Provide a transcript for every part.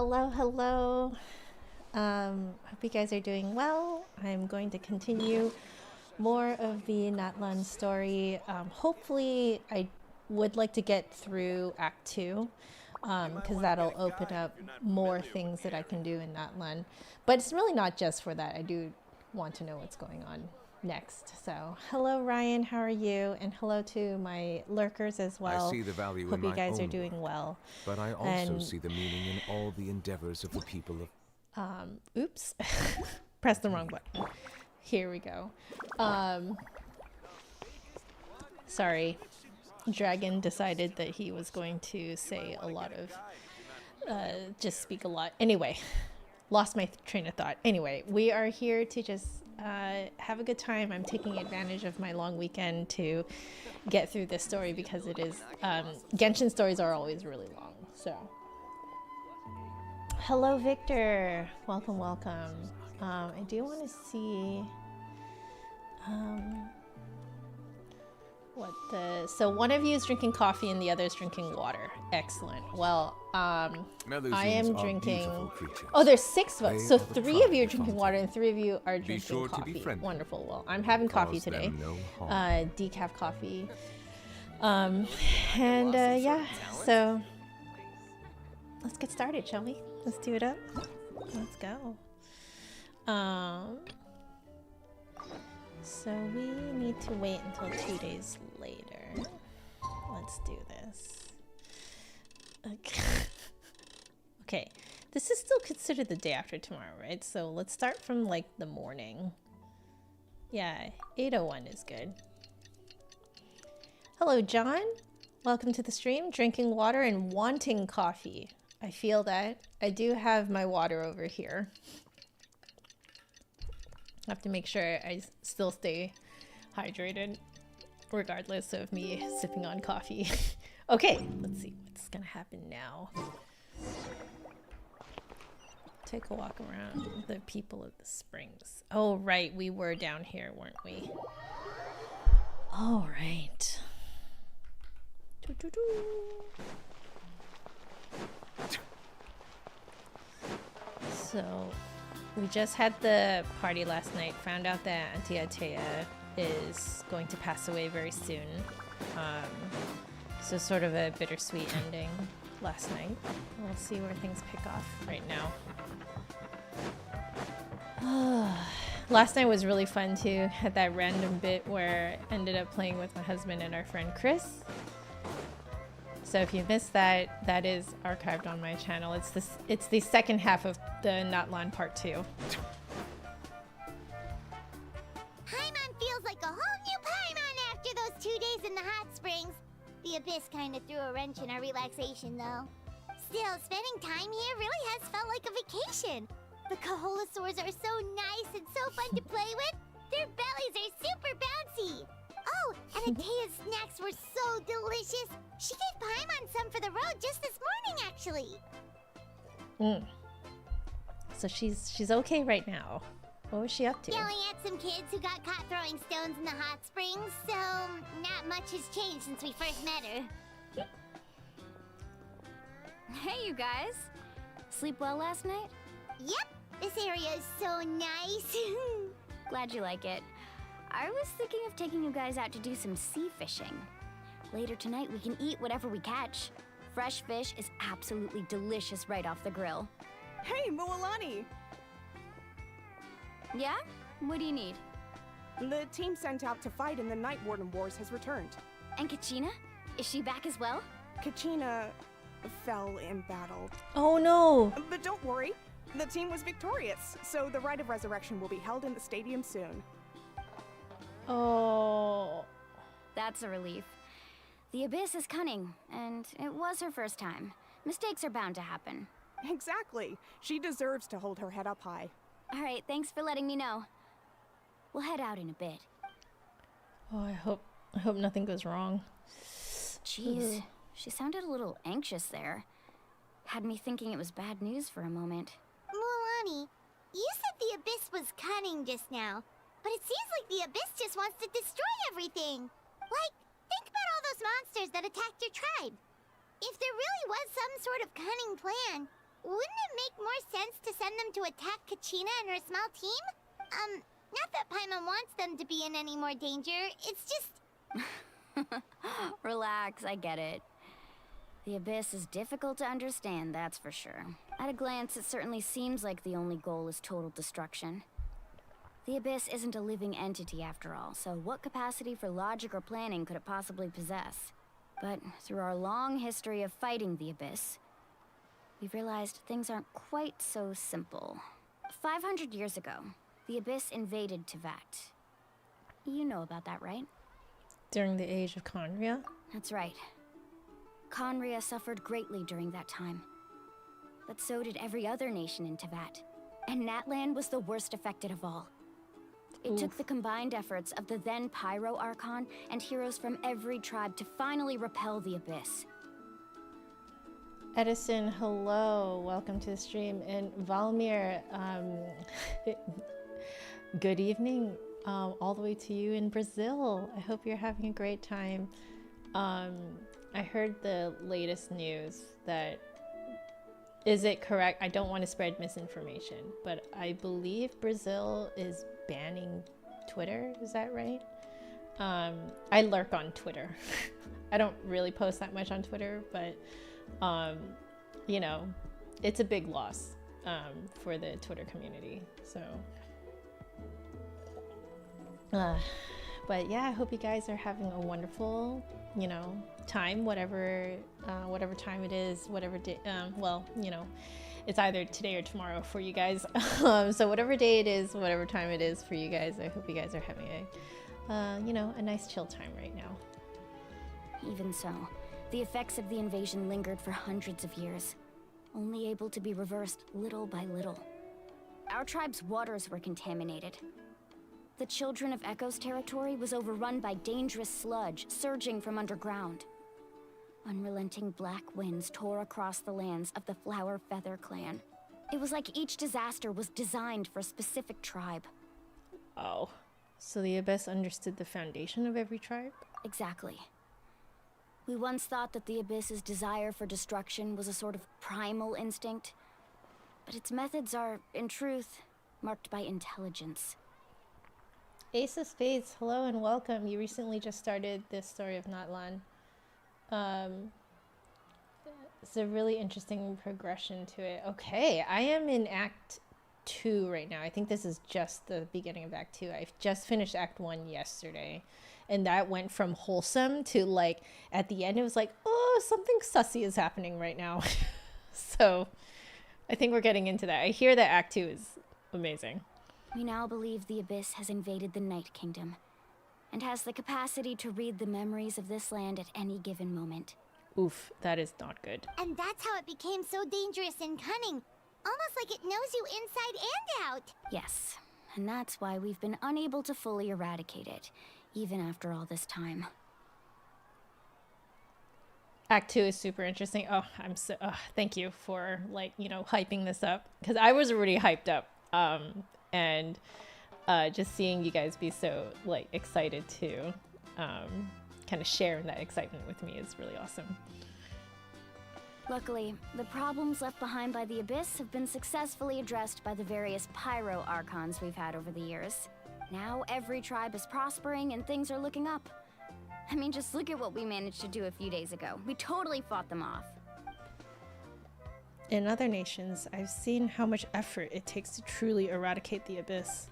Hello, hello. Hope you guys are doing well. I'm going to continue more of the Natlan story. Hopefully, I would like to get through Act 2, because that'll open up more things that I can do in Natlan. But it's really not just for that. I do want to know what's going on next. So, hello Ryan, how are you? And hello to my lurkers as well. I see the value Hope in you my guys are own doing work, well. but I also see the meaning in all the endeavors of the people of... Oops. Press the wrong button. Here we go. Sorry. Dragon decided that he was going to say a lot of, just speak a lot. Anyway, lost my train of thought. Anyway, we are here to just have a good time. I'm taking advantage of my long weekend to get through this story because it is, Genshin stories are always really long, so. Hello, Victor. Welcome, welcome. I do want to see so one of you is drinking coffee and the other is drinking water. Excellent. Well, I am drinking. Oh, there's 6 of us. So 3 of you are drinking water and 3 of you are drinking coffee. Wonderful. Well, I'm having coffee today. Decaf coffee. Yeah. So let's get started, shall we? Let's do it up. Let's go. So we need to wait until 2 days later. Let's do this. Okay. Okay. This is still considered the day after tomorrow, right? So let's start from like the morning. Yeah, 8:01 is good. Hello, John. Welcome to the stream. Drinking water and wanting coffee. I feel that. I do have my water over here. I have to make sure I still stay hydrated regardless of me sipping on coffee. Okay, let's see what's gonna happen now. Take a walk around the people of the springs. Oh, right, we were down here, weren't we? All right. So we just had the party last night, found out that Auntie Atea is going to pass away very soon. So sort of a bittersweet ending last night. We'll see where things pick off right now. Last night was really fun too. Had that random bit where I ended up playing with my husband and our friend Chris. So if you missed that, that is archived on my channel. It's the second half of the Natlan Part 2. Paimon feels like a whole new Paimon after those 2 days in the hot springs. The Abyss kind of threw a wrench in our relaxation, though. Still, spending time here really has felt like a vacation. The Kaholasaurs are so nice and so fun to play with. Their bellies are super bouncy. Oh, and Atea's snacks were so delicious. She gave Paimon some for the road just this morning, actually. So she's okay right now. What was she up to? Yelling at some kids who got caught throwing stones in the hot springs, so not much has changed since we first met her. Hey, you guys. Sleep well last night? Yep, this area is so nice. Glad you like it. I was thinking of taking you guys out to do some sea fishing. Later tonight, we can eat whatever we catch. Fresh fish is absolutely delicious right off the grill. Hey, Moalani! Yeah? What do you need? The team sent out to fight in the Night Warden Wars has returned. And Kachina? Is she back as well? Kachina fell in battle. Oh no! But don't worry, the team was victorious, so the rite of resurrection will be held in the stadium soon. Oh. That's a relief. The Abyss is cunning, and it was her first time. Mistakes are bound to happen. Exactly. She deserves to hold her head up high. All right, thanks for letting me know. We'll head out in a bit. Oh, I hope nothing goes wrong. Jeez, she sounded a little anxious there. Had me thinking it was bad news for a moment. Moalani, you said the Abyss was cunning just now, but it seems like the Abyss just wants to destroy everything. Like, think about all those monsters that attacked your tribe. If there really was some sort of cunning plan, wouldn't it make more sense to send them to attack Kachina and her small team? Not that Paimon wants them to be in any more danger, it's just... Relax, I get it. The Abyss is difficult to understand, that's for sure. At a glance, it certainly seems like the only goal is total destruction. The Abyss isn't a living entity after all, so what capacity for logic or planning could it possibly possess? But through our long history of fighting the Abyss, we've realized things aren't quite so simple. 500 years ago, the Abyss invaded Teyvat. You know about that, right? During the age of Conria? That's right. Conria suffered greatly during that time. But so did every other nation in Teyvat. And Natlan was the worst affected of all. It took the combined efforts of the then Pyro Archon and heroes from every tribe to finally repel the Abyss. Edison, hello. Welcome to the stream. And Valmir, good evening all the way to you in Brazil. I hope you're having a great time. I heard the latest news that, is it correct? I don't want to spread misinformation, but I believe Brazil is banning Twitter. Is that right? I lurk on Twitter. I don't really post that much on Twitter, but you know, it's a big loss for the Twitter community. So, but yeah, I hope you guys are having a wonderful, you know, time, whatever time it is, whatever day, well, you know, it's either today or tomorrow for you guys. So whatever day it is, whatever time it is for you guys, I hope you guys are having a, you know, a nice chill time right now. Even so, the effects of the invasion lingered for hundreds of years, only able to be reversed little by little. Our tribe's waters were contaminated. The Children of Echo's territory was overrun by dangerous sludge surging from underground. Unrelenting black winds tore across the lands of the Flower Feather clan. It was like each disaster was designed for a specific tribe. Oh, so the Abyss understood the foundation of every tribe? Exactly. We once thought that the Abyss's desire for destruction was a sort of primal instinct, but its methods are, in truth, marked by intelligence. Ace of Spades, hello and welcome. You recently just started this story of Natlan. It's a really interesting progression to it. Okay, I am in Act 2 right now. I think this is just the beginning of Act 2. I just finished Act 1 yesterday. And that went from wholesome to, like, at the end it was like, oh, something sussy is happening right now. So I think we're getting into that. I hear that Act 2 is amazing. We now believe the Abyss has invaded the Night Kingdom and has the capacity to read the memories of this land at any given moment. Oof, that is not good. And that's how it became so dangerous and cunning. Almost like it knows you inside and out. Yes, and that's why we've been unable to fully eradicate it, even after all this time. Act 2 is super interesting. Oh, I'm so, thank you for, like, you know, hyping this up. Because I was already hyped up. And just seeing you guys be so, like, excited to kind of share that excitement with me is really awesome. Luckily, the problems left behind by the Abyss have been successfully addressed by the various Pyro Archons we've had over the years. Now every tribe is prospering and things are looking up. I mean, just look at what we managed to do a few days ago. We totally fought them off. In other nations, I've seen how much effort it takes to truly eradicate the Abyss.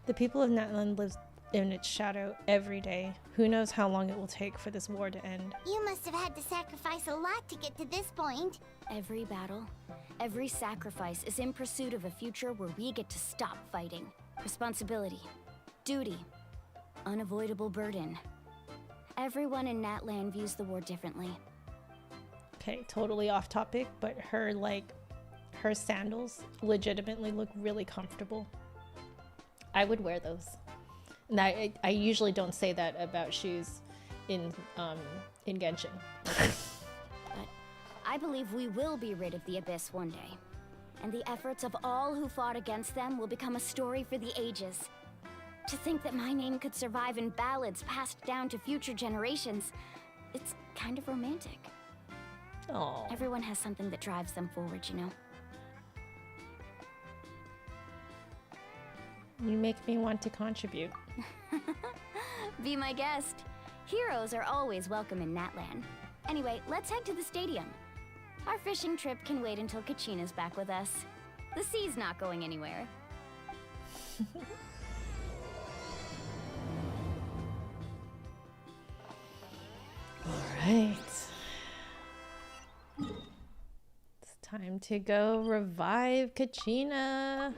The people of Natlan live in its shadow every day. Who knows how long it will take for this war to end. You must have had to sacrifice a lot to get to this point. Every battle, every sacrifice is in pursuit of a future where we get to stop fighting. Responsibility, duty, unavoidable burden. Everyone in Natlan views the war differently. Okay, totally off topic, but her sandals legitimately look really comfortable. I would wear those. And I usually don't say that about shoes in Genshin. But I believe we will be rid of the Abyss one day. And the efforts of all who fought against them will become a story for the ages. To think that my name could survive in ballads passed down to future generations, it's kind of romantic. Aww. Everyone has something that drives them forward, you know? You make me want to contribute. Be my guest. Heroes are always welcome in Natlan. Anyway, let's head to the stadium. Our fishing trip can wait until Kachina's back with us. The sea's not going anywhere. Alright. It's time to go revive Kachina.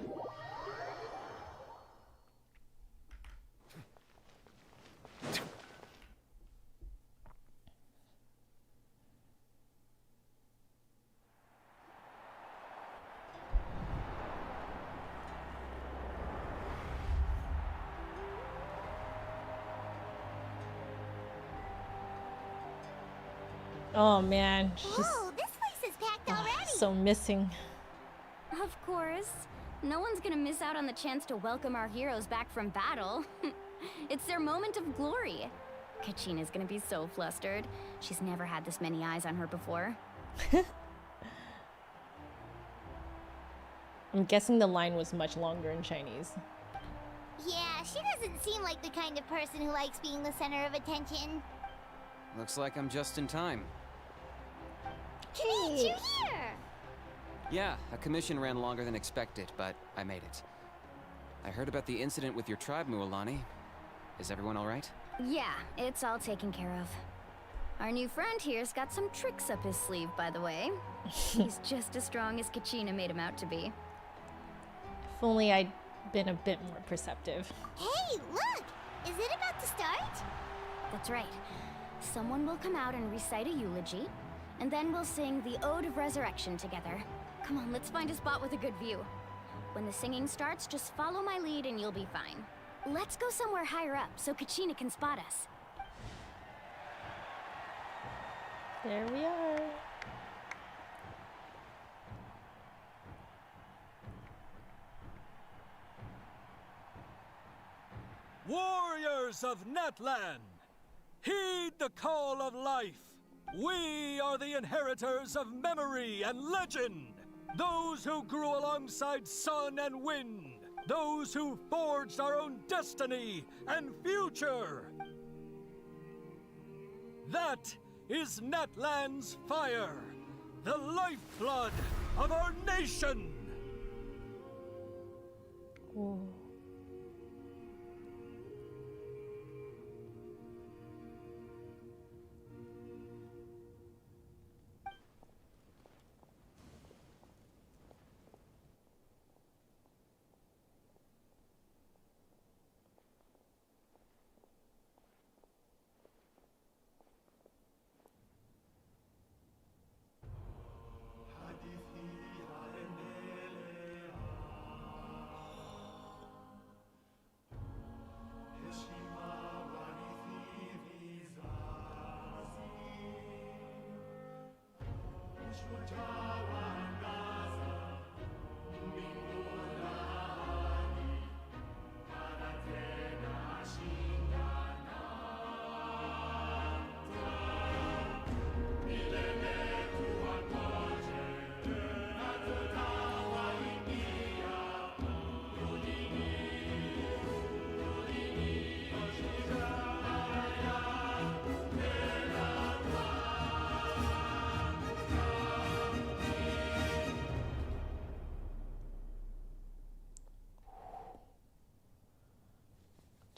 Oh man, she's Whoa, this place is packed already. so missing. Of course. No one's gonna miss out on the chance to welcome our heroes back from battle. It's their moment of glory. Kachina's gonna be so flustered. She's never had this many eyes on her before. I'm guessing the line was much longer in Chinese. Yeah, she doesn't seem like the kind of person who likes being the center of attention. Looks like I'm just in time. Great, you're here! Yeah, a commission ran longer than expected, but I made it. I heard about the incident with your tribe, Mualani. Is everyone all right? Yeah, it's all taken care of. Our new friend here's got some tricks up his sleeve, by the way. He's just as strong as Kachina made him out to be. If only I'd been a bit more perceptive. Hey, look! Is it about to start? That's right. Someone will come out and recite a eulogy, and then we'll sing the Ode of Resurrection together. Come on, let's find a spot with a good view. When the singing starts, just follow my lead and you'll be fine. Let's go somewhere higher up so Kachina can spot us. There we are. Warriors of Natlan, heed the call of life. We are the inheritors of memory and legend. Those who grew alongside sun and wind. Those who forged our own destiny and future. That is Natlan's fire, the lifeblood of our nation. Whoa.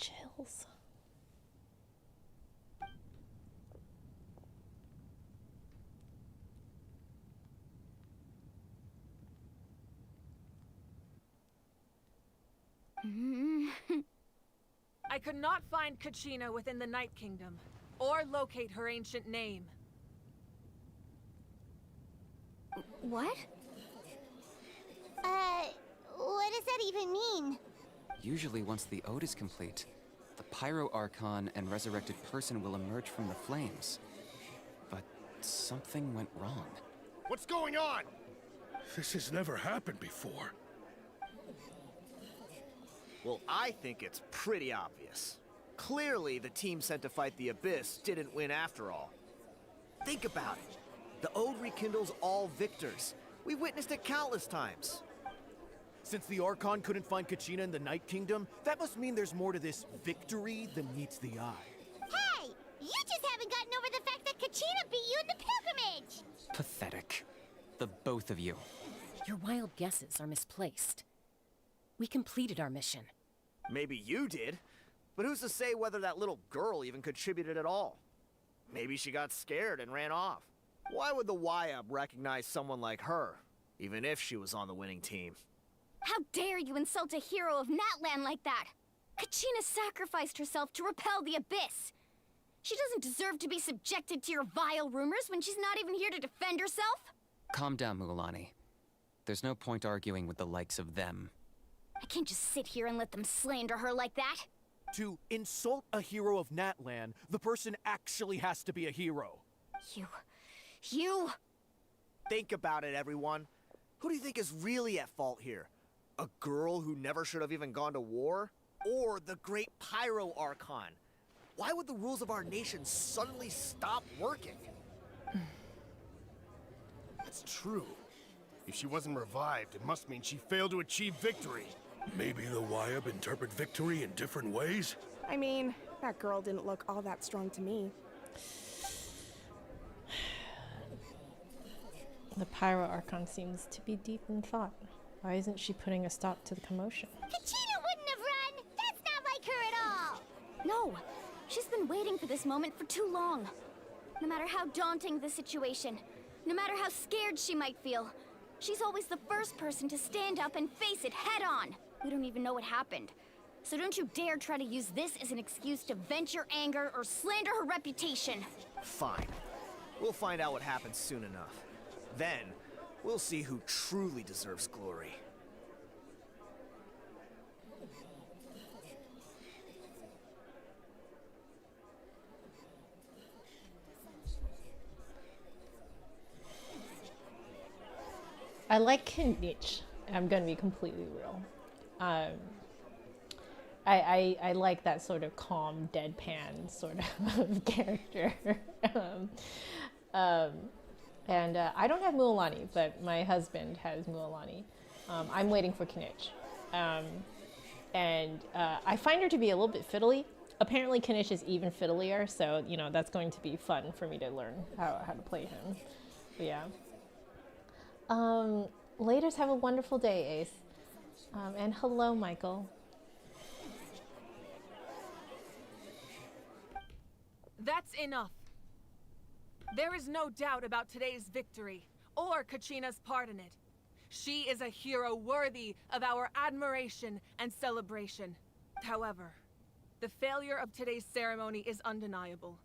Chills. I could not find Kachina within the Night Kingdom, or locate her ancient name. What? What does that even mean? Usually once the ode is complete, the Pyro Archon and resurrected person will emerge from the flames. But something went wrong. What's going on? This has never happened before. Well, I think it's pretty obvious. Clearly, the team sent to fight the Abyss didn't win after all. Think about it. The Ode rekindles all victors. We witnessed it countless times. Since the Archon couldn't find Kachina in the Night Kingdom, that must mean there's more to this victory than meets the eye. Hey! You just haven't gotten over the fact that Kachina beat you in the pilgrimage! Pathetic. The both of you. Your wild guesses are misplaced. We completed our mission. Maybe you did, but who's to say whether that little girl even contributed at all? Maybe she got scared and ran off. Why would the YUB recognize someone like her, even if she was on the winning team? How dare you insult a hero of Natlan like that? Kachina sacrificed herself to repel the Abyss. She doesn't deserve to be subjected to your vile rumors when she's not even here to defend herself. Calm down, Mualani. There's no point arguing with the likes of them. I can't just sit here and let them slander her like that. To insult a hero of Natlan, the person actually has to be a hero. You... Think about it, everyone. Who do you think is really at fault here? A girl who never should have even gone to war? Or the great Pyro Archon? Why would the rules of our nation suddenly stop working? That's true. If she wasn't revived, it must mean she failed to achieve victory. Maybe the YUB interpret victory in different ways? I mean, that girl didn't look all that strong to me. The Pyro Archon seems to be deep in thought. Why isn't she putting a stop to the commotion? Kachina wouldn't have run! That's not like her at all! No, she's been waiting for this moment for too long. No matter how daunting the situation, no matter how scared she might feel, she's always the first person to stand up and face it head on. We don't even know what happened. So don't you dare try to use this as an excuse to vent your anger or slander her reputation. Fine. We'll find out what happens soon enough. Then, we'll see who truly deserves glory. I like Kinich. I'm gonna be completely real. I like that sort of calm, deadpan sort of character. And I don't have Mualani, but my husband has Mualani. I'm waiting for Kinich. And I find her to be a little bit fiddly. Apparently Kinich is even fiddlier, so, you know, that's going to be fun for me to learn how to play him. But yeah. Laters, have a wonderful day, Ace. And hello, Michael. That's enough. There is no doubt about today's victory, or Kachina's part in it. She is a hero worthy of our admiration and celebration. However, the failure of today's ceremony is undeniable.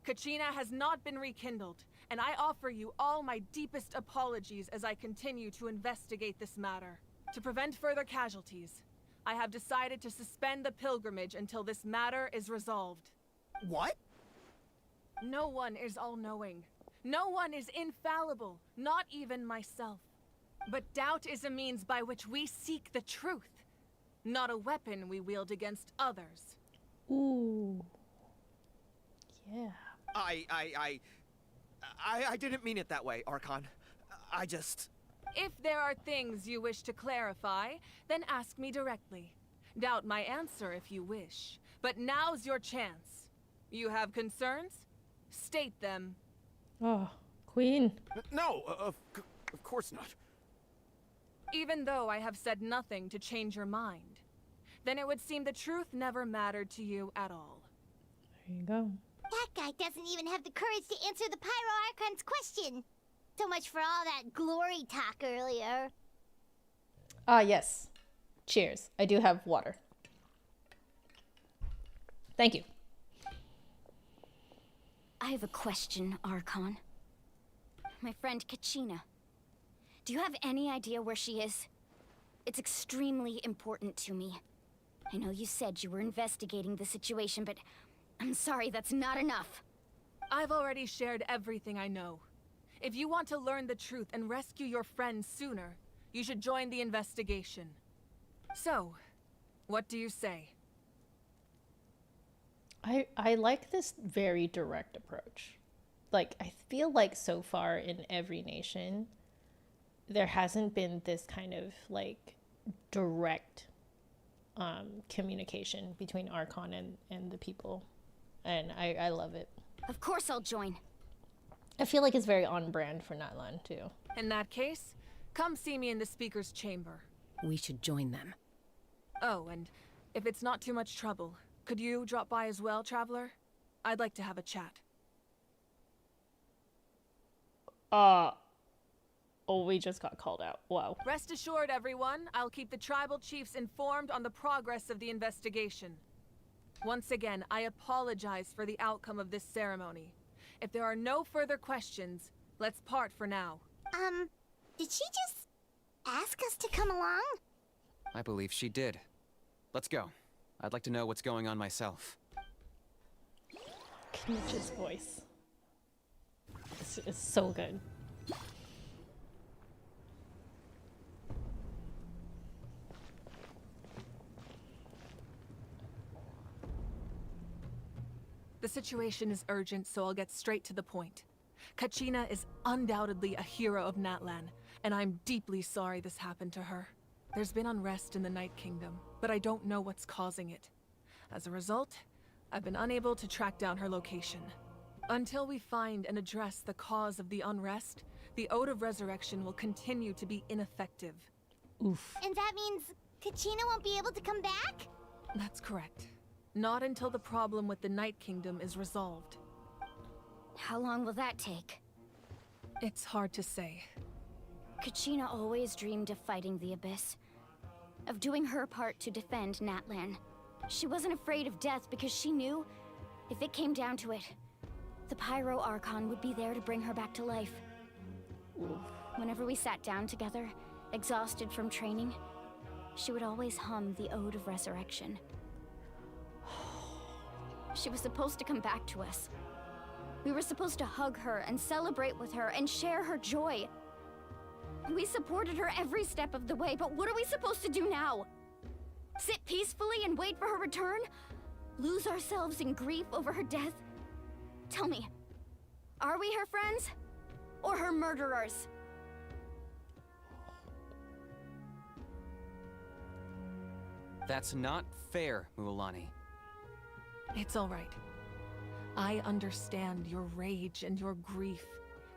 Kachina has not been rekindled, and I offer you all my deepest apologies as I continue to investigate this matter. To prevent further casualties, I have decided to suspend the pilgrimage until this matter is resolved. What? No one is all-knowing. No one is infallible, not even myself. But doubt is a means by which we seek the truth, not a weapon we wield against others. Ooh. Yeah. I didn't mean it that way, Archon. I just... If there are things you wish to clarify, then ask me directly. Doubt my answer if you wish. But now's your chance. You have concerns? State them. Oh, Queen. No, of course not. Even though I have said nothing to change your mind, then it would seem the truth never mattered to you at all. There you go. That guy doesn't even have the courage to answer the Pyro Archon's question. So much for all that glory talk earlier. Yes. Cheers. I do have water. Thank you. I have a question, Archon. My friend Kachina. Do you have any idea where she is? It's extremely important to me. I know you said you were investigating the situation, but I'm sorry, that's not enough. I've already shared everything I know. If you want to learn the truth and rescue your friend sooner, you should join the investigation. So, what do you say? I like this very direct approach. Like, I feel like so far in every nation, there hasn't been this kind of, like, direct communication between Archon and the people. And I love it. Of course I'll join. I feel like it's very on brand for Natlan too. In that case, come see me in the speaker's chamber. We should join them. Oh, and if it's not too much trouble, could you drop by as well, Traveler? I'd like to have a chat. Oh, we just got called out. Wow. Rest assured, everyone, I'll keep the tribal chiefs informed on the progress of the investigation. Once again, I apologize for the outcome of this ceremony. If there are no further questions, let's part for now. Did she just ask us to come along? I believe she did. Let's go. I'd like to know what's going on myself. Knich's voice. It's so good. The situation is urgent, so I'll get straight to the point. Kachina is undoubtedly a hero of Natlan, and I'm deeply sorry this happened to her. There's been unrest in the Night Kingdom, but I don't know what's causing it. As a result, I've been unable to track down her location. Until we find and address the cause of the unrest, the Ode of Resurrection will continue to be ineffective. Oof. And that means Kachina won't be able to come back? That's correct. Not until the problem with the Night Kingdom is resolved. How long will that take? It's hard to say. Kachina always dreamed of fighting the Abyss. Of doing her part to defend Natlan. She wasn't afraid of death because she knew, if it came down to it, the Pyro Archon would be there to bring her back to life. Whenever we sat down together, exhausted from training, she would always hum the Ode of Resurrection. She was supposed to come back to us. We were supposed to hug her and celebrate with her and share her joy. We supported her every step of the way, but what are we supposed to do now? Sit peacefully and wait for her return? Lose ourselves in grief over her death? Tell me, are we her friends? Or her murderers? That's not fair, Mualani. It's all right. I understand your rage and your grief.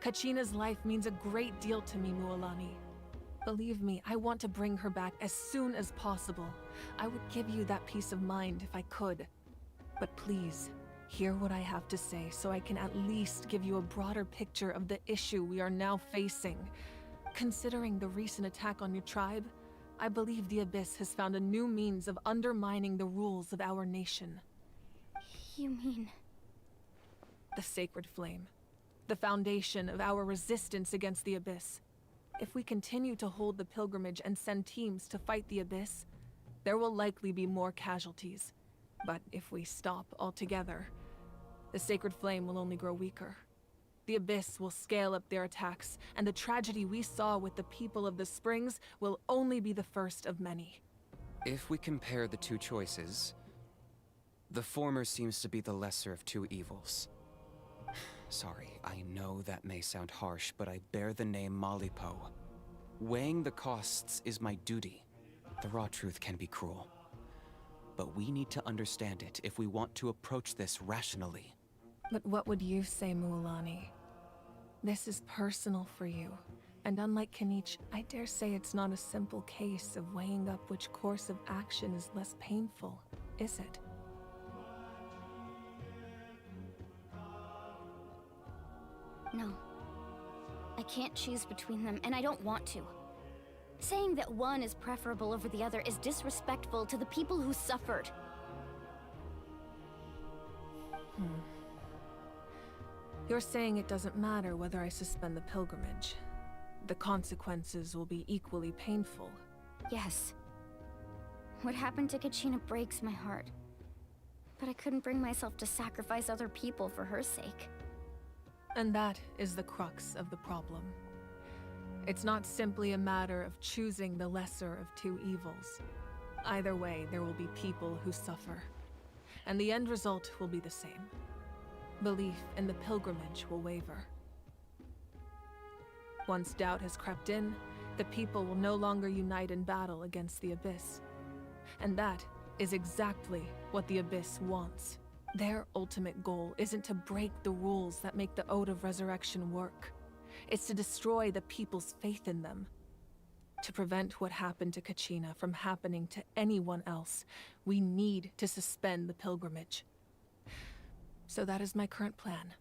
Kachina's life means a great deal to me, Mualani. Believe me, I want to bring her back as soon as possible. I would give you that peace of mind if I could. But please, hear what I have to say so I can at least give you a broader picture of the issue we are now facing. Considering the recent attack on your tribe, I believe the Abyss has found a new means of undermining the rules of our nation. You mean... The Sacred Flame. The foundation of our resistance against the Abyss. If we continue to hold the pilgrimage and send teams to fight the Abyss, there will likely be more casualties. But if we stop altogether, the Sacred Flame will only grow weaker. The Abyss will scale up their attacks, and the tragedy we saw with the people of the Springs will only be the first of many. If we compare the two choices, the former seems to be the lesser of two evils. Sorry, I know that may sound harsh, but I bear the name Malipo. Weighing the costs is my duty. The raw truth can be cruel. But we need to understand it if we want to approach this rationally. But what would you say, Mualani? This is personal for you. And unlike Kanich, I dare say it's not a simple case of weighing up which course of action is less painful, is it? No. I can't choose between them, and I don't want to. Saying that one is preferable over the other is disrespectful to the people who suffered. You're saying it doesn't matter whether I suspend the pilgrimage. The consequences will be equally painful. Yes. What happened to Kachina breaks my heart. But I couldn't bring myself to sacrifice other people for her sake. And that is the crux of the problem. It's not simply a matter of choosing the lesser of two evils. Either way, there will be people who suffer. And the end result will be the same. Belief in the pilgrimage will waver. Once doubt has crept in, The people will no longer unite in battle against the Abyss. And that is exactly what the Abyss wants. Their ultimate goal isn't to break the rules that make the Ode of Resurrection work. It's to destroy the people's faith in them. To prevent what happened to Kachina from happening to anyone else, we need to suspend the pilgrimage. So that is my current plan.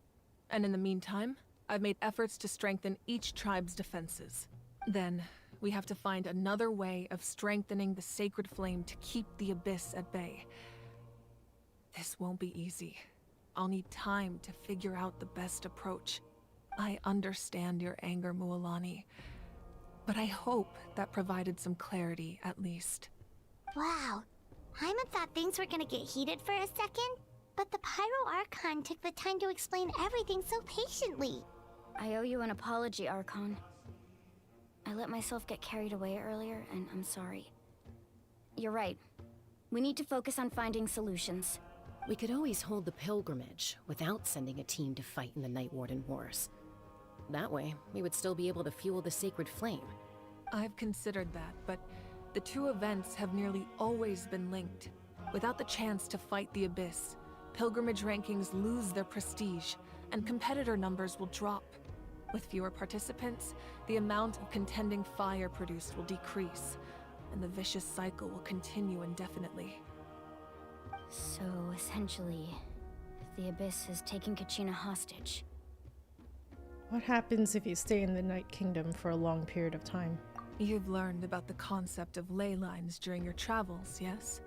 And in the meantime, I've made efforts to strengthen each tribe's defenses. Then, we have to find another way of strengthening the sacred flame to keep the Abyss at bay. This won't be easy. I'll need time to figure out the best approach. I understand your anger, Mualani, but I hope that provided some clarity, at least. Wow. Hyman thought things were gonna get heated for a second, but the Pyro Archon took the time to explain everything so patiently. I owe you an apology, Archon. I let myself get carried away earlier, and I'm sorry. You're right. We need to focus on finding solutions. We could always hold the pilgrimage without sending a team to fight in the Night Warden Wars. That way, we would still be able to fuel the sacred flame. I've considered that, but the two events have nearly always been linked. Without the chance to fight the Abyss, pilgrimage rankings lose their prestige, and competitor numbers will drop. With fewer participants, the amount of contending fire produced will decrease, and the vicious cycle will continue indefinitely. So, essentially, the Abyss has taken Kachina hostage. What happens if you stay in the Night Kingdom for a long period of time? You've learned about the concept of ley lines during your travels, yes?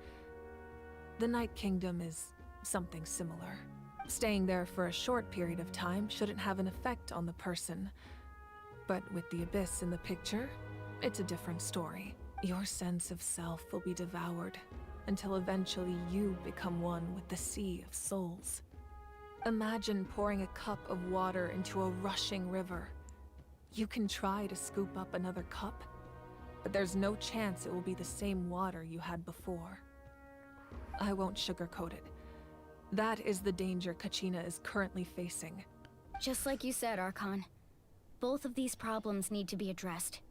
The Night Kingdom is something similar. Staying there for a short period of time shouldn't have an effect on the person. But with the Abyss in the picture, it's a different story. Your sense of self will be devoured, until eventually you become one with the Sea of Souls. Imagine pouring a cup of water into a rushing river. You can try to scoop up another cup, but there's no chance it will be the same water you had before. I won't sugarcoat it. That is the danger Kachina is currently facing. Just like you said, Archon. Both of these problems need to be addressed.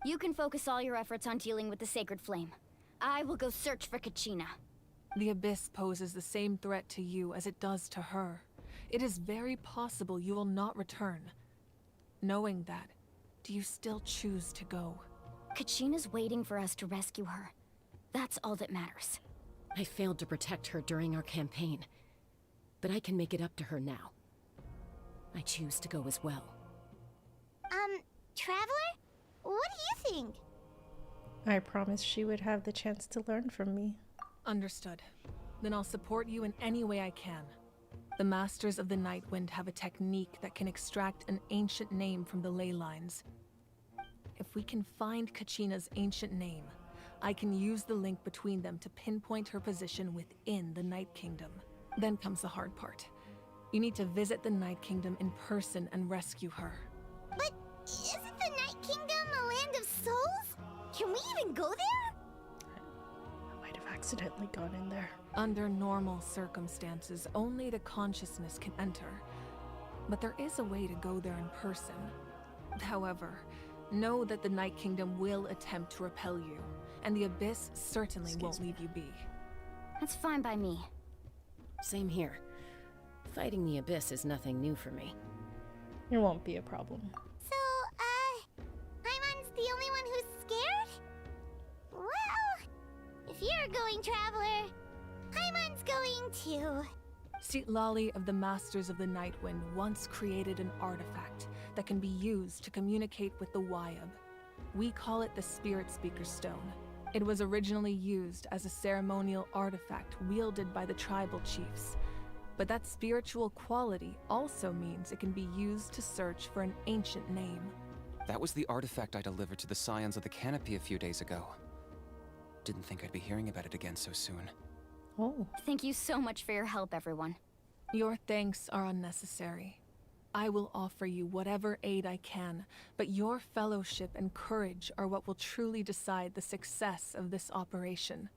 You can focus all your efforts on dealing with the sacred flame. I will go search for Kachina. The Abyss poses the same threat to you as it does to her. It is very possible you will not return. Knowing that, do you still choose to go? Kachina's waiting for us to rescue her. That's all that matters. I failed to protect her during our campaign, but I can make it up to her now. I choose to go as well. Traveler? What do you think? I promised she would have the chance to learn from me. Understood. Then I'll support you in any way I can. The Masters of the Nightwind have a technique that can extract an ancient name from the ley lines. If we can find Kachina's ancient name, I can use the link between them to pinpoint her position within the Night Kingdom. Then comes the hard part. You need to visit the Night Kingdom in person and rescue her. But isn't the Night Kingdom a land of souls? Can we even go there? I might have accidentally gone in there. Under normal circumstances, only the consciousness can enter. But there is a way to go there in person. However, know that the Night Kingdom will attempt to repel you, and the Abyss certainly won't leave you be. That's fine by me. Same here. Fighting the Abyss is nothing new for me. It won't be a problem. So, Hyman's the only one who's scared? Well, if you're going, Traveler, Hyman's going too. Lali of the Masters of the Nightwind once created an artifact that can be used to communicate with the Wyab. We call it the Spirit Speaker Stone. It was originally used as a ceremonial artifact wielded by the tribal chiefs. But that spiritual quality also means it can be used to search for an ancient name. That was the artifact I delivered to the Scions of the Canopy a few days ago. Didn't think I'd be hearing about it again so soon. Oh. Thank you so much for your help, everyone. Your thanks are unnecessary. I will offer you whatever aid I can, but your fellowship and courage are what will truly decide the success of this operation.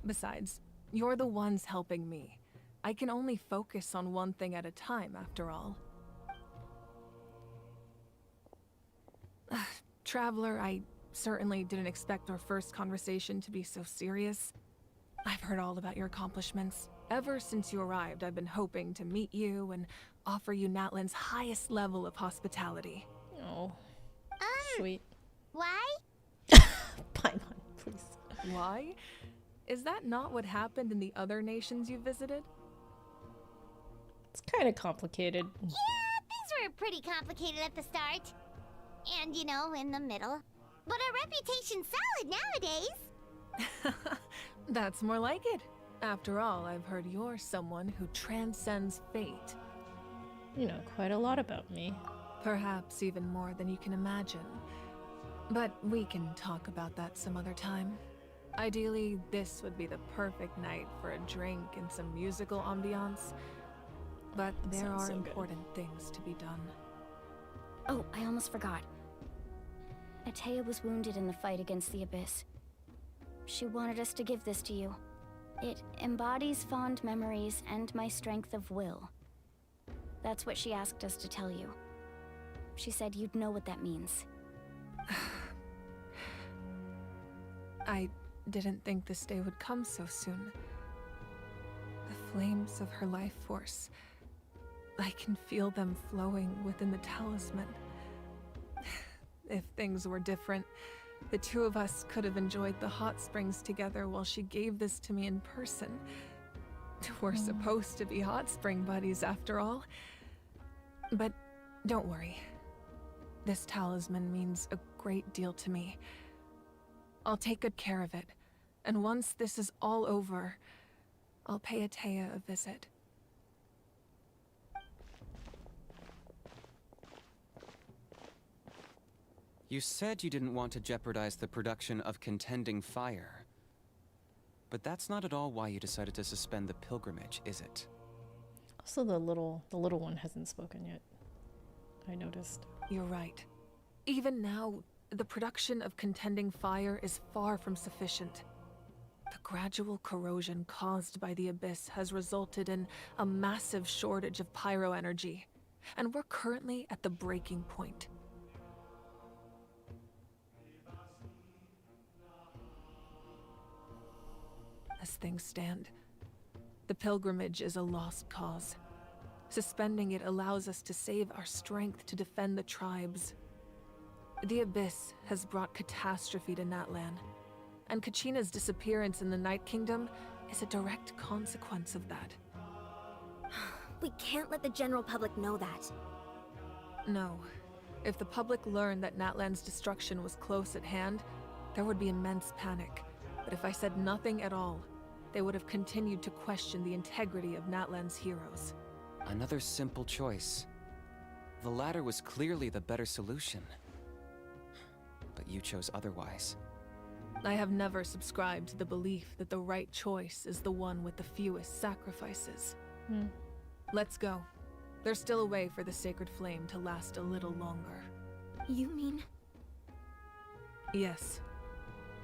Besides, you're the ones helping me. I can only focus on one thing at a time, after all. Traveler, I certainly didn't expect our first conversation to be so serious. I've heard all about your accomplishments. Ever since you arrived, I've been hoping to meet you and offer you Natlan's highest level of hospitality. Oh, sweet. Why? Paimon, please. Why? Is that not what happened in the other nations you visited? It's kind of complicated. Yeah, things were pretty complicated at the start. And, you know, in the middle. But our reputation's solid nowadays. That's more like it. After all, I've heard you're someone who transcends fate. You know quite a lot about me. Perhaps even more than you can imagine. But we can talk about that some other time. Ideally, this would be the perfect night for a drink and some musical ambiance. But there Sounds are so good. important things to be done. Oh, I almost forgot. Atea was wounded in the fight against the Abyss. She wanted us to give this to you. It embodies fond memories and my strength of will. That's what she asked us to tell you. She said you'd know what that means. I didn't think this day would come so soon. The flames of her life force. I can feel them flowing within the talisman. If things were different, the two of us could have enjoyed the hot springs together while she gave this to me in person. We're supposed to be hot spring buddies after all. But don't worry. This talisman means a great deal to me. I'll take good care of it. And once this is all over, I'll pay Atea a visit. You said you didn't want to jeopardize the production of Contending Fire. But that's not at all why you decided to suspend the pilgrimage, is it? Also, the little one hasn't spoken yet. I noticed. You're right. Even now, the production of Contending Fire is far from sufficient. The gradual corrosion caused by the Abyss has resulted in a massive shortage of pyro energy, and we're currently at the breaking point. As things stand, the pilgrimage is a lost cause. Suspending it allows us to save our strength to defend the tribes. The Abyss has brought catastrophe to Natlan, and Kachina's disappearance in the Night Kingdom is a direct consequence of that. We can't let the general public know that. No. If the public learned that Natlan's destruction was close at hand, there would be immense panic. But if I said nothing at all, they would have continued to question the integrity of Natlan's heroes. Another simple choice. The latter was clearly the better solution. But you chose otherwise. I have never subscribed to the belief that the right choice is the one with the fewest sacrifices. Let's go. There's still a way for the sacred flame to last a little longer. You mean? Yes.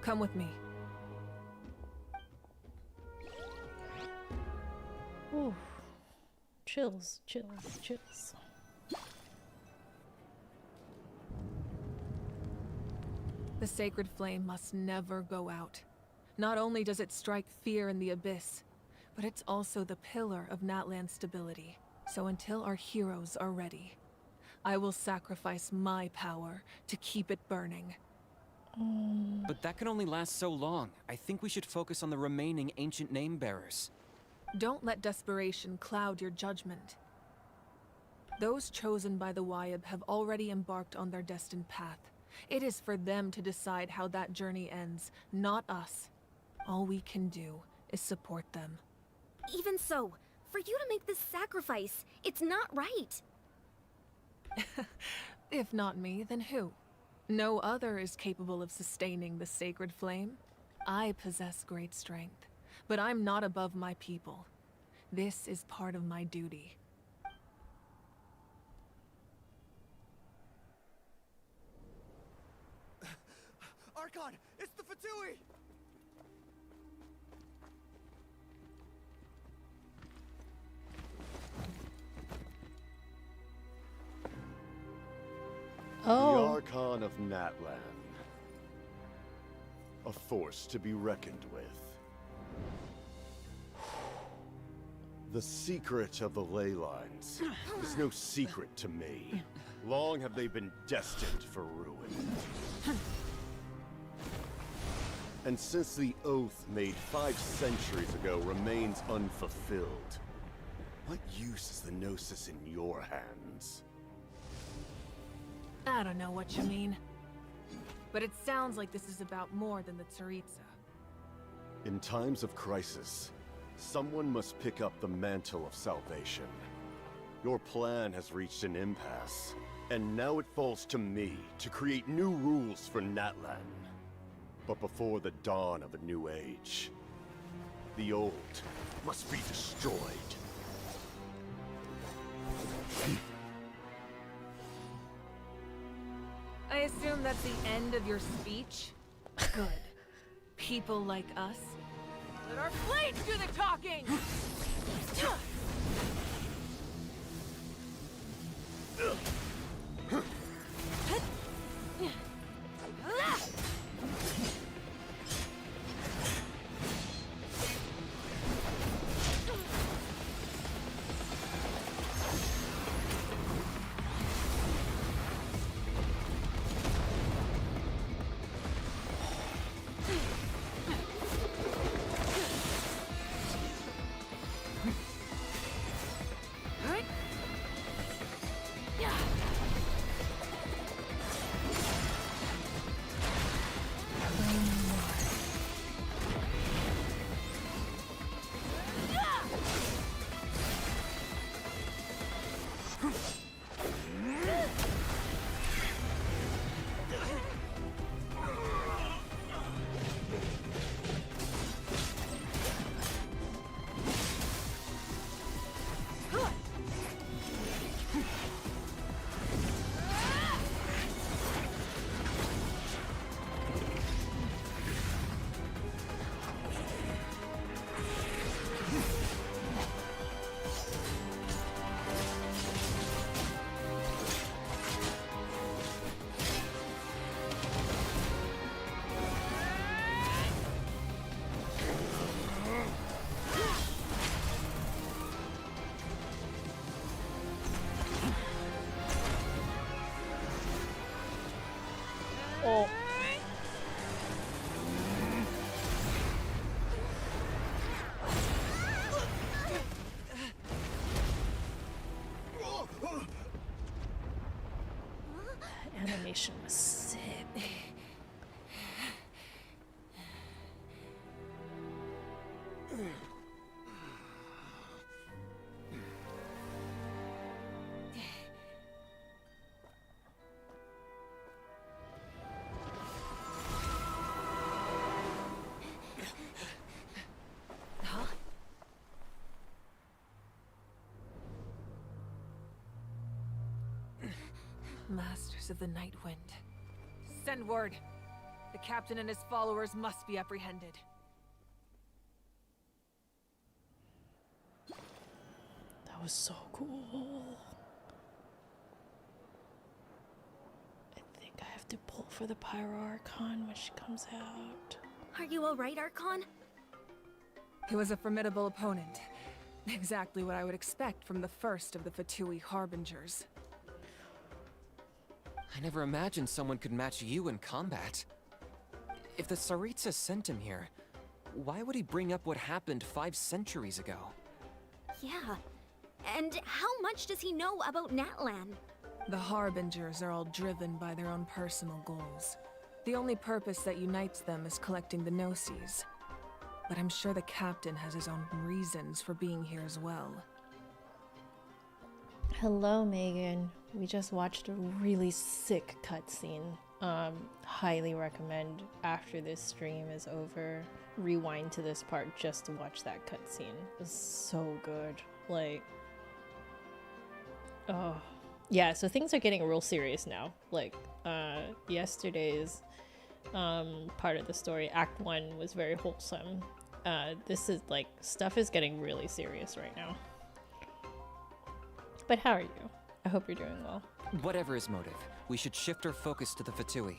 Come with me. Ooh. Chills, chills, chills. The sacred flame must never go out. Not only does it strike fear in the Abyss, but it's also the pillar of Natlan's stability. So until our heroes are ready, I will sacrifice my power to keep it burning. But that can only last so long. I think we should focus on the remaining ancient name-bearers. Don't let desperation cloud your judgment. Those chosen by the Wyab have already embarked on their destined path. It is for them to decide how that journey ends, not us. All we can do is support them. Even so, for you to make this sacrifice, it's not right. If not me, then who? No other is capable of sustaining the sacred flame. I possess great strength, but I'm not above my people. This is part of my duty. Archon, it's the Fatui! Oh. The Archon of Natlan. A force to be reckoned with. The secret of the ley lines is no secret to me. Long have they been destined for ruin. And since the oath made 5 centuries ago remains unfulfilled, what use is the Gnosis in your hands? I don't know what you mean. But it sounds like this is about more than the Tsaritsa. In times of crisis, someone must pick up the mantle of salvation. Your plan has reached an impasse, and now it falls to me to create new rules for Natlan. But before the dawn of a new age, the old must be destroyed. I assume that's the end of your speech? Good. People like us. Let our blades do the talking! Oh. Animation was sick. Masters of the Night Wind. Send word. The captain and his followers must be apprehended. That was so cool. I think I have to pull for the Pyro Archon when she comes out. Are you alright, Archon? He was a formidable opponent. Exactly what I would expect from the first of the Fatui Harbingers. I never imagined someone could match you in combat. If the Tsaritsa sent him here, why would he bring up what happened 5 centuries ago? Yeah. And how much does he know about Natlan? The Harbingers are all driven by their own personal goals. The only purpose that unites them is collecting the Gnosis. But I'm sure the captain has his own reasons for being here as well. Hello, Megan. We just watched a really sick cutscene. Highly recommend after this stream is over, rewind to this part just to watch that cutscene. It was so good. Like, oh. Yeah, so things are getting real serious now. Like, yesterday's part of the story, Act 1, was very wholesome. This is, like, stuff is getting really serious right now. But how are you? I hope you're doing well. Whatever his motive, we should shift our focus to the Fatui.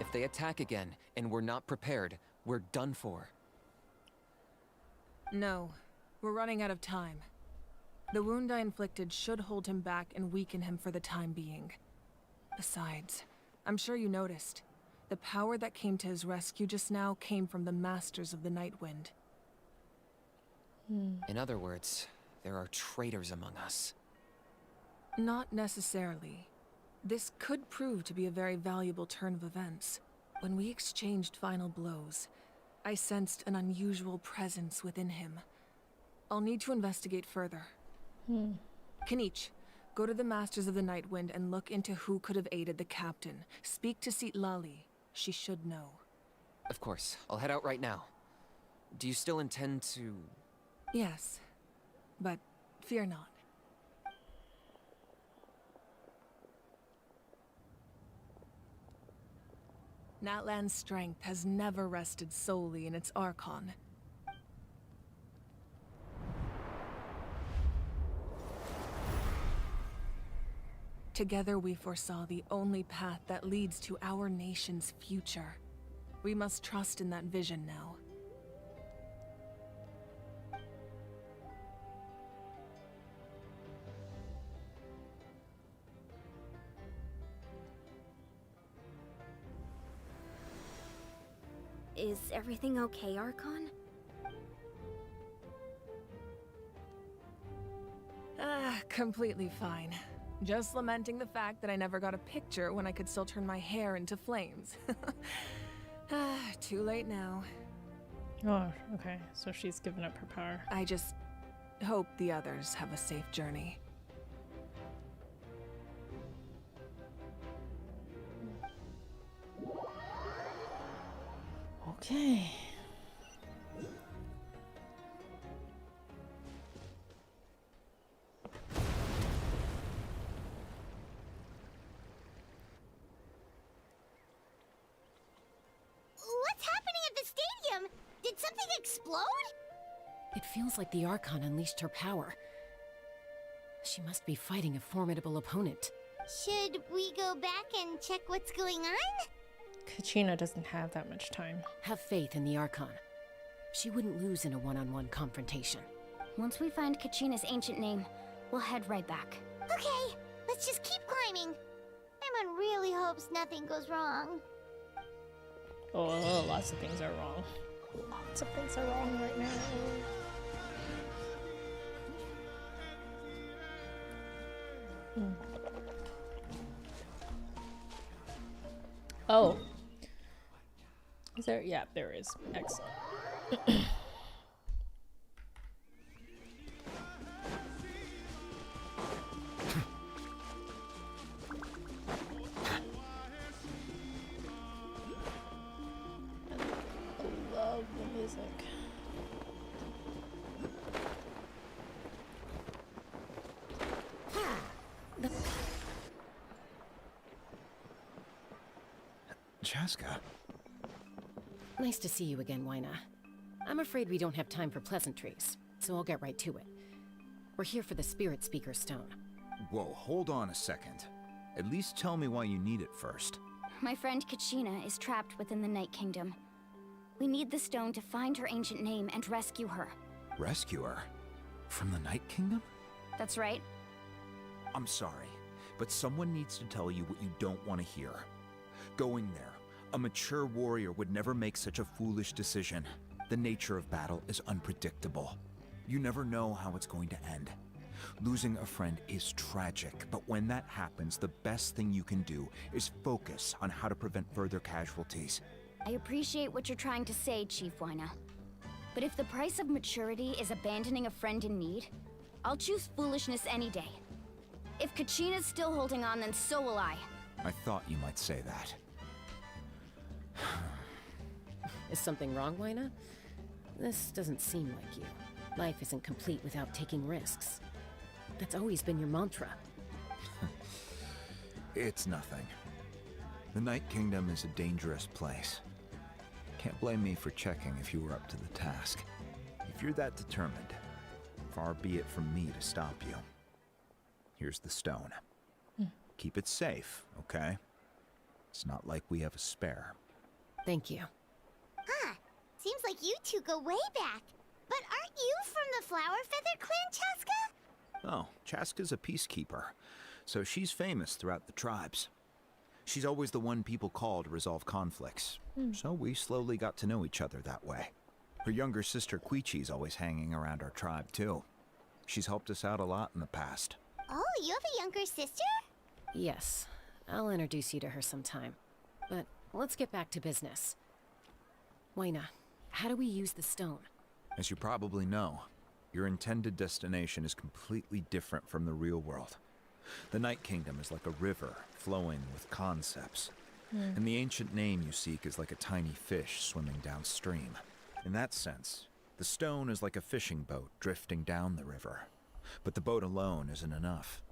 If they attack again and we're not prepared, we're done for. No, we're running out of time. The wound I inflicted should hold him back and weaken him for the time being. Besides, I'm sure you noticed, the power that came to his rescue just now came from the Masters of the Nightwind. In other words, there are traitors among us. Not necessarily. This could prove to be a very valuable turn of events. When we exchanged final blows, I sensed an unusual presence within him. I'll need to investigate further. Kanich, go to the Masters of the Nightwind and look into who could have aided the captain. Speak to Lali. She should know. Of course, I'll head out right now. Do you still intend to... Yes, but fear not. Natlan's strength has never rested solely in its Archon. Together we foresaw the only path that leads to our nation's future. We must trust in that vision now. Is everything okay, Archon? Completely fine. Just lamenting the fact that I never got a picture when I could still turn my hair into flames. Too late now. Oh, okay. So she's given up her power. I just hope the others have a safe journey. Okay. What's happening at the stadium? Did something explode? It feels like the Archon unleashed her power. She must be fighting a formidable opponent. Should we go back and check what's going on? Kachina doesn't have that much time. Have faith in the Archon. She wouldn't lose in a one-on-one confrontation. Once we find Kachina's ancient name, we'll head right back. Okay, let's just keep climbing. Paimon really hopes nothing goes wrong. Oh, lots of things are wrong. Lots of things are wrong right now. Oh. Is there? Yeah, there is. Excellent. I love the music. Chaska. Nice to see you again, Wyna. I'm afraid we don't have time for pleasantries, so I'll get right to it. We're here for the Spirit Speaker Stone. Whoa, hold on a second. At least tell me why you need it first. My friend Kachina is trapped within the Night Kingdom. We need the stone to find her ancient name and rescue her. Rescue her? From the Night Kingdom? That's right. I'm sorry, but someone needs to tell you what you don't want to hear. Going there, a mature warrior would never make such a foolish decision. The nature of battle is unpredictable. You never know how it's going to end. Losing a friend is tragic, but when that happens, the best thing you can do is focus on how to prevent further casualties. I appreciate what you're trying to say, Chief Wyna. But if the price of maturity is abandoning a friend in need, I'll choose foolishness any day. If Kachina's still holding on, then so will I. I thought you might say that. Is something wrong, Wyna? This doesn't seem like you. Life isn't complete without taking risks. That's always been your mantra. It's nothing. The Night Kingdom is a dangerous place. Can't blame me for checking if you were up to the task. If you're that determined, far be it from me to stop you. Here's the stone. keep it safe, okay? It's not like we have a spare. Thank you. Huh. Seems like you two go way back. But aren't you from the Flower Feather Clan, Chaska? Oh, Chaska's a peacekeeper, so she's famous throughout the tribes. She's always the one people call to resolve conflicts, so we slowly got to know each other that way. Her younger sister Quichi's always hanging around our tribe, too. She's helped us out a lot in the past. Oh, you have a younger sister? Yes, I'll introduce you to her sometime. But let's get back to business. Waina, how do we use the stone? As you probably know, your intended destination is completely different from the real world. The Night Kingdom is like a river flowing with concepts. And the ancient name you seek is like a tiny fish swimming downstream. In that sense, the stone is like a fishing boat drifting down the river. But the boat alone isn't enough.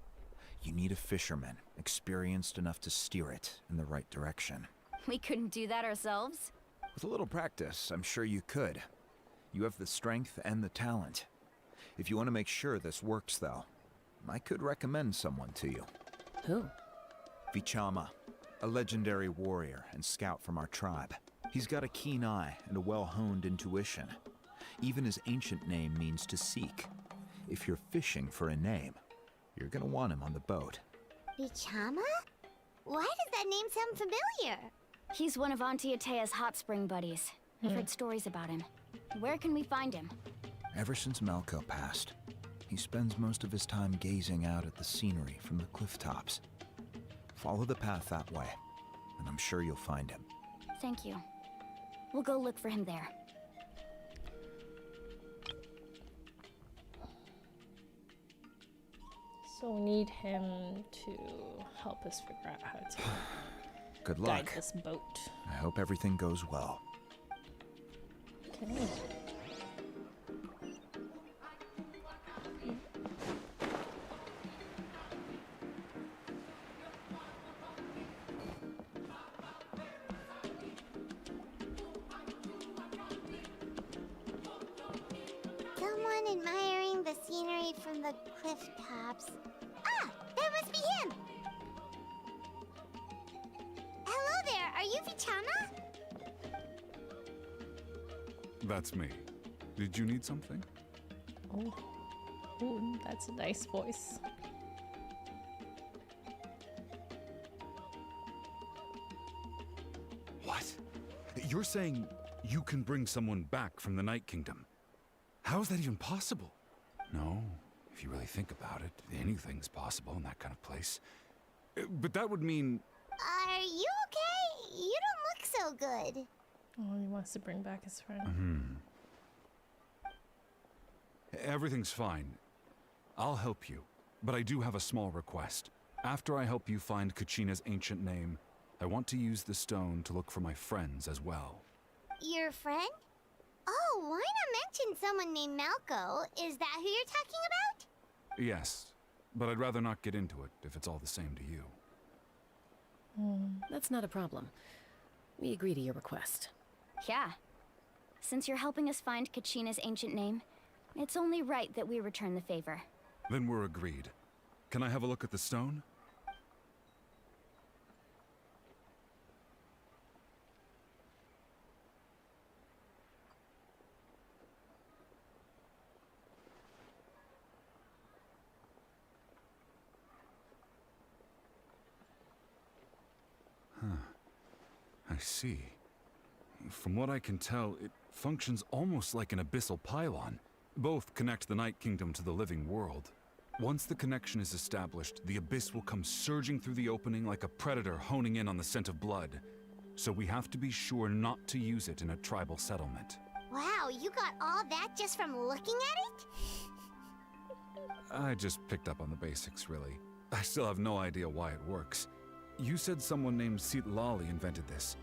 You need a fisherman experienced enough to steer it in the right direction. We couldn't do that ourselves? With a little practice, I'm sure you could. You have the strength and the talent. If you want to make sure this works, though, I could recommend someone to you. Who? Vichama, a legendary warrior and scout from our tribe. He's got a keen eye and a well-honed intuition. Even his ancient name means to seek. If you're fishing for a name, you're gonna want him on the boat. Vichama? Why does that name sound familiar? He's one of Auntie Atea's hot spring buddies. I've heard stories about him. Where can we find him? Ever since Malko passed, he spends most of his time gazing out at the scenery from the cliff tops. Follow the path that way, and I'm sure you'll find him. Thank you. We'll go look for him there. So we need him to help us figure out how to Good guide luck. this boat. I hope everything goes well. Okay. Someone admiring the scenery from the cliff tops. Ah, that must be him! Hello there, are you Vichama? That's me. Did you need something? Oh, ooh, that's a nice voice. What? You're saying you can bring someone back from the Night Kingdom? How is that even possible? No, if you really think about it, anything's possible in that kind of place. But that would mean... Are you okay? You don't look so good. Oh, he wants to bring back his friend. Everything's fine. I'll help you, but I do have a small request. After I help you find Kachina's ancient name, I want to use the stone to look for my friends as well. Your friend? Oh, why not mention someone named Malko? Is that who you're talking about? Yes, but I'd rather not get into it if it's all the same to you. That's not a problem. We agree to your request. Yeah. Since you're helping us find Kachina's ancient name, it's only right that we return the favor. Then we're agreed. Can I have a look at the stone? I see. From what I can tell, it functions almost like an abyssal pylon. Both connect the Night Kingdom to the living world. Once the connection is established, the abyss will come surging through the opening like a predator honing in on the scent of blood. So we have to be sure not to use it in a tribal settlement. Wow, you got all that just from looking at it? I just picked up on the basics, really. I still have no idea why it works. You said someone named Lali invented this.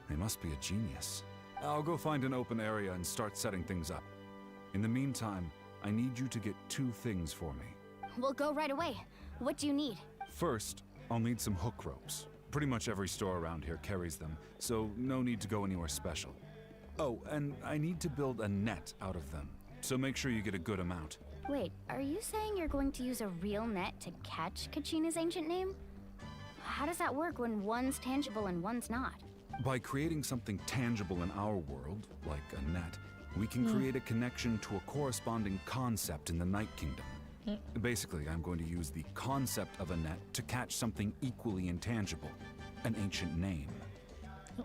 They must be a genius. I'll go find an open area and start setting things up. In the meantime, I need you to get 2 things for me. We'll go right away. What do you need? First, I'll need some hook ropes. Pretty much every store around here carries them, so no need to go anywhere special. Oh, and I need to build a net out of them, so make sure you get a good amount. Wait, are you saying you're going to use a real net to catch Kachina's ancient name? how does that work when one's tangible and one's not? By creating something tangible in our world, like a net, we can create a connection to a corresponding concept in the Night Kingdom. Basically, I'm going to use the concept of a net to catch something equally intangible, an ancient name.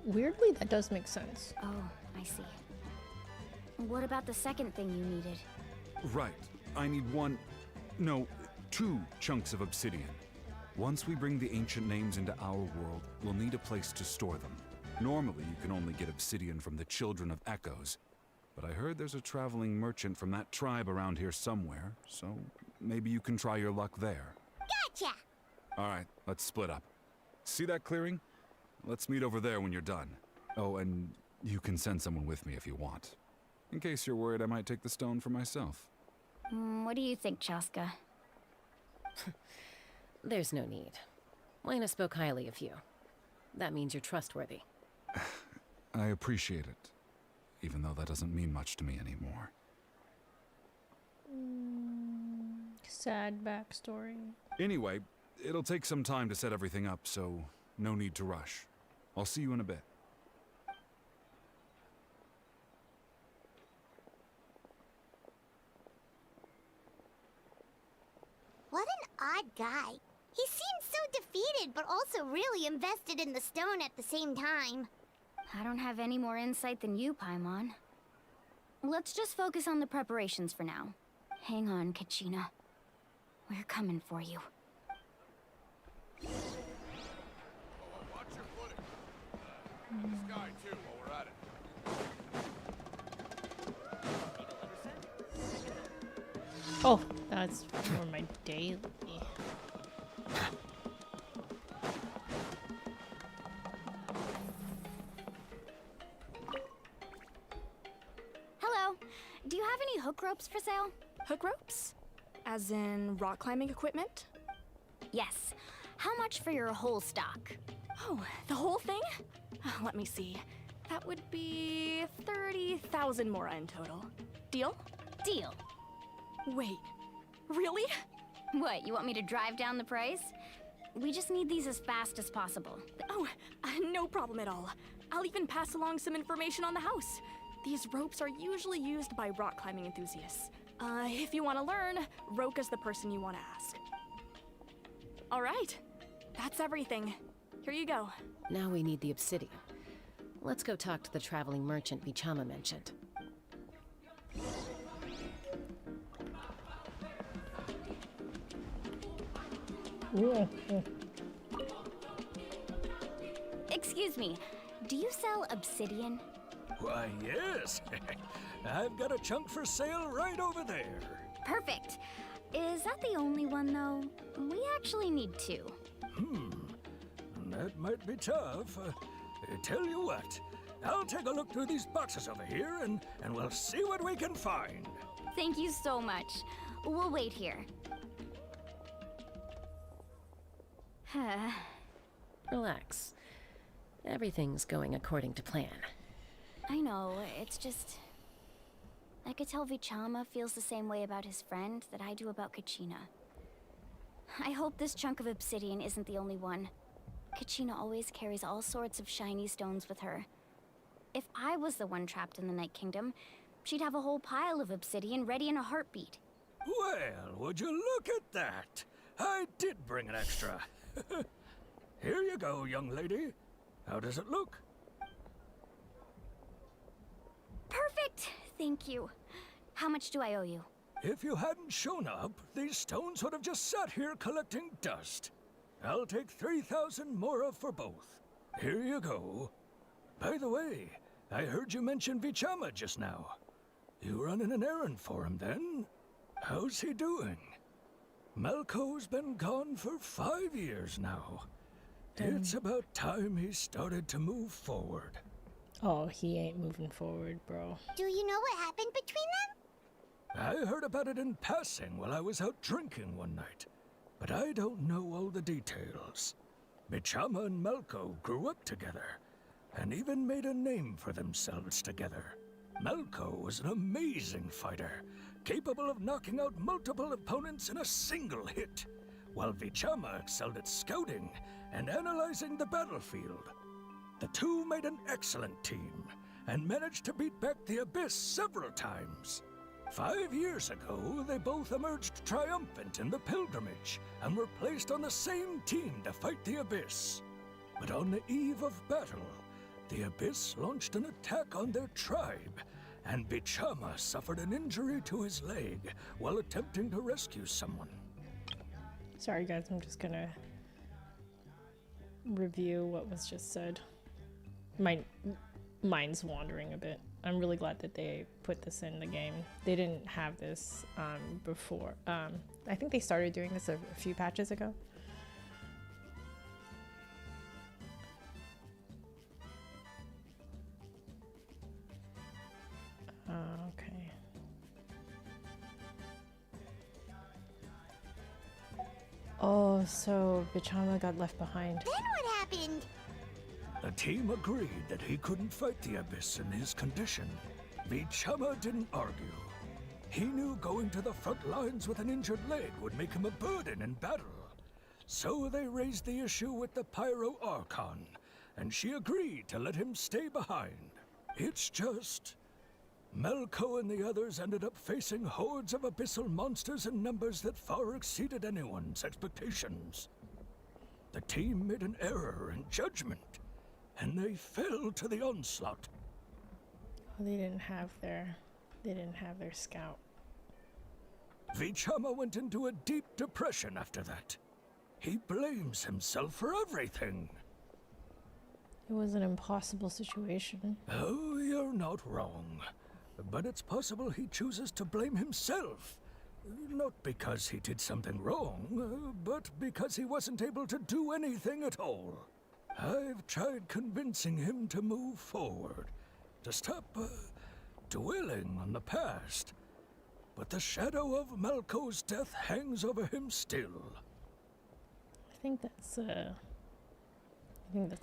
Weirdly, that does make sense. Oh, I see. What about the second thing you needed? Right. I need two chunks of obsidian. Once we bring the ancient names into our world, we'll need a place to store them. Normally, you can only get obsidian from the Children of Echoes, but I heard there's a traveling merchant from that tribe around here somewhere, so maybe you can try your luck there. Gotcha! All right, let's split up. See that clearing? Let's meet over there when you're done. Oh, and you can send someone with me if you want. In case you're worried I might take the stone for myself. What do you think, Chaska? There's no need. Lena spoke highly of you. That means you're trustworthy. I appreciate it, even though that doesn't mean much to me anymore. Sad backstory. Anyway, it'll take some time to set everything up, so no need to rush. I'll see you in a bit. What an odd guy. He seems so defeated, but also really invested in the stone at the same time. I don't have any more insight than you, Paimon. Let's just focus on the preparations for now. Hang on, Kachina. We're coming for you. Watch your footing. This guy, too, while we're at it. Oh, that's for my daily. Hello. Do you have any hook ropes for sale? Hook ropes? As in rock climbing equipment? Yes. How much for your whole stock? Oh, the whole thing? Let me see. That would be 30,000 mora in total. Deal? Deal. Wait, really? What, you want me to drive down the price? We just need these as fast as possible. Oh, no problem at all. I'll even pass along some information on the house. These ropes are usually used by rock climbing enthusiasts. If you want to learn, Roka's the person you want to ask. All right, that's everything. Here you go. Now we need the obsidian. Let's go talk to the traveling merchant Vichama mentioned. Excuse me, do you sell obsidian? Why, yes. I've got a chunk for sale right over there. Perfect. Is that the only one, though? We actually need two. That might be tough. Tell you what, I'll take a look through these boxes over here and we'll see what we can find. Thank you so much. We'll wait here. Relax. Everything's going according to plan. I know, it's just... I could tell Vichama feels the same way about his friend that I do about Kachina. I hope this chunk of obsidian isn't the only one. Kachina always carries all sorts of shiny stones with her. If I was the one trapped in the Night Kingdom, she'd have a whole pile of obsidian ready in a heartbeat. Well, would you look at that? I did bring an extra. Here you go, young lady. How does it look? Perfect! Thank you. How much do I owe you? If you hadn't shown up, these stones would have just sat here collecting dust. I'll take 3,000 mora for both. Here you go. By the way, I heard you mention Vichama just now. You running an errand for him then? How's he doing? Malco's been gone for 5 years now. It's about time he started to move forward. Oh, he ain't moving forward, bro. Do you know what happened between them? I heard about it in passing while I was out drinking one night, but I don't know all the details. Vichama and Malco grew up together, and even made a name for themselves together. Malco was an amazing fighter, capable of knocking out multiple opponents in a single hit, while Vichama excelled at scouting and analyzing the battlefield. The two made an excellent team and managed to beat back the Abyss several times. 5 years ago, they both emerged triumphant in the pilgrimage and were placed on the same team to fight the Abyss. But on the eve of battle, the Abyss launched an attack on their tribe, and Vichama suffered an injury to his leg while attempting to rescue someone. Sorry guys, I'm just gonna review what was just said. My mind's wandering a bit. I'm really glad that they put this in the game. They didn't have this before. I think they started doing this a few patches ago. Okay. Oh, so Vichama got left behind. Then what happened? The team agreed that he couldn't fight the Abyss in his condition. Vichama didn't argue. He knew going to the front lines with an injured leg would make him a burden in battle. So they raised the issue with the Pyro Archon, and she agreed to let him stay behind. It's just... Melko and the others ended up facing hordes of abyssal monsters in numbers that far exceeded anyone's expectations. The team made an error in judgment, and they fell to the onslaught. Oh, they didn't have their scout. Vichama went into a deep depression after that. He blames himself for everything. It was an impossible situation. Oh, you're not wrong. But it's possible he chooses to blame himself. Not because he did something wrong, but because he wasn't able to do anything at all. I've tried convincing him to move forward, to stop dwelling on the past. But the shadow of Malko's death hangs over him still. I think that's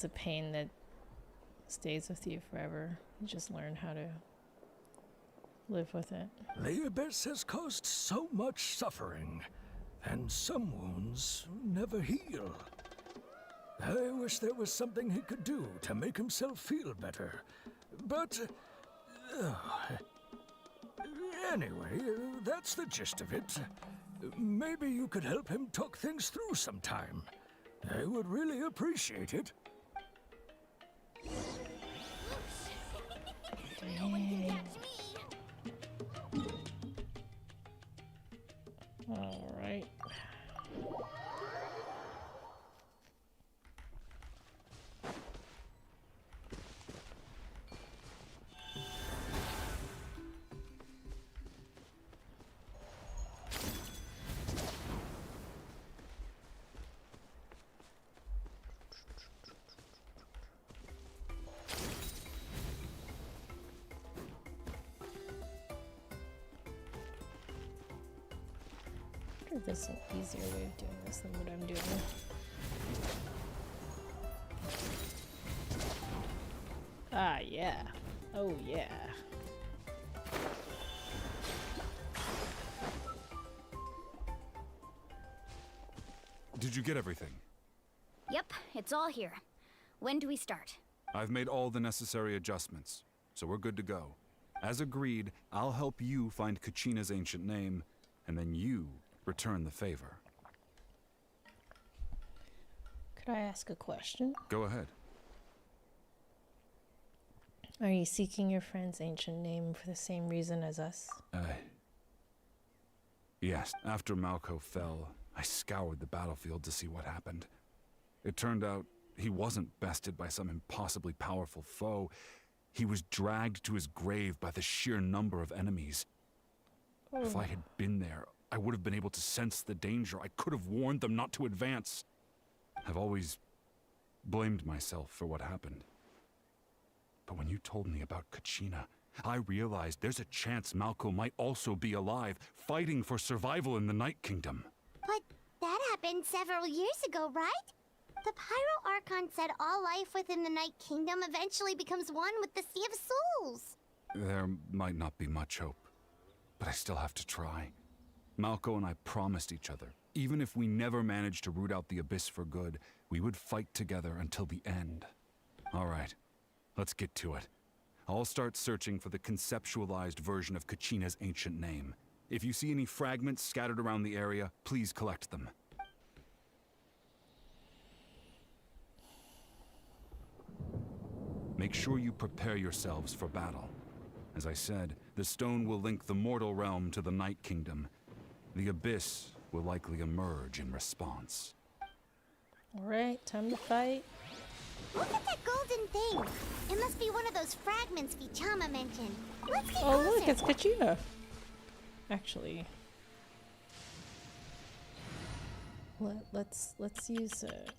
a pain that stays with you forever. You just learn how to live with it. The Abyss has caused so much suffering, and some wounds never heal. I wish there was something he could do to make himself feel better, but... anyway, that's the gist of it. Maybe you could help him talk things through sometime. I would really appreciate it. No one can catch me. All right. There's an easier way of doing this than what I'm doing. Ah, yeah. Oh, yeah. Did you get everything? Yep, it's all here. When do we start? I've made all the necessary adjustments, so we're good to go. As agreed, I'll help you find Kachina's ancient name, and then you return the favor. Could I ask a question? Go ahead. Are you seeking your friend's ancient name for the same reason as us? Yes. After Malko fell, I scoured the battlefield to see what happened. It turned out he wasn't bested by some impossibly powerful foe. He was dragged to his grave by the sheer number of enemies. Oh. If I had been there, I would have been able to sense the danger. I could have warned them not to advance. I've always blamed myself for what happened. But when you told me about Kachina, I realized there's a chance Malko might also be alive, fighting for survival in the Night Kingdom. But that happened several years ago, right? The Pyro Archon said all life within the Night Kingdom eventually becomes one with the Sea of Souls. There might not be much hope, but I still have to try. Malko and I promised each other Even if we never managed to root out the Abyss for good, we would fight together until the end. All right, let's get to it. I'll start searching for the conceptualized version of Kachina's ancient name. If you see any fragments scattered around the area, please collect them. Make sure you prepare yourselves for battle. As I said, the stone will link the mortal realm to the Night Kingdom. The Abyss will likely emerge in response. Alright, time to fight. Look at that golden thing. It must be one of those fragments Vichama mentioned. Let's get Oh, closer. look, it's Kachina. Actually, let's use it.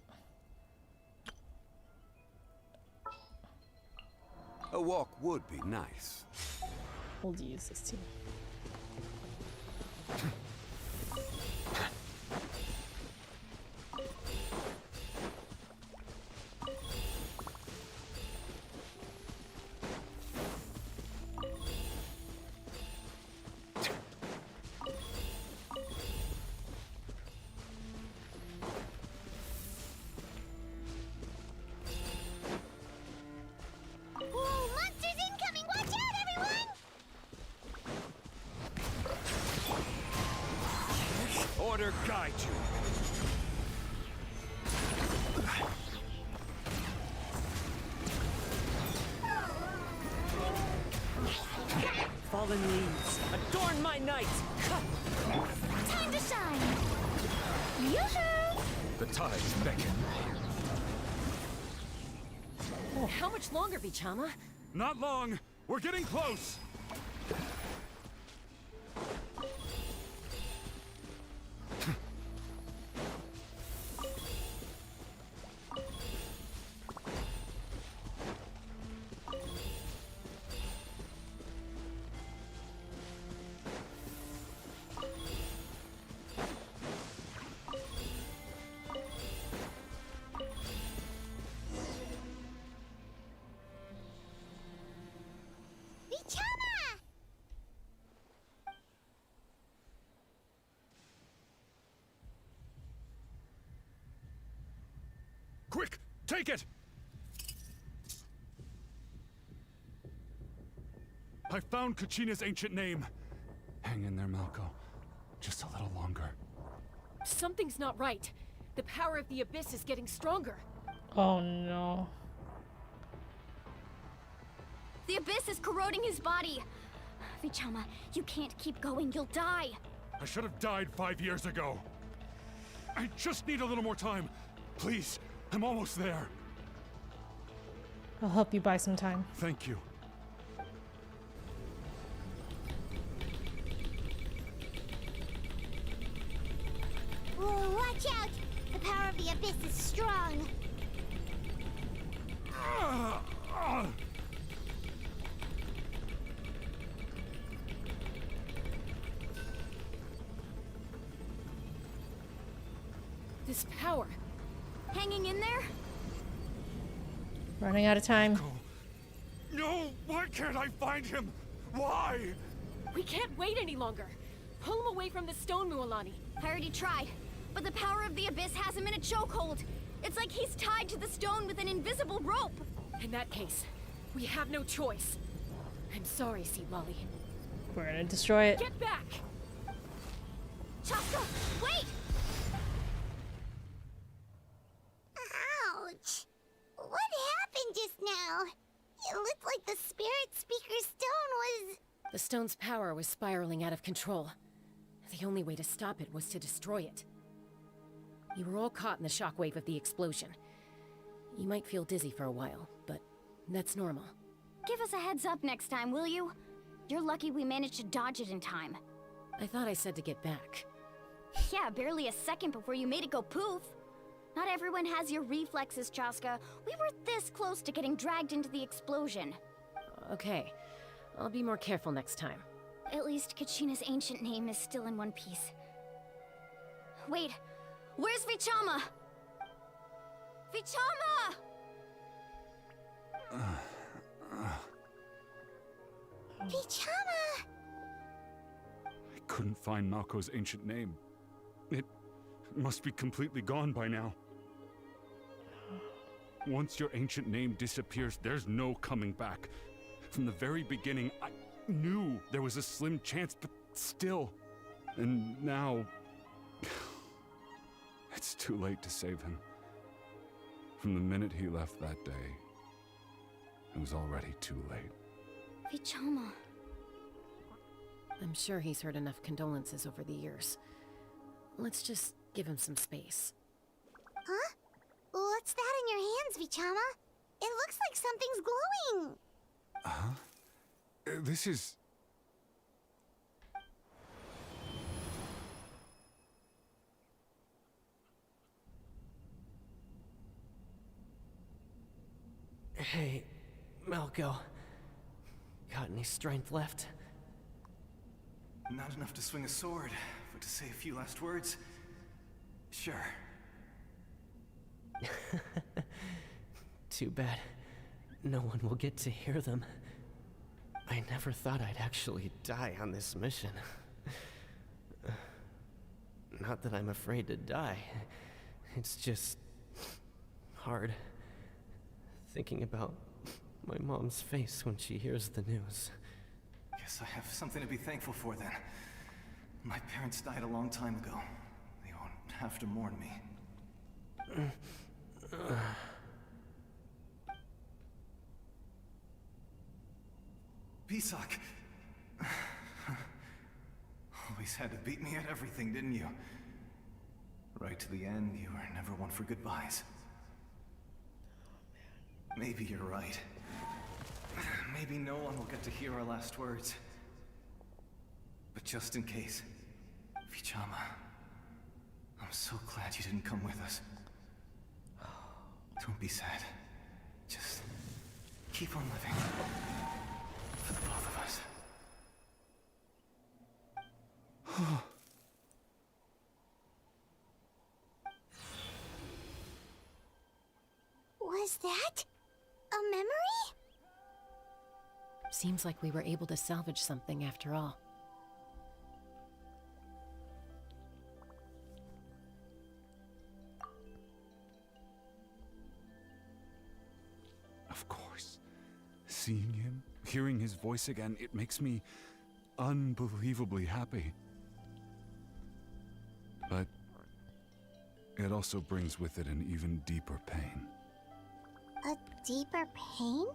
A walk would be nice. We'll use this too. Whoa, monsters incoming! Watch out, everyone! Order guide you. Fallen leaves, adorn my night! Time to shine! Yoo-hoo! The tides beckon. How much longer, Vichama? Not long! We're getting close! Vichama! Quick! Take it! I found Kachina's ancient name. Hang in there, Malco. Just a little longer. Something's not right. The power of the Abyss is getting stronger. Oh no. The Abyss is corroding his body. Vichama, you can't keep going. You'll die. I should have died 5 years ago. I just need a little more time. Please, I'm almost there. I'll help you buy some time. Thank you. Whoa, watch out! The power of the Abyss is strong. This power. Hanging in there? Running out of time. No! Why can't I find him? Why? We can't wait any longer. Pull him away from the stone, Mualani. I already tried, but the power of the Abyss has him in a chokehold. It's like he's tied to the stone with an invisible rope. In that case, we have no choice. I'm sorry, Sea Lolly. We're gonna destroy it. Get back! Chaska, wait! Ouch! What happened just now? It looked like the Spirit Speaker's stone was... The stone's power was spiraling out of control. The only way to stop it was to destroy it. You were all caught in the shockwave of the explosion. You might feel dizzy for a while, but that's normal. Give us a heads up next time, will you? You're lucky we managed to dodge it in time. I thought I said to get back. Yeah, barely a second before you made it go poof. Not everyone has your reflexes, Chaska. We were this close to getting dragged into the explosion. Okay, I'll be more careful next time. At least Kachina's ancient name is still in one piece. Wait, where's Vichama? Vichama! Vichama! I couldn't find Malco's ancient name. It must be completely gone by now. Once your ancient name disappears, there's no coming back. From the very beginning, I knew there was a slim chance, but still. And now... it's too late to save him. From the minute he left that day, it was already too late. Vichama. I'm sure he's heard enough condolences over the years. Let's just give him some space. Huh? What's that in your hands, Vichama? It looks like something's glowing. Huh? This is... Hey, Malco. Got any strength left? Not enough to swing a sword, but to say a few last words? Sure. Too bad. No one will get to hear them. I never thought I'd actually die on this mission. Not that I'm afraid to die. It's just... hard. Thinking about my mom's face when she hears the news. Guess I have something to be thankful for then. My parents died a long time ago. They won't have to mourn me. Pisak! Always had to beat me at everything, didn't you? Right to the end, you were never one for goodbyes. Maybe you're right. Maybe no one will get to hear our last words. But just in case, Vichama, I'm so glad you didn't come with us. Don't be sad. Just keep on living. For the both of us. Was that a memory? Seems like we were able to salvage something after all. Of course. Seeing him, hearing his voice again, it makes me unbelievably happy. But it also brings with it an even deeper pain. A deeper pain?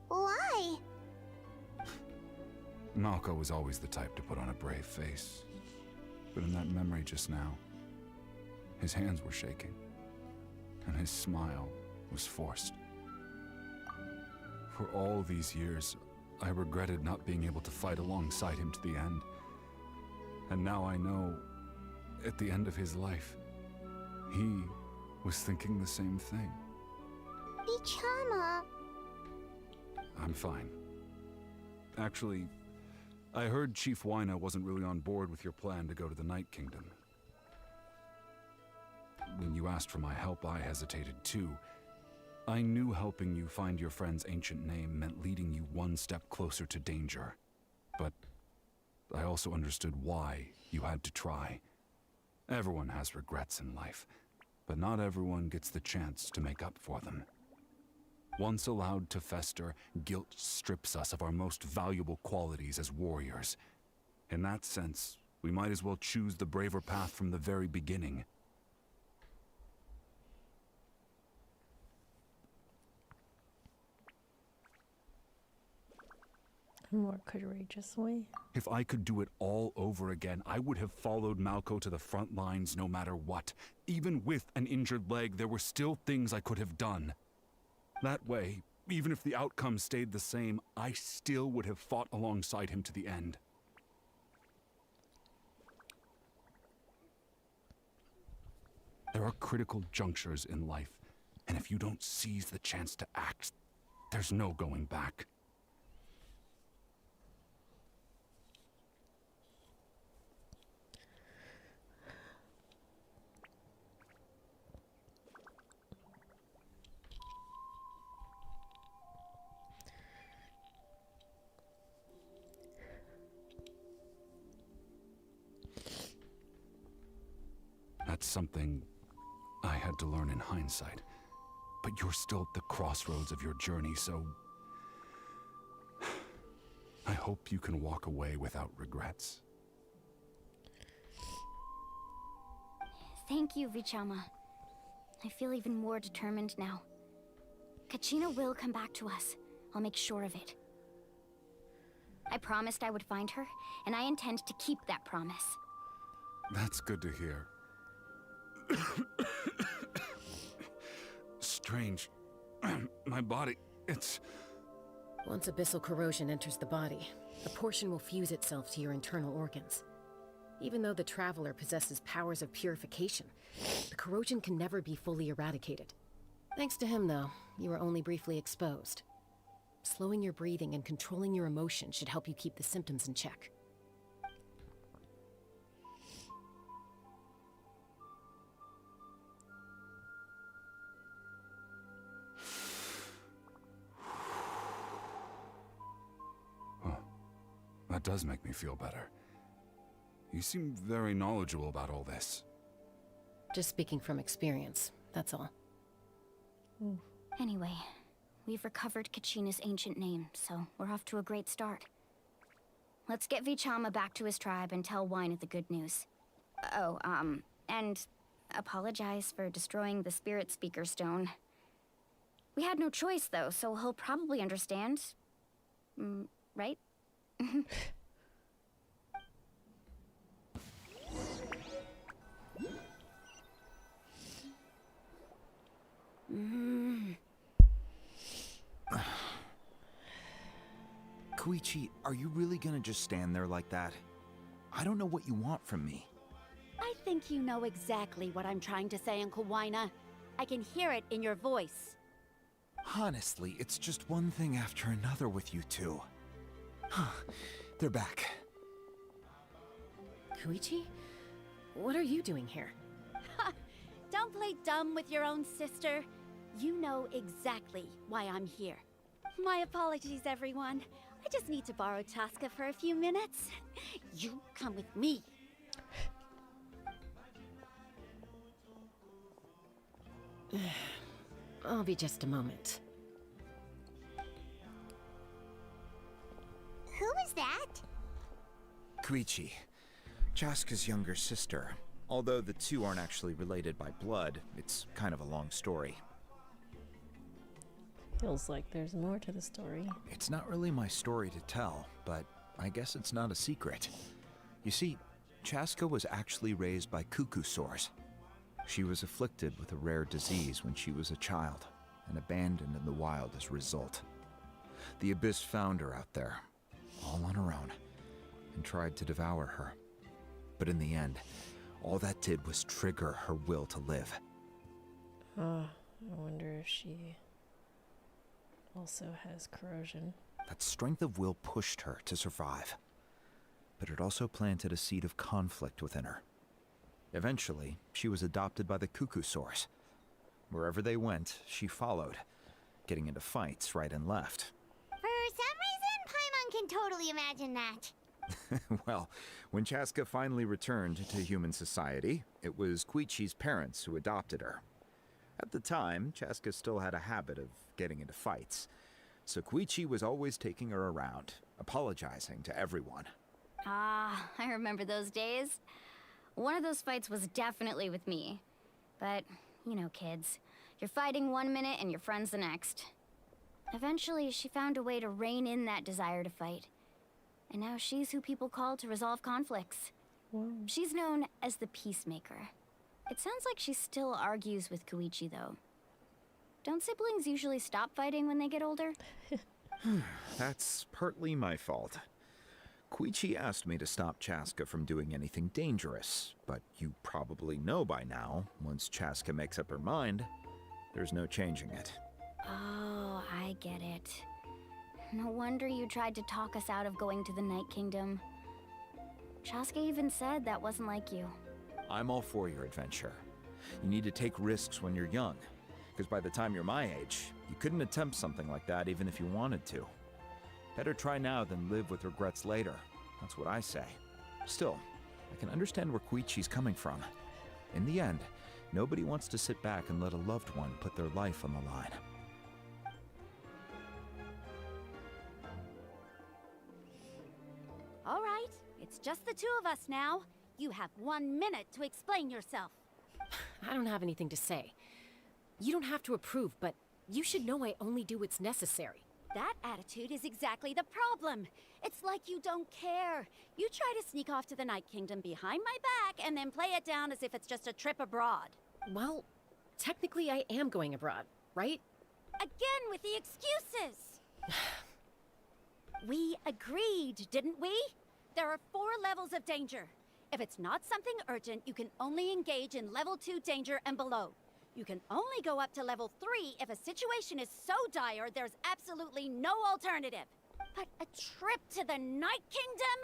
Why? Malco was always the type to put on a brave face. But in that memory just now, his hands were shaking, and his smile was forced. For all these years, I regretted not being able to fight alongside him to the end. And now I know, at the end of his life, he was thinking the same thing. Vichama. I'm fine. Actually, I heard Chief Wyna wasn't really on board with your plan to go to the Night Kingdom. When you asked for my help, I hesitated too. I knew helping you find your friend's ancient name meant leading you one step closer to danger. But I also understood why you had to try. Everyone has regrets in life, but not everyone gets the chance to make up for them. Once allowed to fester, guilt strips us of our most valuable qualities as warriors. In that sense, we might as well choose the braver path from the very beginning. A more courageous way. If I could do it all over again, I would have followed Malco to the front lines no matter what. Even with an injured leg, there were still things I could have done. That way, even if the outcome stayed the same, I still would have fought alongside him to the end. There are critical junctures in life, and if you don't seize the chance to act, there's no going back. That's something I had to learn in hindsight. But you're still at the crossroads of your journey, so I hope you can walk away without regrets. Thank you, Vichama. I feel even more determined now. Kachina will come back to us. I'll make sure of it. I promised I would find her, and I intend to keep that promise. That's good to hear. Strange. My body, it's... Once abyssal corrosion enters the body, a portion will fuse itself to your internal organs. Even though the Traveler possesses powers of purification, the corrosion can never be fully eradicated. Thanks to him, though, you were only briefly exposed. Slowing your breathing and controlling your emotion should help you keep the symptoms in check. That does make me feel better. You seem very knowledgeable about all this. Just speaking from experience, that's all. Anyway, we've recovered Kachina's ancient name, so we're off to a great start. Let's get Vichama back to his tribe and tell Wyneth the good news. Oh, and apologize for destroying the Spirit Speaker Stone. We had no choice, though, so he'll probably understand. Right? Koichi, are you really gonna just stand there like that? I don't know what you want from me. I think you know exactly what I'm trying to say, Uncle Wyna. I can hear it in your voice. Honestly, it's just one thing after another with you two. They're back. Koichi? What are you doing here? Don't play dumb with your own sister. You know exactly why I'm here. My apologies, everyone. I just need to borrow Chaska for a few minutes. You come with me. I'll be just a moment. Who was that? Koichi, Chaska's younger sister. Although the two aren't actually related by blood, it's kind of a long story. Feels like there's more to the story. It's not really my story to tell, but I guess it's not a secret. You see, Chaska was actually raised by cuckoo sores. She was afflicted with a rare disease when she was a child, and abandoned in the wild as a result. The Abyss found her out there, all on her own, and tried to devour her. But in the end, all that did was trigger her will to live. I wonder if she also has corrosion. That strength of will pushed her to survive, but it also planted a seed of conflict within her. Eventually, she was adopted by the cuckoo sores. Wherever they went, she followed, getting into fights right and left. For some reason, Paimon can totally imagine that. Well, when Chaska finally returned to human society, it was Koichi's parents who adopted her. At the time, Chaska still had a habit of getting into fights, so Koichi was always taking her around, apologizing to everyone. Ah, I remember those days. One of those fights was definitely with me. But, you know, kids. You're fighting one minute and your friend's the next. Eventually, she found a way to rein in that desire to fight. And now she's who people call to resolve conflicts. She's known as the Peacemaker. It sounds like she still argues with Koichi, though. Don't siblings usually stop fighting when they get older? That's partly my fault. Koichi asked me to stop Chaska from doing anything dangerous, but you probably know by now, once Chaska makes up her mind, there's no changing it. Oh, I get it. No wonder you tried to talk us out of going to the Night Kingdom. Chaska even said that wasn't like you. I'm all for your adventure. You need to take risks when you're young, because by the time you're my age, you couldn't attempt something like that even if you wanted to. Better try now than live with regrets later. That's what I say. Still, I can understand where Koichi's coming from. In the end, nobody wants to sit back and let a loved one put their life on the line. All right, it's just the two of us now. You have 1 minute to explain yourself. I don't have anything to say. You don't have to approve, but you should know I only do what's necessary. That attitude is exactly the problem. It's like you don't care. You try to sneak off to the Night Kingdom behind my back and then play it down as if it's just a trip abroad. Well, technically I am going abroad, right? Again with the excuses! We agreed, didn't we? There are 4 levels of danger. If it's not something urgent, you can only engage in level 2 danger and below. You can only go up to level 3 if a situation is so dire there's absolutely no alternative. But a trip to the Night Kingdom?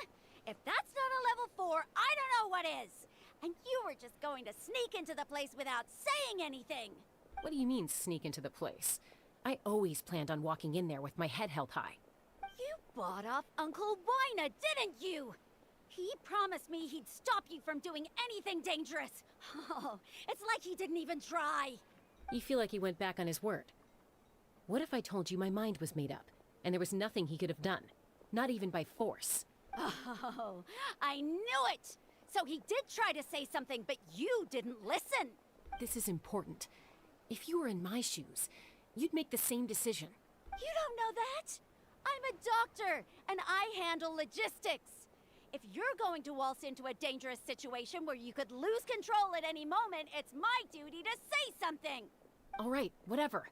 If that's not a level 4, I don't know what is! And you were just going to sneak into the place without saying anything! What do you mean, sneak into the place? I always planned on walking in there with my head held high. You bought off Uncle Wina, didn't you? He promised me he'd stop you from doing anything dangerous. Oh, it's like he didn't even try. You feel like he went back on his word. What if I told you my mind was made up, and there was nothing he could have done? Not even by force. Oh, I knew it! So he did try to say something, but you didn't listen. This is important. If you were in my shoes, you'd make the same decision. You don't know that? I'm a doctor, and I handle logistics. If you're going to waltz into a dangerous situation where you could lose control at any moment, it's my duty to say something. All right, whatever.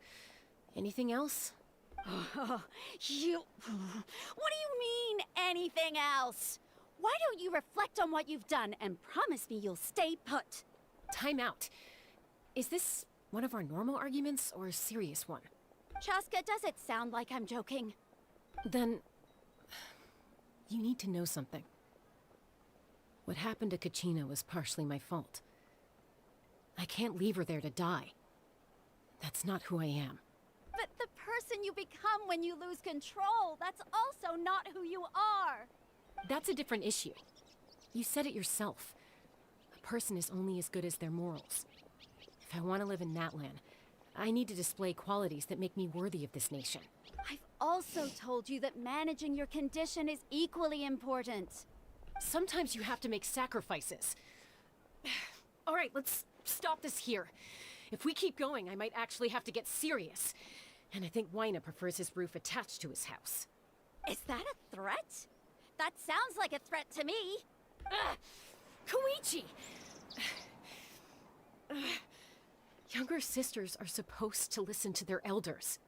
Anything else? What do you mean, anything else? Why don't you reflect on what you've done and promise me you'll stay put? Time out. Is this one of our normal arguments or a serious one? Chaska, does it sound like I'm joking? Then you need to know something. What happened to Kachina was partially my fault. I can't leave her there to die. That's not who I am. But the person you become when you lose control, that's also not who you are. That's a different issue. You said it yourself. A person is only as good as their morals. If I want to live in Natlan, I need to display qualities that make me worthy of this nation. I've also told you that managing your condition is equally important. Sometimes you have to make sacrifices. All right, let's stop this here. If we keep going, I might actually have to get serious. And I think Wina prefers his roof attached to his house. Is that a threat? That sounds like a threat to me. Koichi! Younger sisters are supposed to listen to their elders.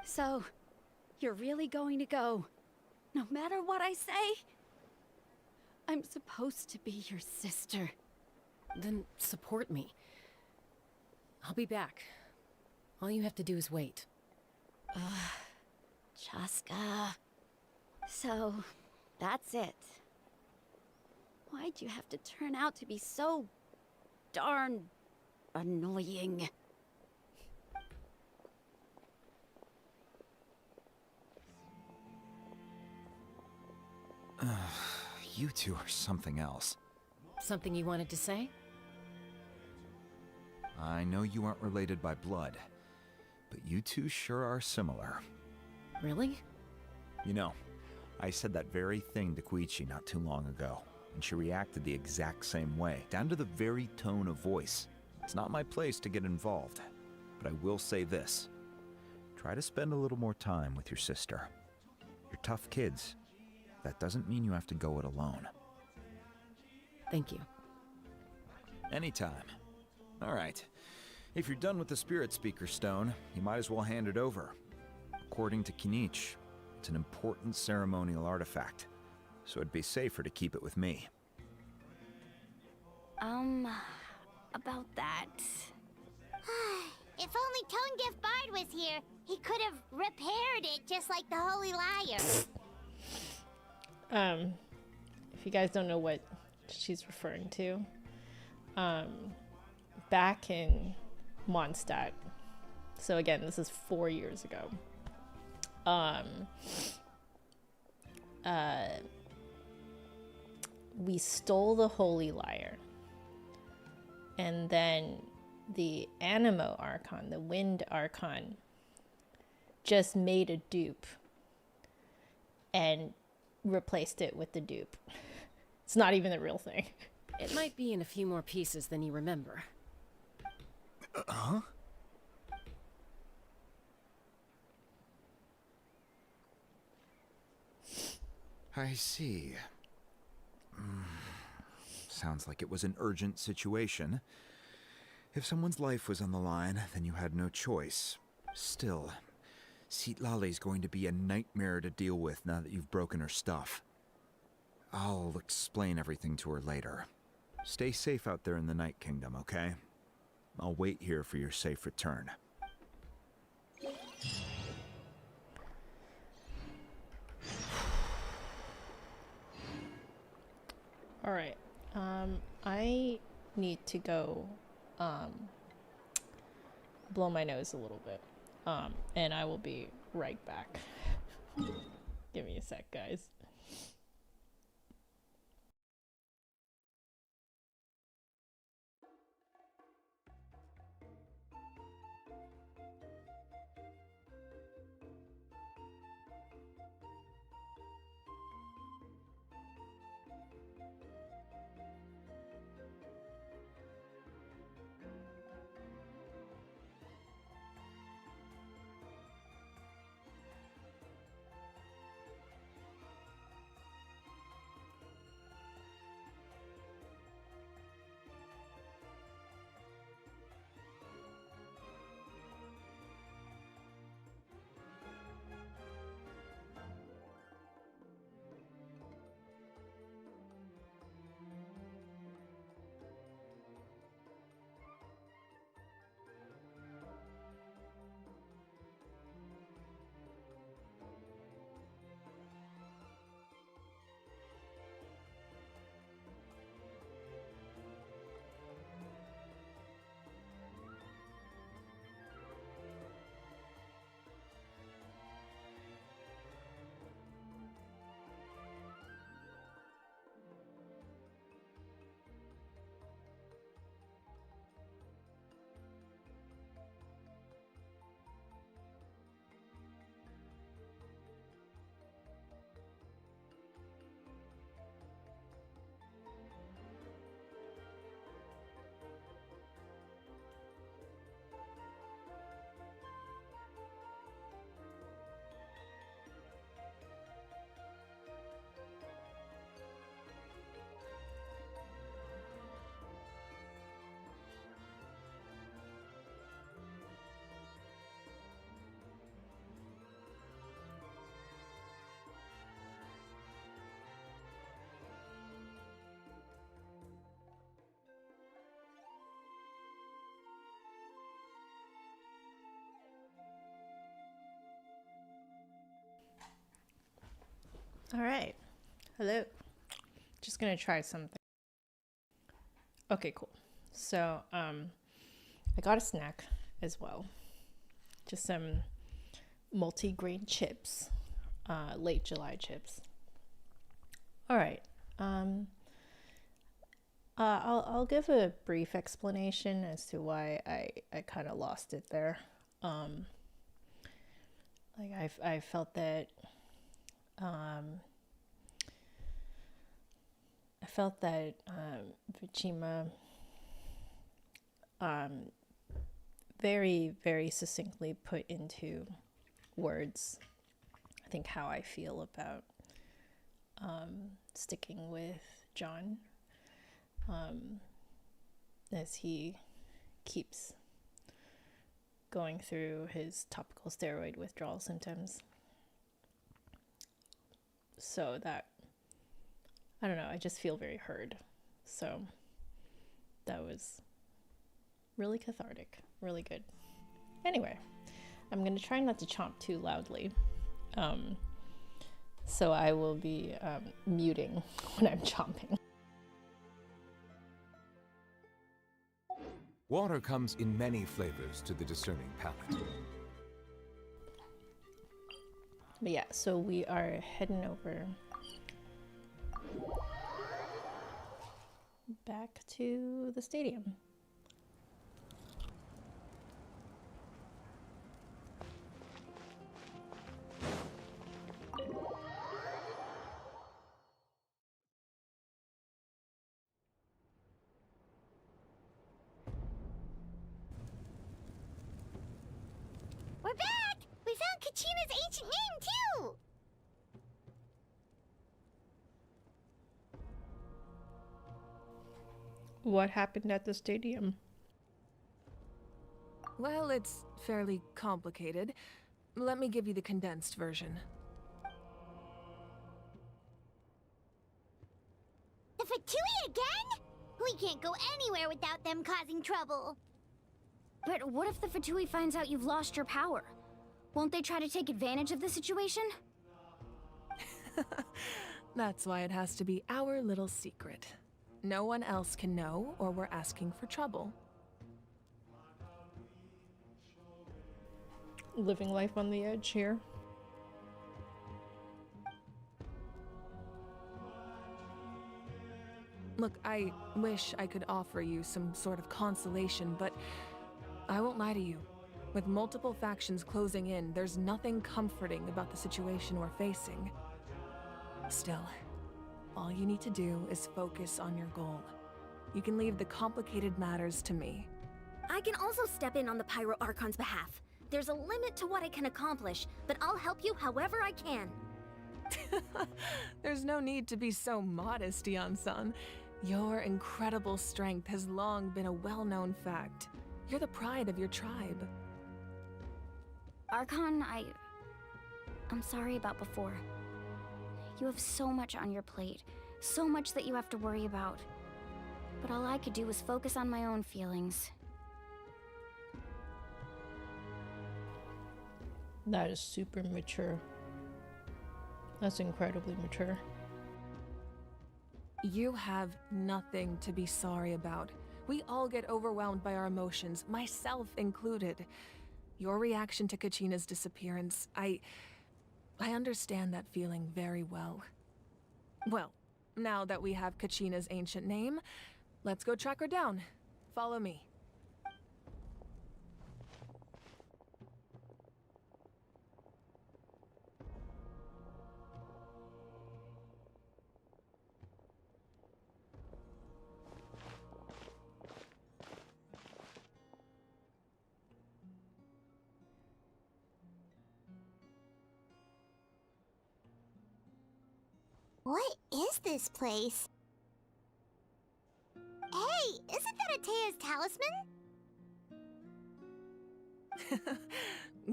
So, you're really going to go, no matter what I say? I'm supposed to be your sister. Then support me. I'll be back. All you have to do is wait. Chaska. So, that's it. Why'd you have to turn out to be so darn annoying? You two are something else. Something you wanted to say? I know you aren't related by blood, but you two sure are similar. Really? You know, I said that very thing to Koichi not too long ago, and she reacted the exact same way, down to the very tone of voice. It's not my place to get involved, but I will say this. Try to spend a little more time with your sister. You're tough kids. That doesn't mean you have to go it alone. Thank you. Anytime. All right. If you're done with the Spirit Speaker Stone, you might as well hand it over. According to Kinich, it's an important ceremonial artifact, so it'd be safer to keep it with me. About that. If only Tone-Deaf Bard was here, he could have repaired it just like the Holy Liar. If you guys don't know what she's referring to, back in Mondstadt, so again, this is 4 years ago, we stole the Holy Lyre. And then the Animo Archon, the Wind Archon, just made a dupe and replaced it with the dupe. It's not even the real thing. It might be in a few more pieces than you remember. Huh? I see. Sounds like it was an urgent situation. If someone's life was on the line, then you had no choice. Still, Citlali's going to be a nightmare to deal with now that you've broken her stuff. I'll explain everything to her later. Stay safe out there in the Night Kingdom, okay? I'll wait here for your safe return. All right. I need to go blow my nose a little bit. And I will be right back. Give me a sec, guys. All right. Hello. Just gonna try something. Okay, cool. So, I got a snack as well. Just some multi-grain chips, late July chips. All right. I'll give a brief explanation as to why I kind of lost it there. Like I felt that Vijima very, very succinctly put into words, I think, how I feel about sticking with John as he keeps going through his topical steroid withdrawal symptoms. So that, I don't know, I just feel very heard. So that was really cathartic, really good. Anyway, I'm going to try not to chomp too loudly. So I will be muting when I'm chomping. Water comes in many flavors to the discerning palate. But yeah, so we are heading over back to the stadium. We're back! We found Kachina's ancient name, too! What happened at the stadium? Well, it's fairly complicated. Let me give you the condensed version. The Fatui again? We can't go anywhere without them causing trouble. But what if the Fatui finds out you've lost your power? Won't they try to take advantage of the situation? That's why it has to be our little secret. No one else can know, or we're asking for trouble. Living life on the edge here. Look, I wish I could offer you some sort of consolation, but I won't lie to you. With multiple factions closing in, there's nothing comforting about the situation we're facing. Still, all you need to do is focus on your goal. You can leave the complicated matters to me. I can also step in on the Pyro Archon's behalf. There's a limit to what I can accomplish, but I'll help you however I can. There's no need to be so modest, Yan-san. Your incredible strength has long been a well-known fact. You're the pride of your tribe. Archon, I'm sorry about before. You have so much on your plate, so much that you have to worry about. But all I could do was focus on my own feelings. That is super mature. That's incredibly mature. You have nothing to be sorry about. We all get overwhelmed by our emotions, myself included. Your reaction to Kachina's disappearance, I understand that feeling very well. Well, now that we have Kachina's ancient name, let's go track her down. Follow me. What is this place? Hey, isn't that Atea's talisman?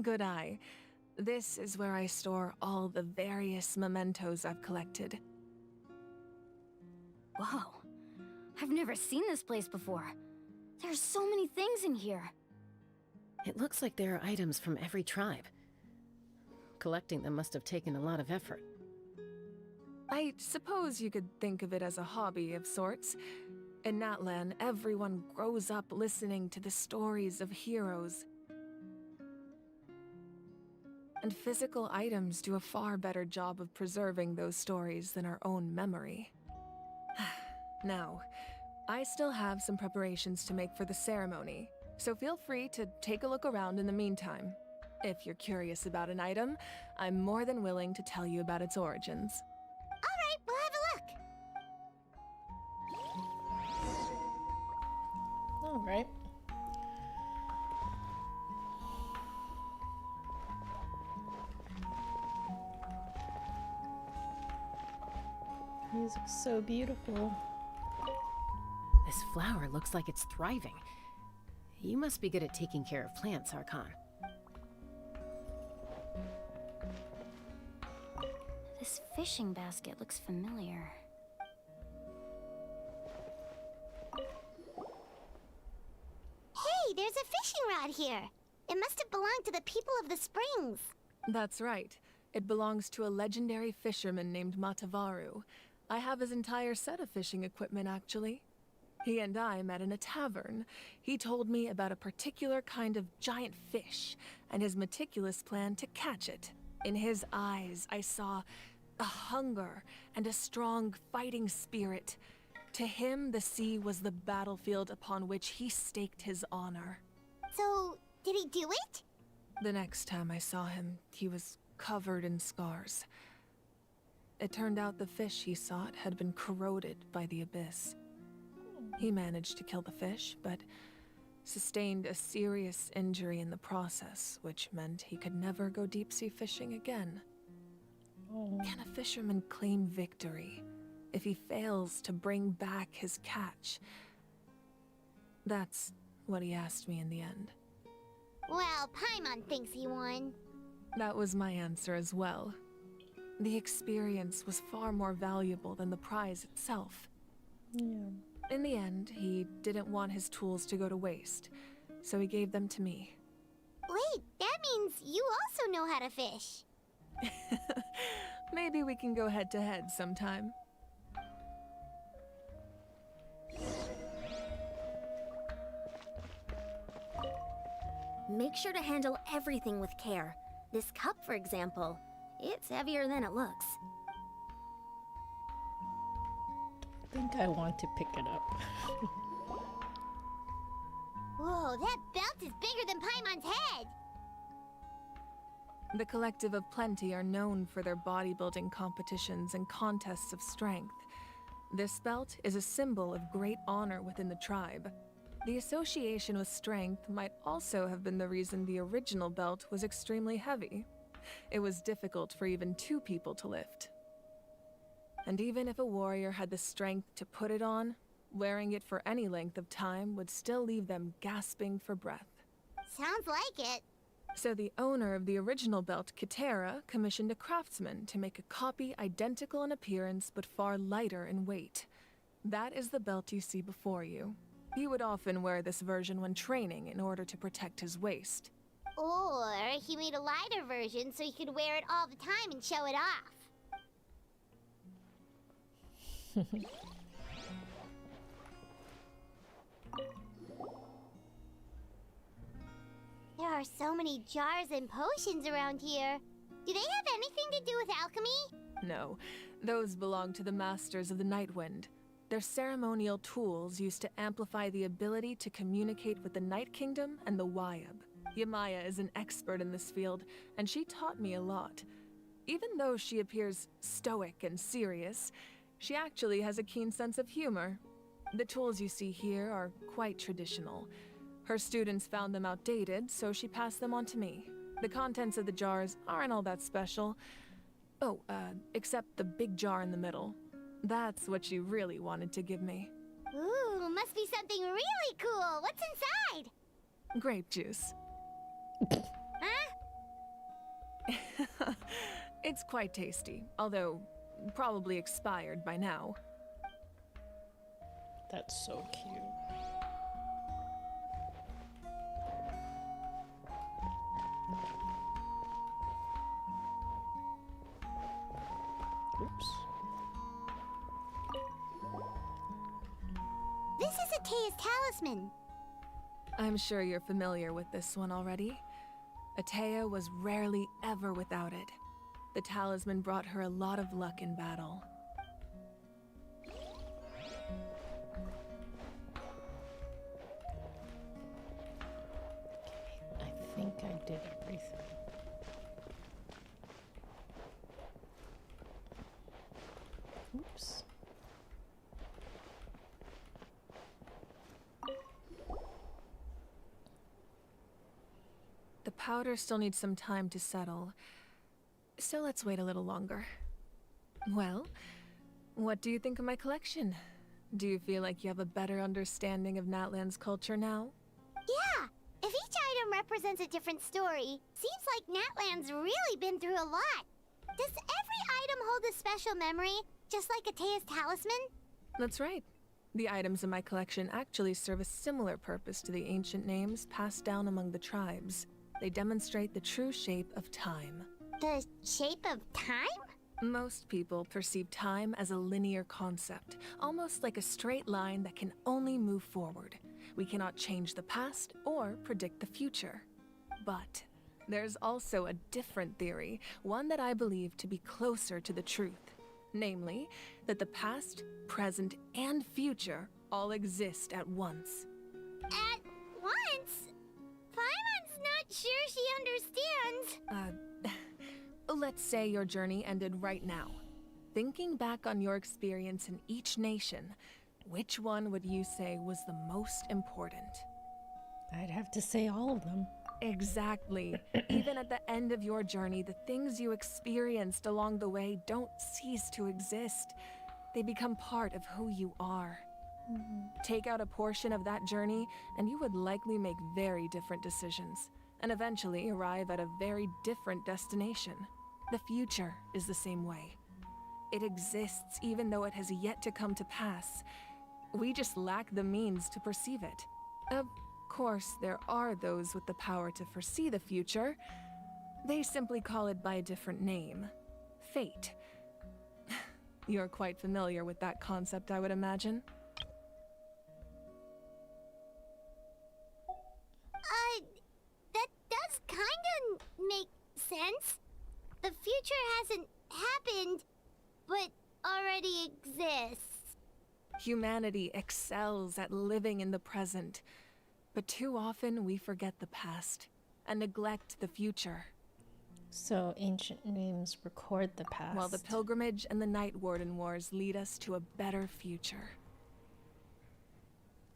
Good eye. This is where I store all the various mementos I've collected. Whoa. I've never seen this place before. There's so many things in here. It looks like there are items from every tribe. Collecting them must have taken a lot of effort. I suppose you could think of it as a hobby of sorts. In Natlan, everyone grows up listening to the stories of heroes. And physical items do a far better job of preserving those stories than our own memory. Now, I still have some preparations to make for the ceremony, so feel free to take a look around in the meantime. If you're curious about an item, I'm more than willing to tell you about its origins. Alright, we'll have a look. Alright. Music's so beautiful. This flower looks like it's thriving. You must be good at taking care of plants, Archon. This fishing basket looks familiar. Hey, there's a fishing rod here. It must have belonged to the people of the springs. That's right. It belongs to a legendary fisherman named Matavaru. I have his entire set of fishing equipment, actually. He and I met in a tavern. He told me about a particular kind of giant fish and his meticulous plan to catch it. In his eyes, I saw a hunger and a strong fighting spirit. To him, the sea was the battlefield upon which he staked his honor. So, did he do it? The next time I saw him, he was covered in scars. It turned out the fish he sought had been corroded by the abyss. He managed to kill the fish, but sustained a serious injury in the process, which meant he could never go deep-sea fishing again. Can a fisherman claim victory if he fails to bring back his catch? That's what he asked me in the end. Well, Paimon thinks he won. That was my answer as well. The experience was far more valuable than the prize itself. Yeah. In the end, he didn't want his tools to go to waste, so he gave them to me. Wait, that means you also know how to fish. Maybe we can go head-to-head sometime. Make sure to handle everything with care. This cup, for example, it's heavier than it looks. I think I want to pick it up. Whoa, that belt is bigger than Paimon's head! The Collective of Plenty are known for their bodybuilding competitions and contests of strength. This belt is a symbol of great honor within the tribe. The association with strength might also have been the reason the original belt was extremely heavy. It was difficult for even 2 people to lift. And even if a warrior had the strength to put it on, wearing it for any length of time would still leave them gasping for breath. Sounds like it. So the owner of the original belt, Kitera, commissioned a craftsman to make a copy identical in appearance but far lighter in weight. That is the belt you see before you. He would often wear this version when training in order to protect his waist. Or he made a lighter version so he could wear it all the time and show it off. There are so many jars and potions around here. Do they have anything to do with alchemy? No, those belong to the Masters of the Nightwind. They're ceremonial tools used to amplify the ability to communicate with the Night Kingdom and the Wyab. Yamaya is an expert in this field, and she taught me a lot. Even though she appears stoic and serious, she actually has a keen sense of humor. The tools you see here are quite traditional. Her students found them outdated, so she passed them on to me. The contents of the jars aren't all that special. Oh, except the big jar in the middle. That's what she really wanted to give me. Ooh, must be something really cool. What's inside? Grape juice. Huh? It's quite tasty, although probably expired by now. That's so cute. Oops. This is Atea's talisman. I'm sure you're familiar with this one already. Atea was rarely ever without it. The talisman brought her a lot of luck in battle. I think I did everything. Oops. The powder still needs some time to settle, so let's wait a little longer. Well, what do you think of my collection? Do you feel like you have a better understanding of Natlan's culture now? Yeah, if each item represents a different story, seems like Natlan's really been through a lot. Does every item hold a special memory, just like Atea's talisman? That's right. The items in my collection actually serve a similar purpose to the ancient names passed down among the tribes. They demonstrate the true shape of time. The shape of time? Most people perceive time as a linear concept, almost like a straight line that can only move forward. We cannot change the past or predict the future. But there's also a different theory, one that I believe to be closer to the truth. Namely, that the past, present, and future all exist at once. At once? Paimon's not sure she understands. Let's say your journey ended right now. Thinking back on your experience in each nation, which one would you say was the most important? I'd have to say all of them. Exactly. Even at the end of your journey, the things you experienced along the way don't cease to exist. They become part of who you are. Take out a portion of that journey, and you would likely make very different decisions, and eventually arrive at a very different destination. The future is the same way. It exists even though it has yet to come to pass. We just lack the means to perceive it. Of course, there are those with the power to foresee the future. They simply call it by a different name. Fate. You're quite familiar with that concept, I would imagine. That does kinda make sense. The future hasn't happened, but already exists. Humanity excels at living in the present, but too often we forget the past and neglect the future. So ancient names record the past. While the pilgrimage and the Night Warden Wars lead us to a better future.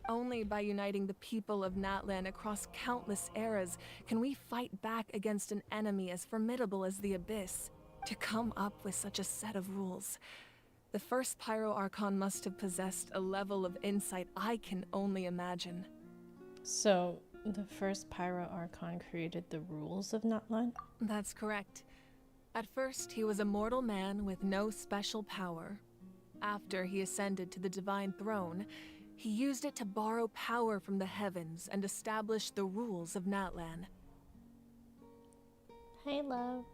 Only by uniting the people of Natlan across countless eras can we fight back against an enemy as formidable as the Abyss. To come up with such a set of rules, the first Pyro Archon must have possessed a level of insight I can only imagine. So, the first Pyro Archon created the rules of Natlan? That's correct. At first, he was a mortal man with no special power. After he ascended to the Divine Throne, he used it to borrow power from the heavens and establish the rules of Natlan. Hi, love.